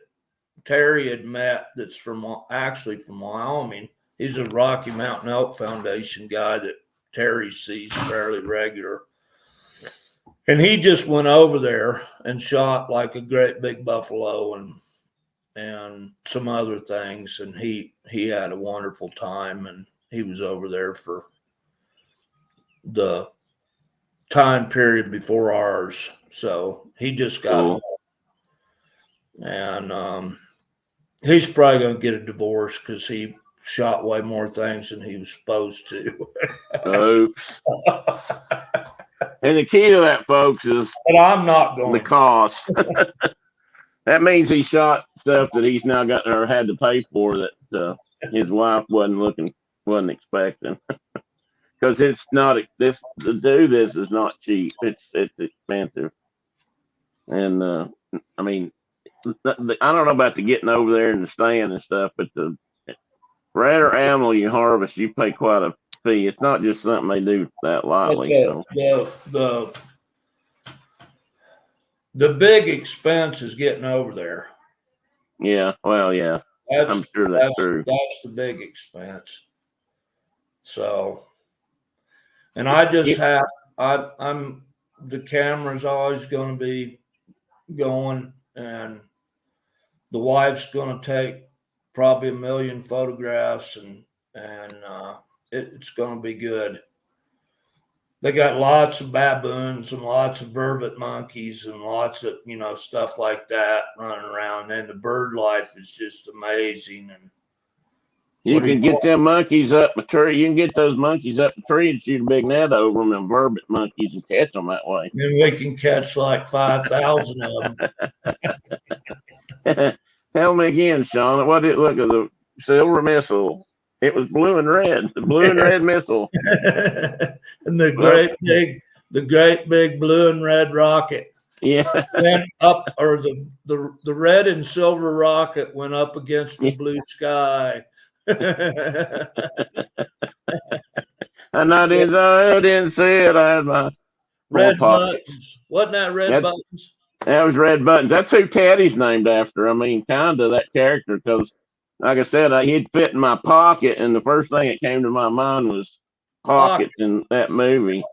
Terry had met that's from Wyoming. He's a Rocky Mountain Elk Foundation guy that Terry sees fairly regular. And he just went over there and shot like a great big buffalo and some other things. And he had a wonderful time, and he was over there for the time period before ours. So he just got home. And he's probably going to get a divorce because he shot way more things than he was supposed to. Oops. And the key to that, folks, is but I'm not going the cost. That means he shot stuff that he's now got or had to pay for that his wife wasn't expecting. Because it's not to do this is not cheap. It's expensive. And I mean, I don't know about the getting over there and the staying and stuff, but for every animal you harvest, you pay quite a fee. It's not just something they do that lightly. The big expense is getting over there. Yeah, well, yeah. I'm sure that's true. That's the big expense. So, and I just I'm the camera's always going to be going, and the wife's going to take probably 1 million photographs, and it's going to be good. They got lots of baboons and lots of vervet monkeys and lots of, stuff like that running around. And the bird life is just amazing. And you can get them monkeys up a tree. You can get those monkeys up a tree and shoot a big net over them and vervet monkeys and catch them that way. And we can catch like 5,000 of them. Tell me again, Sean, what did it look at the silver missile? It was blue and red, the blue and red missile. And the great big blue and red rocket. Yeah. Went up, or the red and silver rocket went up against the blue sky. And I didn't see it. I had my red buttons. Wasn't that red buttons? That was red buttons. That's who Teddy's named after. I mean, kind of that character, because like I said, he'd fit in my pocket, and the first thing that came to my mind was Pockets in that movie.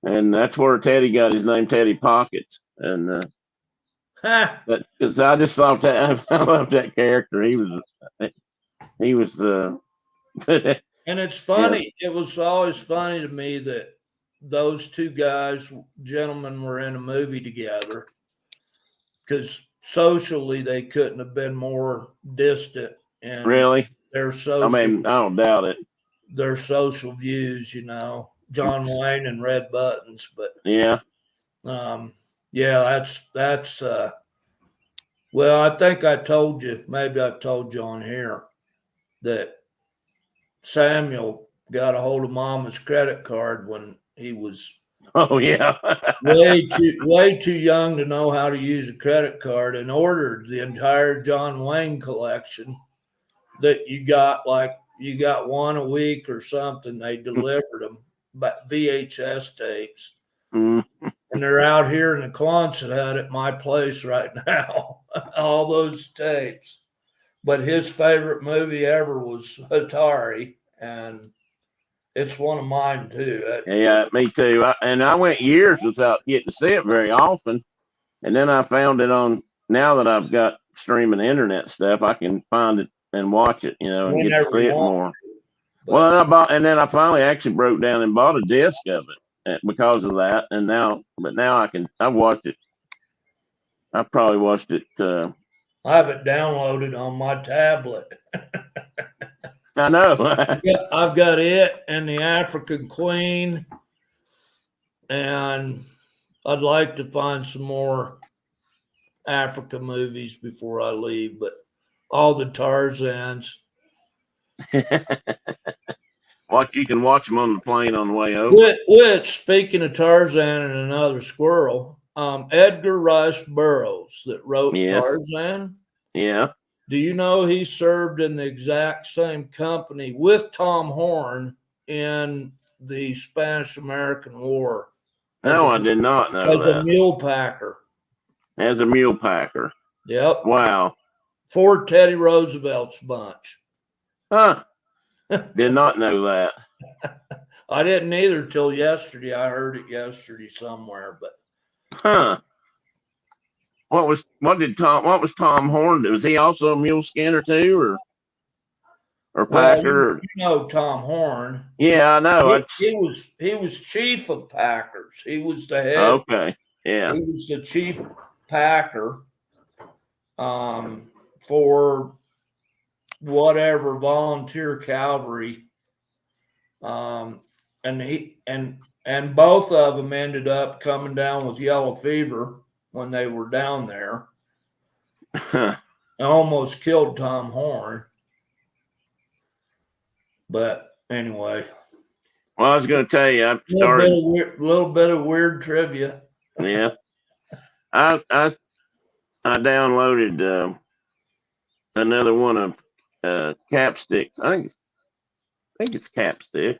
And that's where Teddy got his name, Teddy Pockets. And because I just thought that I loved that character. He was and it's funny. Yeah. It was always funny to me that those two gentlemen were in a movie together, because socially they couldn't have been more distant. And really, their social, I mean, I don't doubt it. Their social views, John Wayne and Red Buttons, but yeah, that's well, I think I told you, maybe I've told you on here, that Samuel got a hold of Mama's credit card when he was way too young to know how to use a credit card, and ordered the entire John Wayne collection that you got one a week or something. They delivered them, but VHS tapes. And they're out here in the Quonset hut at my place right now, all those tapes. But his favorite movie ever was Atari, and it's one of mine too. Yeah, me too. I went years without getting to see it very often, and then I found it on. Now that I've got streaming internet stuff, I can find it and watch it, and get to see it more. Well, then I finally actually broke down and bought a disc of it because of that, and now I've watched it. I probably watched it. I have it downloaded on my tablet. I know. I've got it and the African Queen and I'd like to find some more Africa movies before I leave, but all the Tarzans. You can watch them on the plane on the way over. Which, speaking of Tarzan and another squirrel, Edgar Rice Burroughs that wrote Yes. Tarzan. Yeah. Do you know he served in the exact same company with Tom Horn in the Spanish-American War? No, I did not know as a that. mule packer. As a mule packer. Yep. Wow. For Teddy Roosevelt's bunch. Huh. Did not know that. I didn't either till yesterday. I heard it yesterday somewhere, but Huh. What was Tom Horn do? Was he also a mule skinner too, or packer? You know Tom Horn. Yeah, I know. He was chief of packers. He was the head. Okay. Yeah. He was the chief packer for whatever volunteer cavalry. And both of them ended up coming down with yellow fever when they were down there. Huh. I almost killed Tom Horn. But anyway. Well, I was going to tell you, I started a little bit of weird trivia. Yeah. I downloaded another one of Capstick's. I think it's Capstick.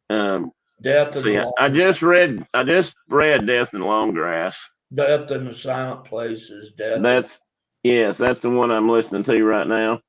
Death in the I just read Death in Longgrass. Death in the Silent Places. That's the one I'm listening to right now.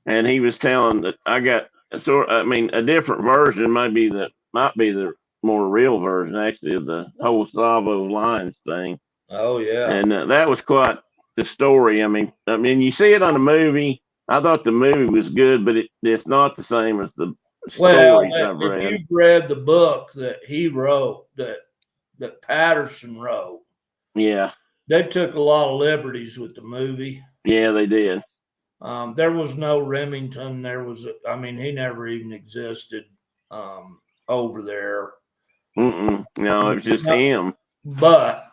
And he was telling that I got a different version might be the more real version actually of the whole Savo Lines thing. Oh yeah. And that was quite the story. I mean, you see it on the movie. I thought the movie was good, but it's not the same as the stories I've read. If you've read the book that he wrote, that Patterson wrote, yeah, they took a lot of liberties with the movie. Yeah, they did. There was no Remington. He never even existed over there. No, it was just him. But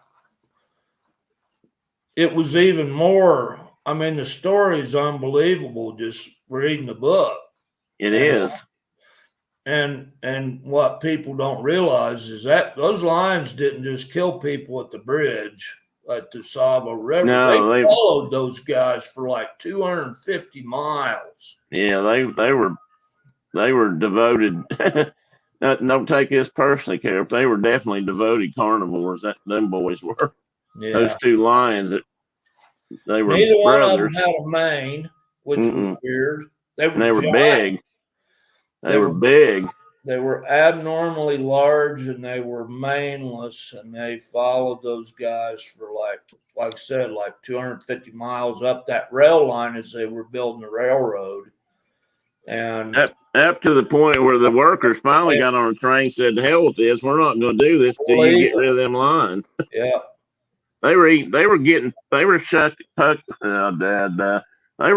it was even more. I mean, the story is unbelievable. Just reading the book, it is. And what people don't realize is that those lions didn't just kill people at the bridge at the Savo River. No, they followed those guys for like 250 miles. Yeah, they were devoted. Don't take this personally, Carol. They were definitely devoted carnivores. Them boys were. Yeah. Those two lions. They were Neither brothers. one of them had a mane, which was weird. They were big. They were big. They were abnormally large and they were maneless, and they followed those guys for like I said, like 250 miles up that rail line as they were building the railroad. And up to the point where the workers finally got on a train, said, "To hell with this! We're not going to do this till you get rid of them lines." Yeah, they were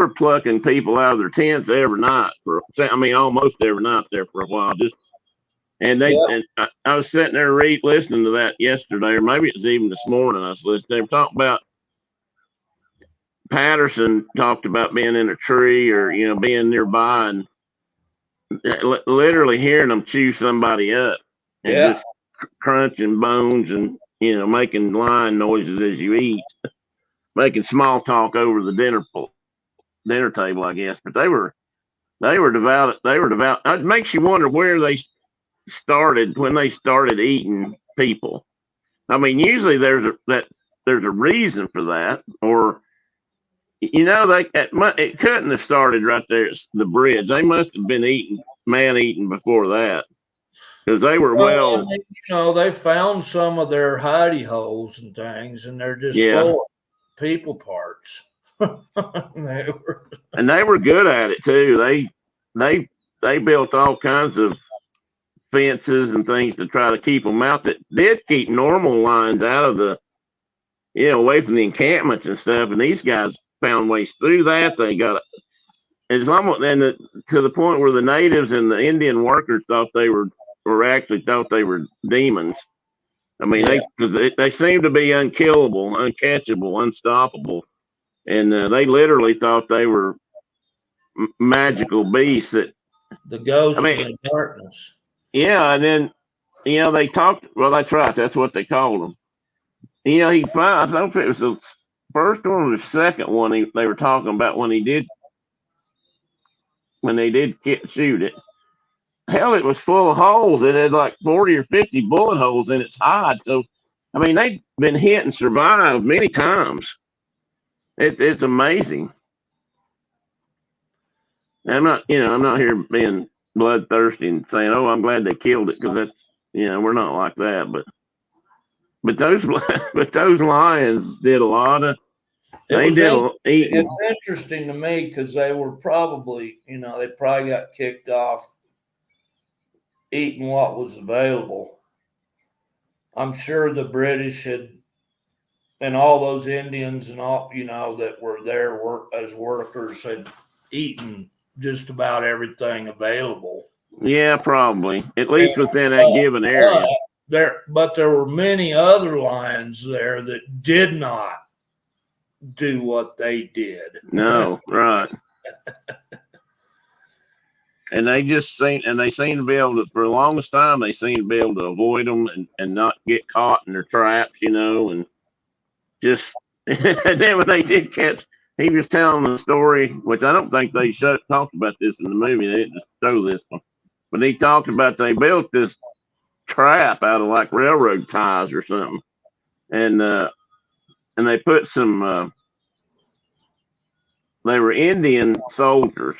plucking people out of their tents every night almost every night there for a while. And I was sitting there listening to that yesterday, or maybe it was even this morning. I was listening. They were talking about Patterson talked about being in a tree or being nearby and literally hearing them chew somebody up and just crunching bones and making line noises as you eat, making small talk over the dinner table, I guess. But they were devout. It makes you wonder where they started when they started eating people. I mean, usually there's a reason for that, or it couldn't have started right there at the bridge. They must have been man-eating before that, because they were they found some of their hidey holes and things, and they're just full of people parts. And they were good at it too. They built all kinds of fences and things to try to keep them out that did keep normal lines out of the away from the encampments and stuff. And these guys found ways through that. They got it's almost to the point where the natives and the Indian workers thought they were were actually thought they were demons. I mean, Yeah. they seemed to be unkillable, uncatchable, unstoppable, and they literally thought they were magical beasts. That The I ghost in mean, the darkness. yeah, and then they talked. Well, that's right. That's what they called them. He found. I don't know if it was the first one or the second one. They were talking about when they did shoot it. Hell, it was full of holes. It had like 40 or 50 bullet holes in its hide. So, I mean, they've been hit and survived many times. It's amazing. I'm not here being bloodthirsty and saying, "Oh, I'm glad they killed it," because that's, we're not like that. But those but those lions did a lot of. It They was did eating. it's interesting to me because they were probably, they probably got kicked off eating what was available. I'm sure the British had, and all those Indians and all, that were there as workers had eaten just about everything available. Yeah, probably at least within that given area. But there were many other lions there that did not do what they did. No, right. And they seem to be able to, for the longest time, they seem to be able to avoid them and not get caught in their traps, and just, and then when they did catch, he was telling the story, which I don't think they talked about this in the movie. They didn't just show this one, but he talked about they built this trap out of like railroad ties or something. And they put some, they were Indian soldiers.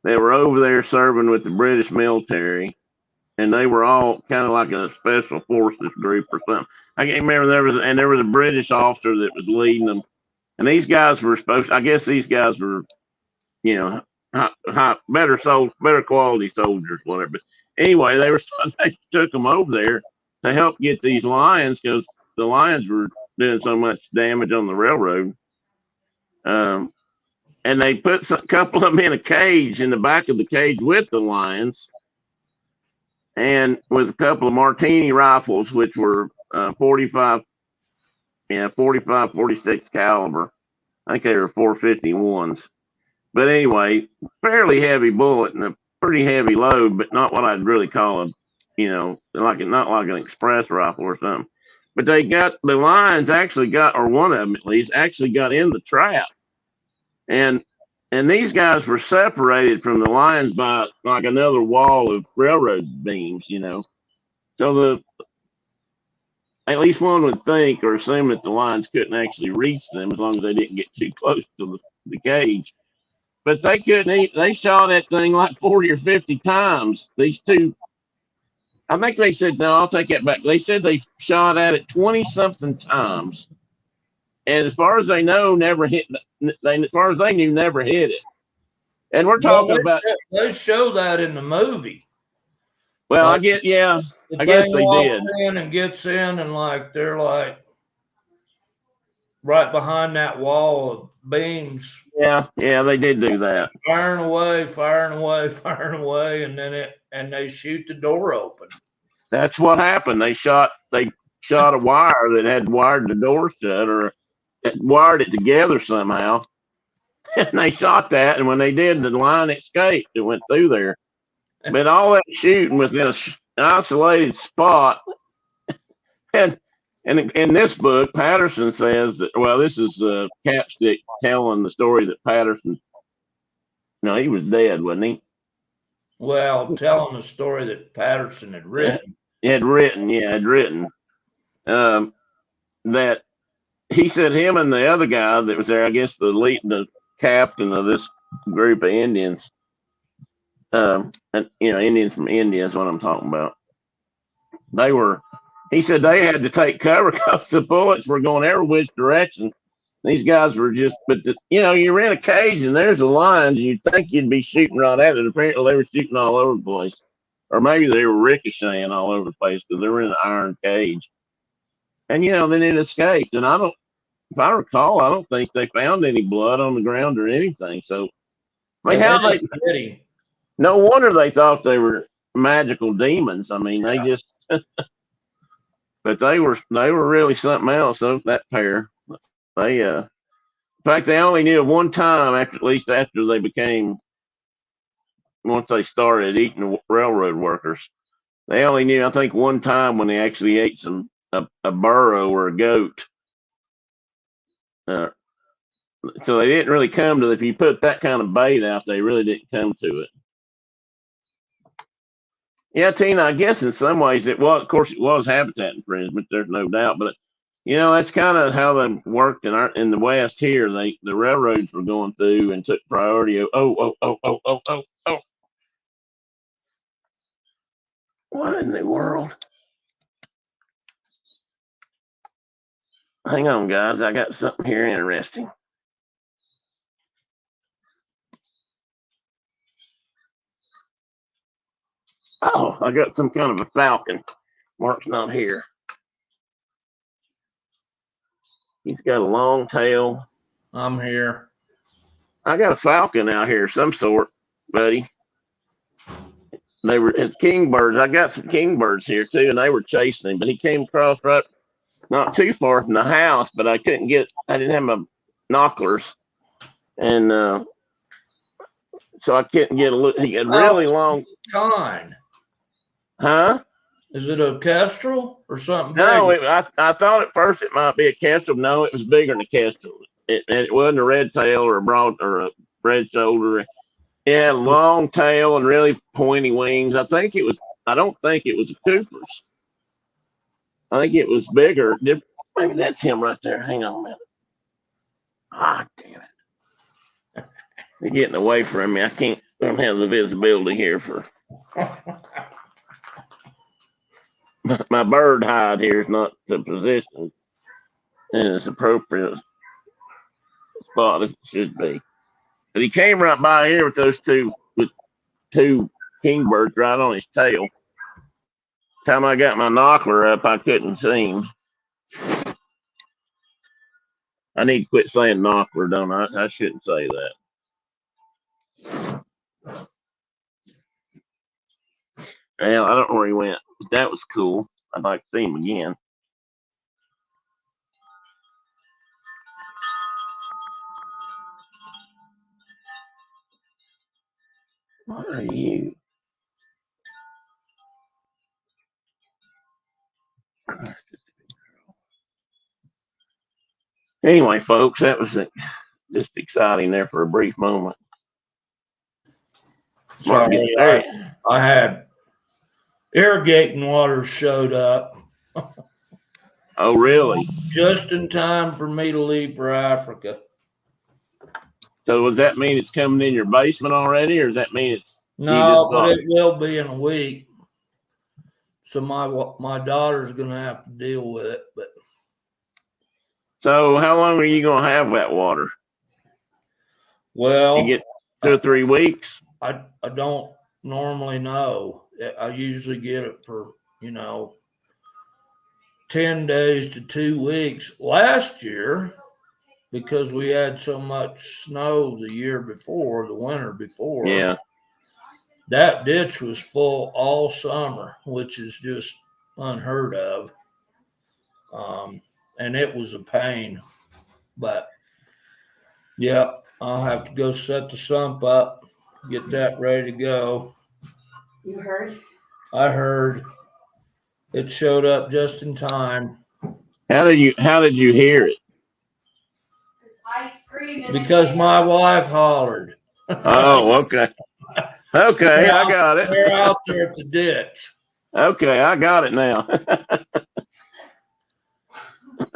They were over there serving with the British military, and they were all kind of like a special forces group or something. I can't remember. There was a British officer that was leading them, and these guys were I guess these guys were, better quality soldiers, whatever. But anyway, they took them over there to help get these lions because the lions were doing so much damage on the railroad. And they put a couple of them in a cage in the back of the cage with the lions, and with a couple of Martini rifles, which were 45, 46 caliber. I think they were 451s. But anyway, fairly heavy bullet and a pretty heavy load, but not what I'd really call not like an express rifle or something. But the lions actually got, or one of them at least, actually got in the trap. And these guys were separated from the lions by like another wall of railroad beams, So at least one would think or assume that the lions couldn't actually reach them as long as they didn't get too close to the cage. But they couldn't they shot that thing like 40 or 50 times. These two, I think they said, no, I'll take that back. They said they shot at it 20 something times. And as far as they know, never hit. As far as they knew, never hit it. And we're talking about. They show that in the movie. Well, I guess they did. In and gets in, and like they're like right behind that wall of beams. Yeah, they did do that. Firing away, and then they shoot the door open. That's what happened. They shot a wire that had wired the door shut, or wired it together somehow. And they shot that, and when they did, the lion escaped. It went through there. But all that shooting within an isolated spot. And in this book, Patterson says that, well, this is Capstick telling the story that Patterson, no, he was dead, wasn't he? Well, telling the story that Patterson had written. Had written. That he said him and the other guy that was there, I guess the captain of this group of Indians, and Indians from India is what I'm talking about. He said they had to take cover because the bullets were going every which direction. These guys were just, you're in a cage and there's a lion, and you'd think you'd be shooting right at it. Apparently they were shooting all over the place. Or maybe they were ricocheting all over the place because they were in an iron cage. And, then it escaped. And if I recall, I don't think they found any blood on the ground or anything. So, no wonder they thought they were magical demons. I mean, they just, but they were really something else. That pair, they, in fact, they only knew one time after, at least after they became, once they started eating the railroad workers, they only knew, I think, one time when they actually ate a burro or a goat. So they didn't really come to it. If you put that kind of bait out, they really didn't come to it. Yeah, Tina, I guess in some ways it was, of course, it was habitat infringement. There's no doubt, but that's kind of how they worked in the West here. The railroads were going through and took priority. Oh. What in the world? Hang on, guys. I got something here interesting. Oh, I got some kind of a falcon. Mark's not here. He's got a long tail. I'm here. I got a falcon out here, some sort, buddy. It's kingbirds. I got some kingbirds here too, and they were chasing him. But he came across right, not too far from the house. But I didn't have my binoculars, and so I couldn't get a look. He had really long. Kind. Huh? Is it a kestrel or something? No, I thought at first it might be a kestrel. No, it was bigger than a kestrel. It wasn't a red tail or a red shoulder. It had a long tail and really pointy wings. I don't think it was a Cooper's. I think it was bigger. Maybe that's him right there. Hang on a minute. Ah, damn it. They're getting away from me. I don't have the visibility here for. My bird hide here is not the position in its appropriate spot as it should be. But he came right by here with two kingbirds right on his tail. Time I got my knockler up, I couldn't see him. I need to quit saying knockler, don't I? I shouldn't say that. Well, I don't know where he went, but that was cool. I'd like to see him again. What are you? Anyway, folks, that was just exciting there for a brief moment. Sorry, I had irrigating water showed up. Oh, really? Just in time for me to leave for Africa. So does that mean it's coming in your basement already, or does that mean it's no? But it will be in a week. So my daughter's gonna have to deal with it. But so how long are you gonna have that water? Well, you get 2 or 3 weeks. I don't normally know. I usually get it for 10 days to 2 weeks. Last year, because we had so much snow the winter before. Yeah. That ditch was full all summer, which is just unheard of. And it was a pain. But, yeah, I'll have to go set the sump up, get that ready to go. You heard? I heard. It showed up just in time. How did you hear it? I screamed. Because my wife hollered. Oh, okay. Okay, I got it. They're out there at the ditch. Okay, I got it now.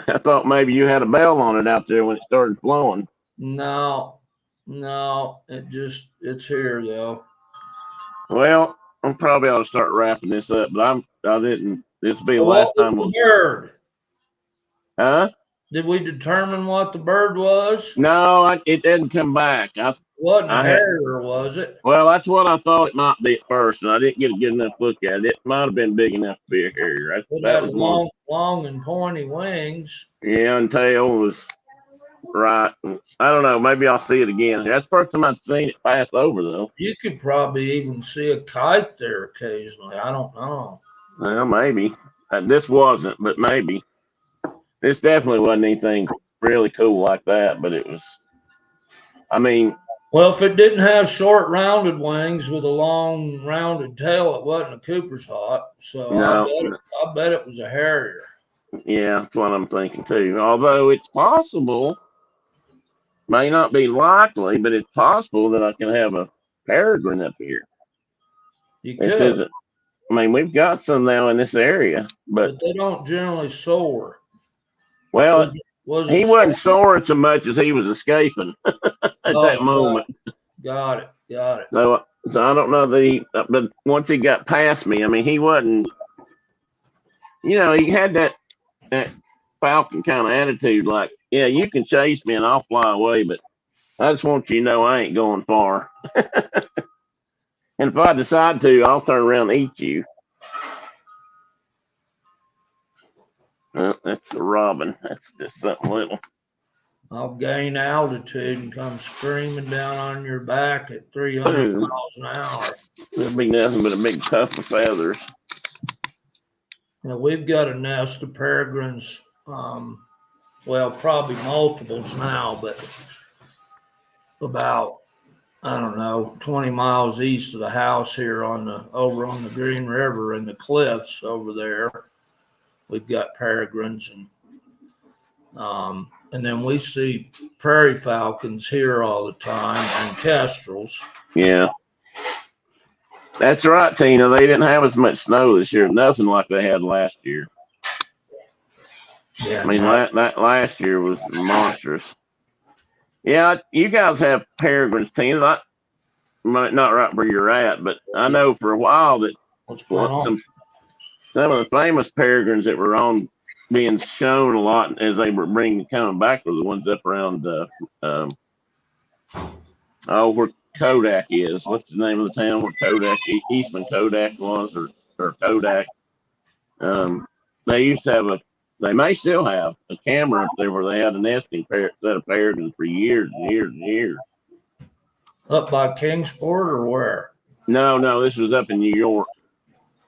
I thought maybe you had a bell on it out there when it started flowing. No, it's here though. Well, I probably ought to start wrapping this up, but I didn't. This will be the last time. The bird. Huh? Did we determine what the bird was? No, it didn't come back. Wasn't a harrier, was it? Well, that's what I thought it might be at first, and I didn't get a good enough look at it. It might have been big enough to be a harrier. That was long and pointy wings. Yeah, and tail was right. I don't know. Maybe I'll see it again. That's the first time I've seen it pass over, though. You could probably even see a kite there occasionally. I don't know. Well, maybe. This wasn't, but maybe. This definitely wasn't anything really cool like that, but it was, I mean, Well, if it didn't have short, rounded wings with a long, rounded tail, it wasn't a Cooper's Hawk. So no, I bet it was a Harrier. yeah, that's what I'm thinking too. Although it's possible, may not be likely, but it's possible that I can have a peregrine up here. You This could, isn't, I mean, we've got some now in this area, but but they don't generally soar. well, Was he it wasn't soaring so much as he was escaping at that moment. Got it. Got it. So I don't know that he, but once he got past me, I mean, he wasn't, he had that falcon kind of attitude, like, yeah, you can chase me and I'll fly away, but I just want you to know I ain't going far. And if I decide to, I'll turn around and eat you. Well, that's a robin. That's just something little. I'll gain altitude and come screaming down on your back at 300 miles an hour. There'll be nothing but a big tuft of feathers. Now, we've got a nest of peregrines, well, probably multiples now, but about, I don't know, 20 miles east of the house here over on the Green River in the cliffs over there. We've got peregrines and then we see prairie falcons here all the time and kestrels. Yeah. That's right, Tina. They didn't have as much snow this year. Nothing like they had last year. Yeah, I mean, that last year was monstrous. Yeah, you guys have peregrines, Tina. Not right where you're at, but I know for a while that some of the famous peregrines that were being shown a lot as they were coming back were the ones up around where Kodak is. What's the name of the town where Kodak, Eastman Kodak was, or Kodak? They used to have they may still have a camera up there where they had a nesting set of peregrines for years and years and years. Up by Kingsport or where? No, this was up in New York.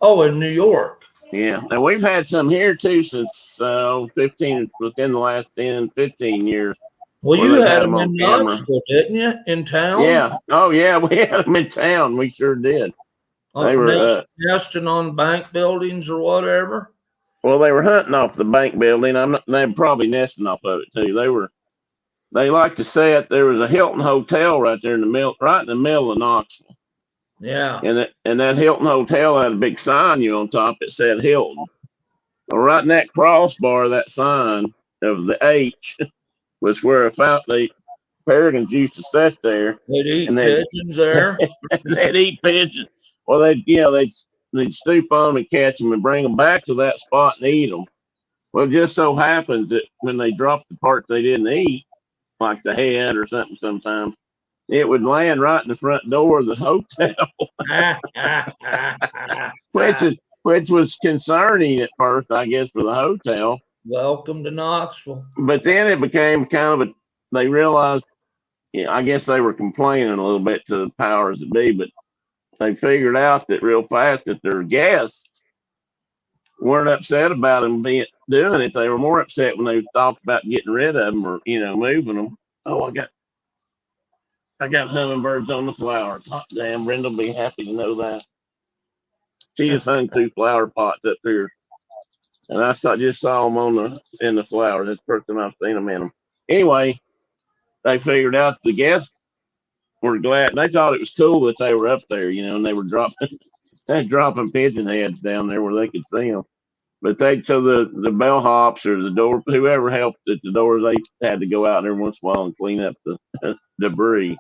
Oh, in New York. Yeah, and we've had some here too since within the last 10, 15 years. Well, you had them in Knoxville, didn't you? In town? Yeah. Oh, yeah, we had them in town. We sure did. They were nesting on bank buildings or whatever. Well, they were hunting off the bank building. They were probably nesting off of it too. They like to say it. There was a Hilton Hotel right there in the middle of Knoxville. Yeah. And that Hilton Hotel had a big sign on top that said Hilton. Well, right in that crossbar, that sign of the H was where the peregrines used to sit there. They'd eat pigeons there. They'd eat pigeons. Well, they'd stoop on them and catch them and bring them back to that spot and eat them. Well, it just so happens that when they dropped the parts they didn't eat, like the head or something sometimes, it would land right in the front door of the hotel. which was concerning at first, I guess, for the hotel. Welcome to Knoxville. But then it became kind of they realized, I guess they were complaining a little bit to the powers that be, but they figured out that real fast that their guests weren't upset about them doing it. They were more upset when they talked about getting rid of them or, moving them. Oh, I got hummingbirds on the flowers. Hot damn, Brenda will be happy to know that. She just hung 2 flower pots up here. And I just saw them in the flowers. That's the first time I've seen them in them. Anyway, they figured out the guests were glad. They thought it was cool that they were up there, and they were dropping pigeon heads down there where they could see them. But so the bellhops or the door, whoever helped at the door, they had to go out there once in a while and clean up the debris.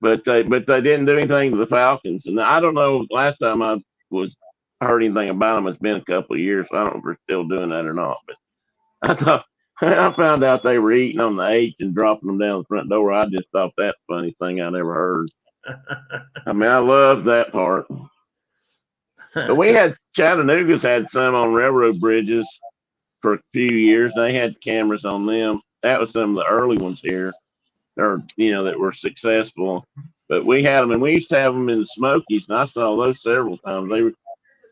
But they didn't do anything to the falcons. And I don't know, last time I heard anything about them, it's been a couple of years. So I don't know if they're still doing that or not. But I found out they were eating on the H and dropping them down the front door. I just thought that funny thing I'd ever heard. I mean, I love that part. But Chattanooga's had some on railroad bridges for a few years. They had cameras on them. that was some of the early ones here, or that were successful. But we had them, and we used to have them in the Smokies, and I saw those several times.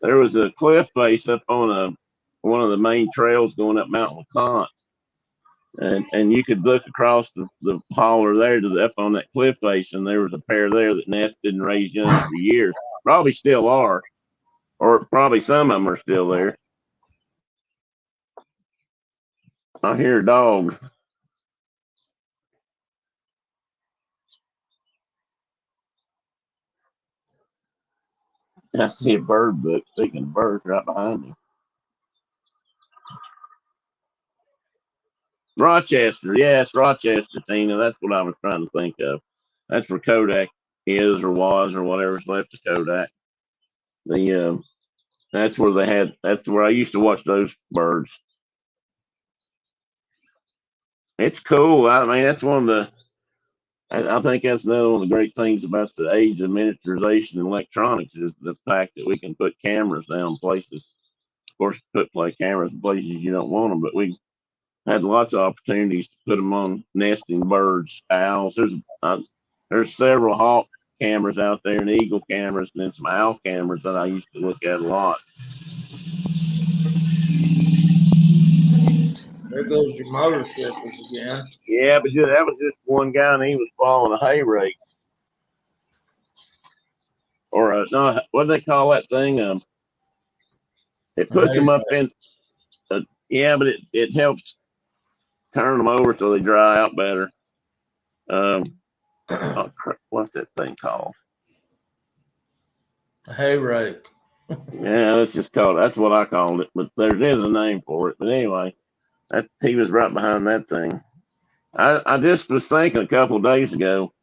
There was a cliff face up on one of the main trails going up Mount LeConte, and you could look across the holler there up on that cliff face, and there was a pair there that nested and raised young for years. Probably still are, or probably some of them are still there. I hear a dog. I see a bird book. Speaking of birds, right behind me. Rochester, yes, Rochester, Tina. That's what I was trying to think of. That's where Kodak is or was or whatever's left of Kodak. That's where they had. That's where I used to watch those birds. It's cool. I mean, that's one of the. I think that's another one of the great things about the age of miniaturization and electronics is the fact that we can put cameras down places. Of course, put cameras in places you don't want them, but we had lots of opportunities to put them on nesting birds, owls. There's several hawk cameras out there and eagle cameras, and then some owl cameras that I used to look at a lot. There goes your motorcycles again. Yeah, but that was just one guy, and he was following a hay rake. Or no, what do they call that thing? It puts them up in. Yeah, but it helps turn them over so they dry out better. What's that thing called? A hay rake. Yeah, that's just called. That's what I called it. But there is a name for it. But anyway, he was right behind that thing. I just was thinking a couple of days ago.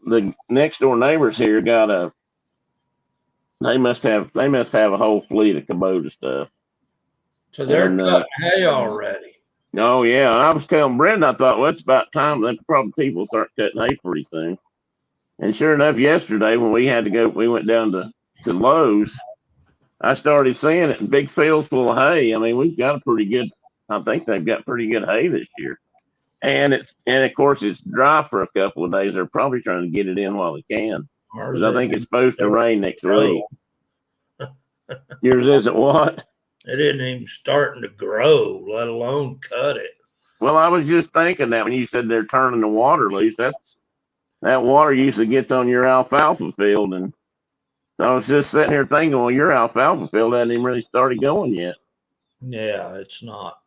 The next door neighbors here got a. They must have a whole fleet of Kubota stuff. So they're cutting hay already. Oh yeah, I was telling Brenda, I thought, well, it's about time that probably people start cutting hay pretty soon. And sure enough, yesterday when we had to go, we went down to Lowe's. I started seeing it in big fields full of hay. I mean, we've got a pretty good. I think they've got pretty good hay this year, and of course it's dry for a couple of days. They're probably trying to get it in while they can, because I think it's supposed to rain next week. Yours isn't what? It isn't even starting to grow, let alone cut it. Well, I was just thinking that when you said they're turning the water loose, that water usually gets on your alfalfa field, and so I was just sitting here thinking, well, your alfalfa field hasn't even really started going yet. Yeah, it's not.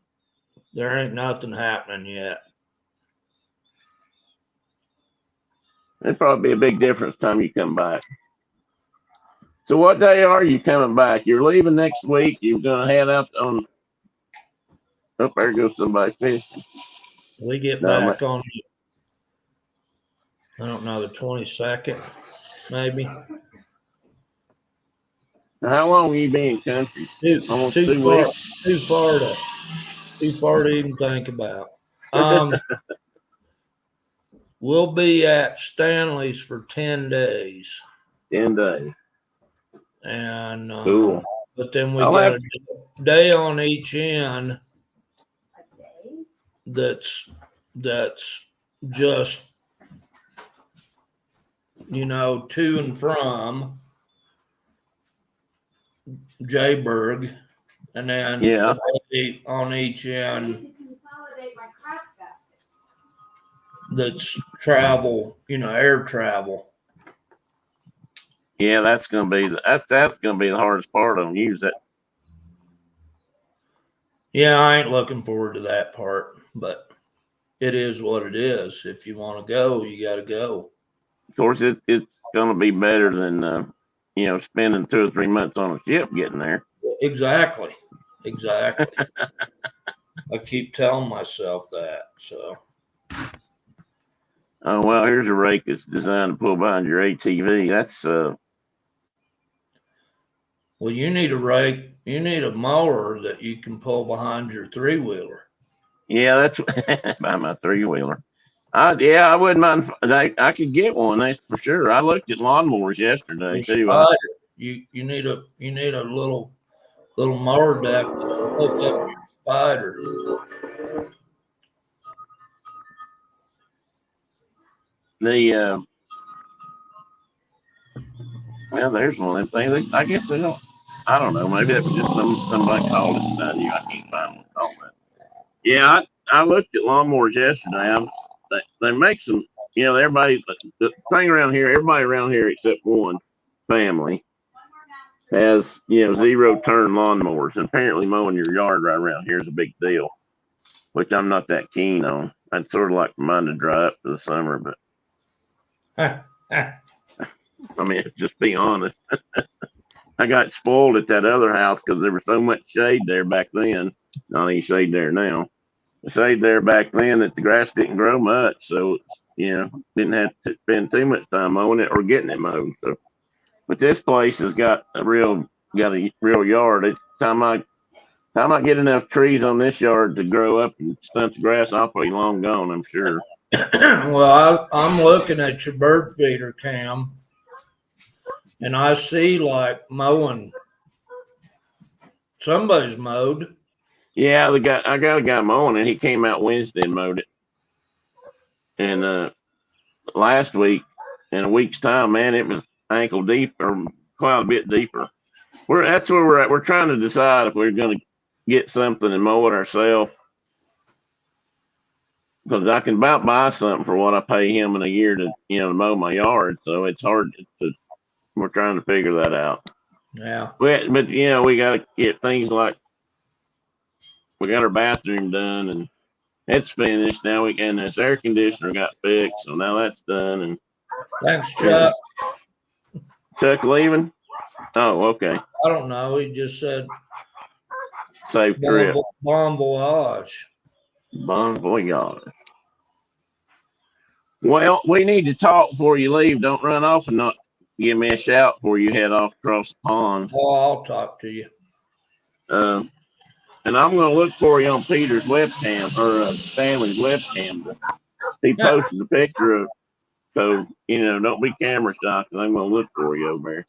There ain't nothing happening yet. It'd probably be a big difference time you come back. So what day are you coming back? You're leaving next week. You're going to head out on. Oh, there goes somebody fishing. We get back on, I don't know, the 22nd, maybe. How long will you be in country? Almost 2 weeks. Too far to even think about. We'll be at Stanley's for 10 days. 10 days. And cool. But then we got a day on each end that's just to and from Jayburg, and then a day on each end that's travel, air travel. Yeah, that's gonna be the hardest part on you. Is that? Yeah, I ain't looking forward to that part, but it is what it is. If you want to go, you got to go. Of course, it's gonna be better than spending 2 or 3 months on a ship getting there. Exactly. I keep telling myself that. So. Oh well, here's a rake that's designed to pull behind your ATV. That's Well, you need a rake. You need a mower that you can pull behind your 3-wheeler. Yeah, that's behind my 3-wheeler. I wouldn't mind. I could get one. That's for sure. I looked at lawnmowers yesterday too. You need a little mower deck to hook up your spider. well, there's one of them things. I guess they don't. I don't know. Maybe that was just somebody called it and I knew I can't find one called that. Yeah, I looked at lawnmowers yesterday. They make some. Everybody. The thing around here, everybody around here except one family has 0-turn lawnmowers. And apparently, mowing your yard right around here is a big deal, which I'm not that keen on. I'd sort of like for mine to dry up for the summer, but I mean, just be honest. I got spoiled at that other house because there was so much shade there back then. Not any shade there now. The shade there back then that the grass didn't grow much, so didn't have to spend too much time mowing it or getting it mowed. So, but this place has got a real yard. It's time I get enough trees on this yard to grow up and stunt the grass, I'll be long gone, I'm sure. Well, I'm looking at your bird feeder cam, and I see like mowing. Somebody's mowed. Yeah, I got a guy mowing it. He came out Wednesday and mowed it. And last week, in a week's time, man, it was ankle deep or quite a bit deeper. That's where we're at. We're trying to decide if we're going to get something and mow it ourselves. Because I can about buy something for what I pay him in a year to mow my yard. So it's hard to. We're trying to figure that out. Yeah. But we got to get things like we got our bathroom done and it's finished. Now and this air conditioner got fixed, so now that's done. And thanks, Chuck. Chuck leaving? Oh, okay. I don't know. He just said Safe trip. Bon voyage. Bon voyage. Well, we need to talk before you leave. Don't run off and not give me a shout before you head off across the pond. Oh, I'll talk to you. And I'm going to look for you on Peter's webcam or Stanley's webcam. He posted a picture of, so don't be camera shy, because I'm going to look for you over there.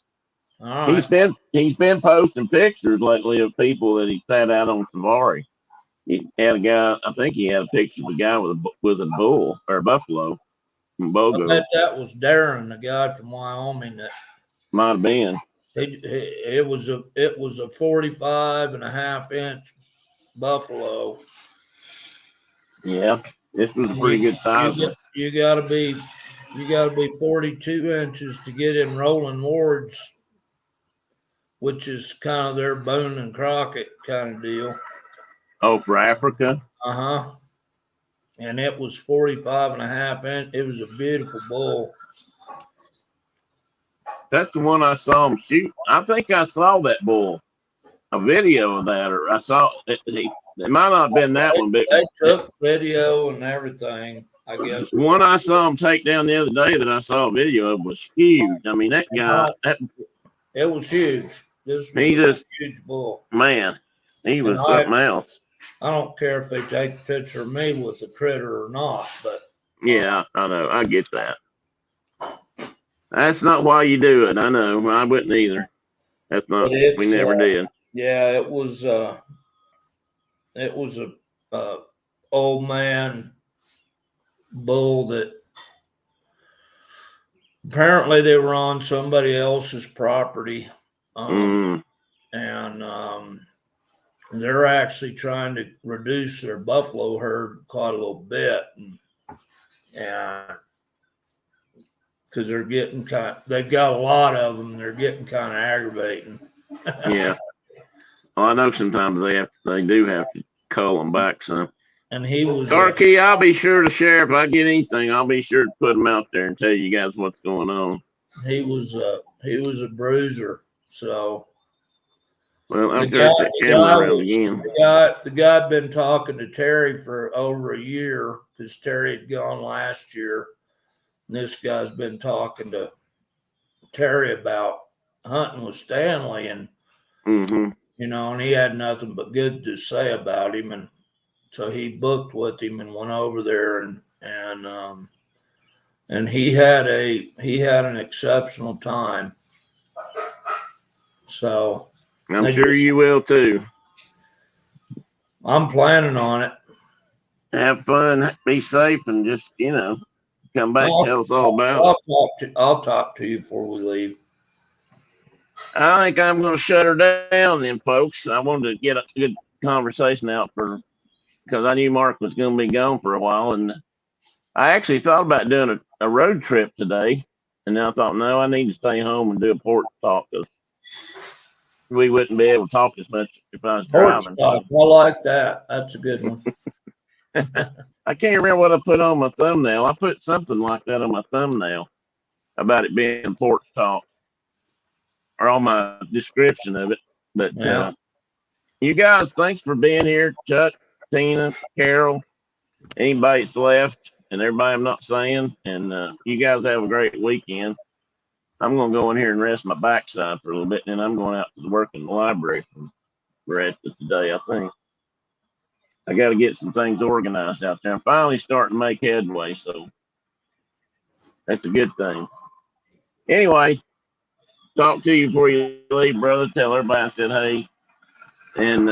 All right. He's been posting pictures lately of people that he sat out on safari. He had a guy. I think he had a picture of a guy with a bull or a buffalo from Bogo. I bet that was Darren, the guy from Wyoming. That might have been. It was a 45.5-inch buffalo. Yeah, this was a pretty good size. You gotta be 42 inches to get in rolling wards, which is kind of their Boone and Crockett kind of deal. Oh, for Africa? Uh-huh. And it was 45.5 inch. It was a beautiful bull. That's the one I saw him shoot. I think I saw that bull. A video of that, or I saw it. It might not have been that one, but they took video and everything, I guess. The one I saw him take down the other day that I saw a video of was huge. I mean, that guy, it was huge. This was a huge bull. Man, he was something else. I don't care if they take a picture of me with the critter or not, but yeah, I know. I get that. That's not why you do it. I know. I wouldn't either. That's not. We never did. Yeah, it was a old man bull that apparently they were on somebody else's property, and they're actually trying to reduce their buffalo herd quite a little bit, and because they're getting they've got a lot of them. They're getting kind of aggravating. Yeah. Well, I know sometimes they do have to cull them back some. And he was Darky, I'll be sure to share if I get anything. I'll be sure to put them out there and tell you guys what's going on. He was a bruiser. So, well, I've got that camera around again. The guy had been talking to Terry for over a year because Terry had gone last year. And this guy's been talking to Terry about hunting with Stanley, and and he had nothing but good to say about him, and so he booked with him and went over there, and he had an exceptional time. So I'm sure you will too. I'm planning on it. Have fun, be safe, and just come back and tell us all about it. I'll talk to you before we leave. I think I'm going to shut her down then, folks. I wanted to get a good conversation out because I knew Mark was going to be gone for a while. And I actually thought about doing a road trip today. And then I thought, no, I need to stay home and do a porch talk because we wouldn't be able to talk as much if I was Porch driving. talk. I like that. That's a good one. I can't remember what I put on my thumbnail. I put something like that on my thumbnail about it being porch talk or on my description of it. But Yeah. you guys, thanks for being here. Chuck, Tina, Carol, anybody that's left, and everybody I'm not saying. And you guys have a great weekend. I'm going to go in here and rest my backside for a little bit, and then I'm going out to work in the library for the rest of today, I think. I got to get some things organized out there. I'm finally starting to make headway, so that's a good thing. Anyway, talk to you before you leave, brother. Tell everybody I said hey. And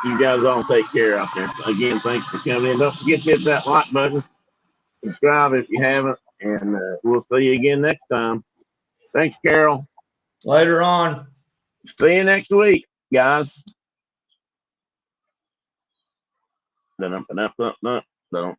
you guys all take care out there. So again, thanks for coming in. Don't forget to hit that like button. Subscribe if you haven't. And we'll see you again next time. Thanks, Carol. Later on. See you next week, guys. Don't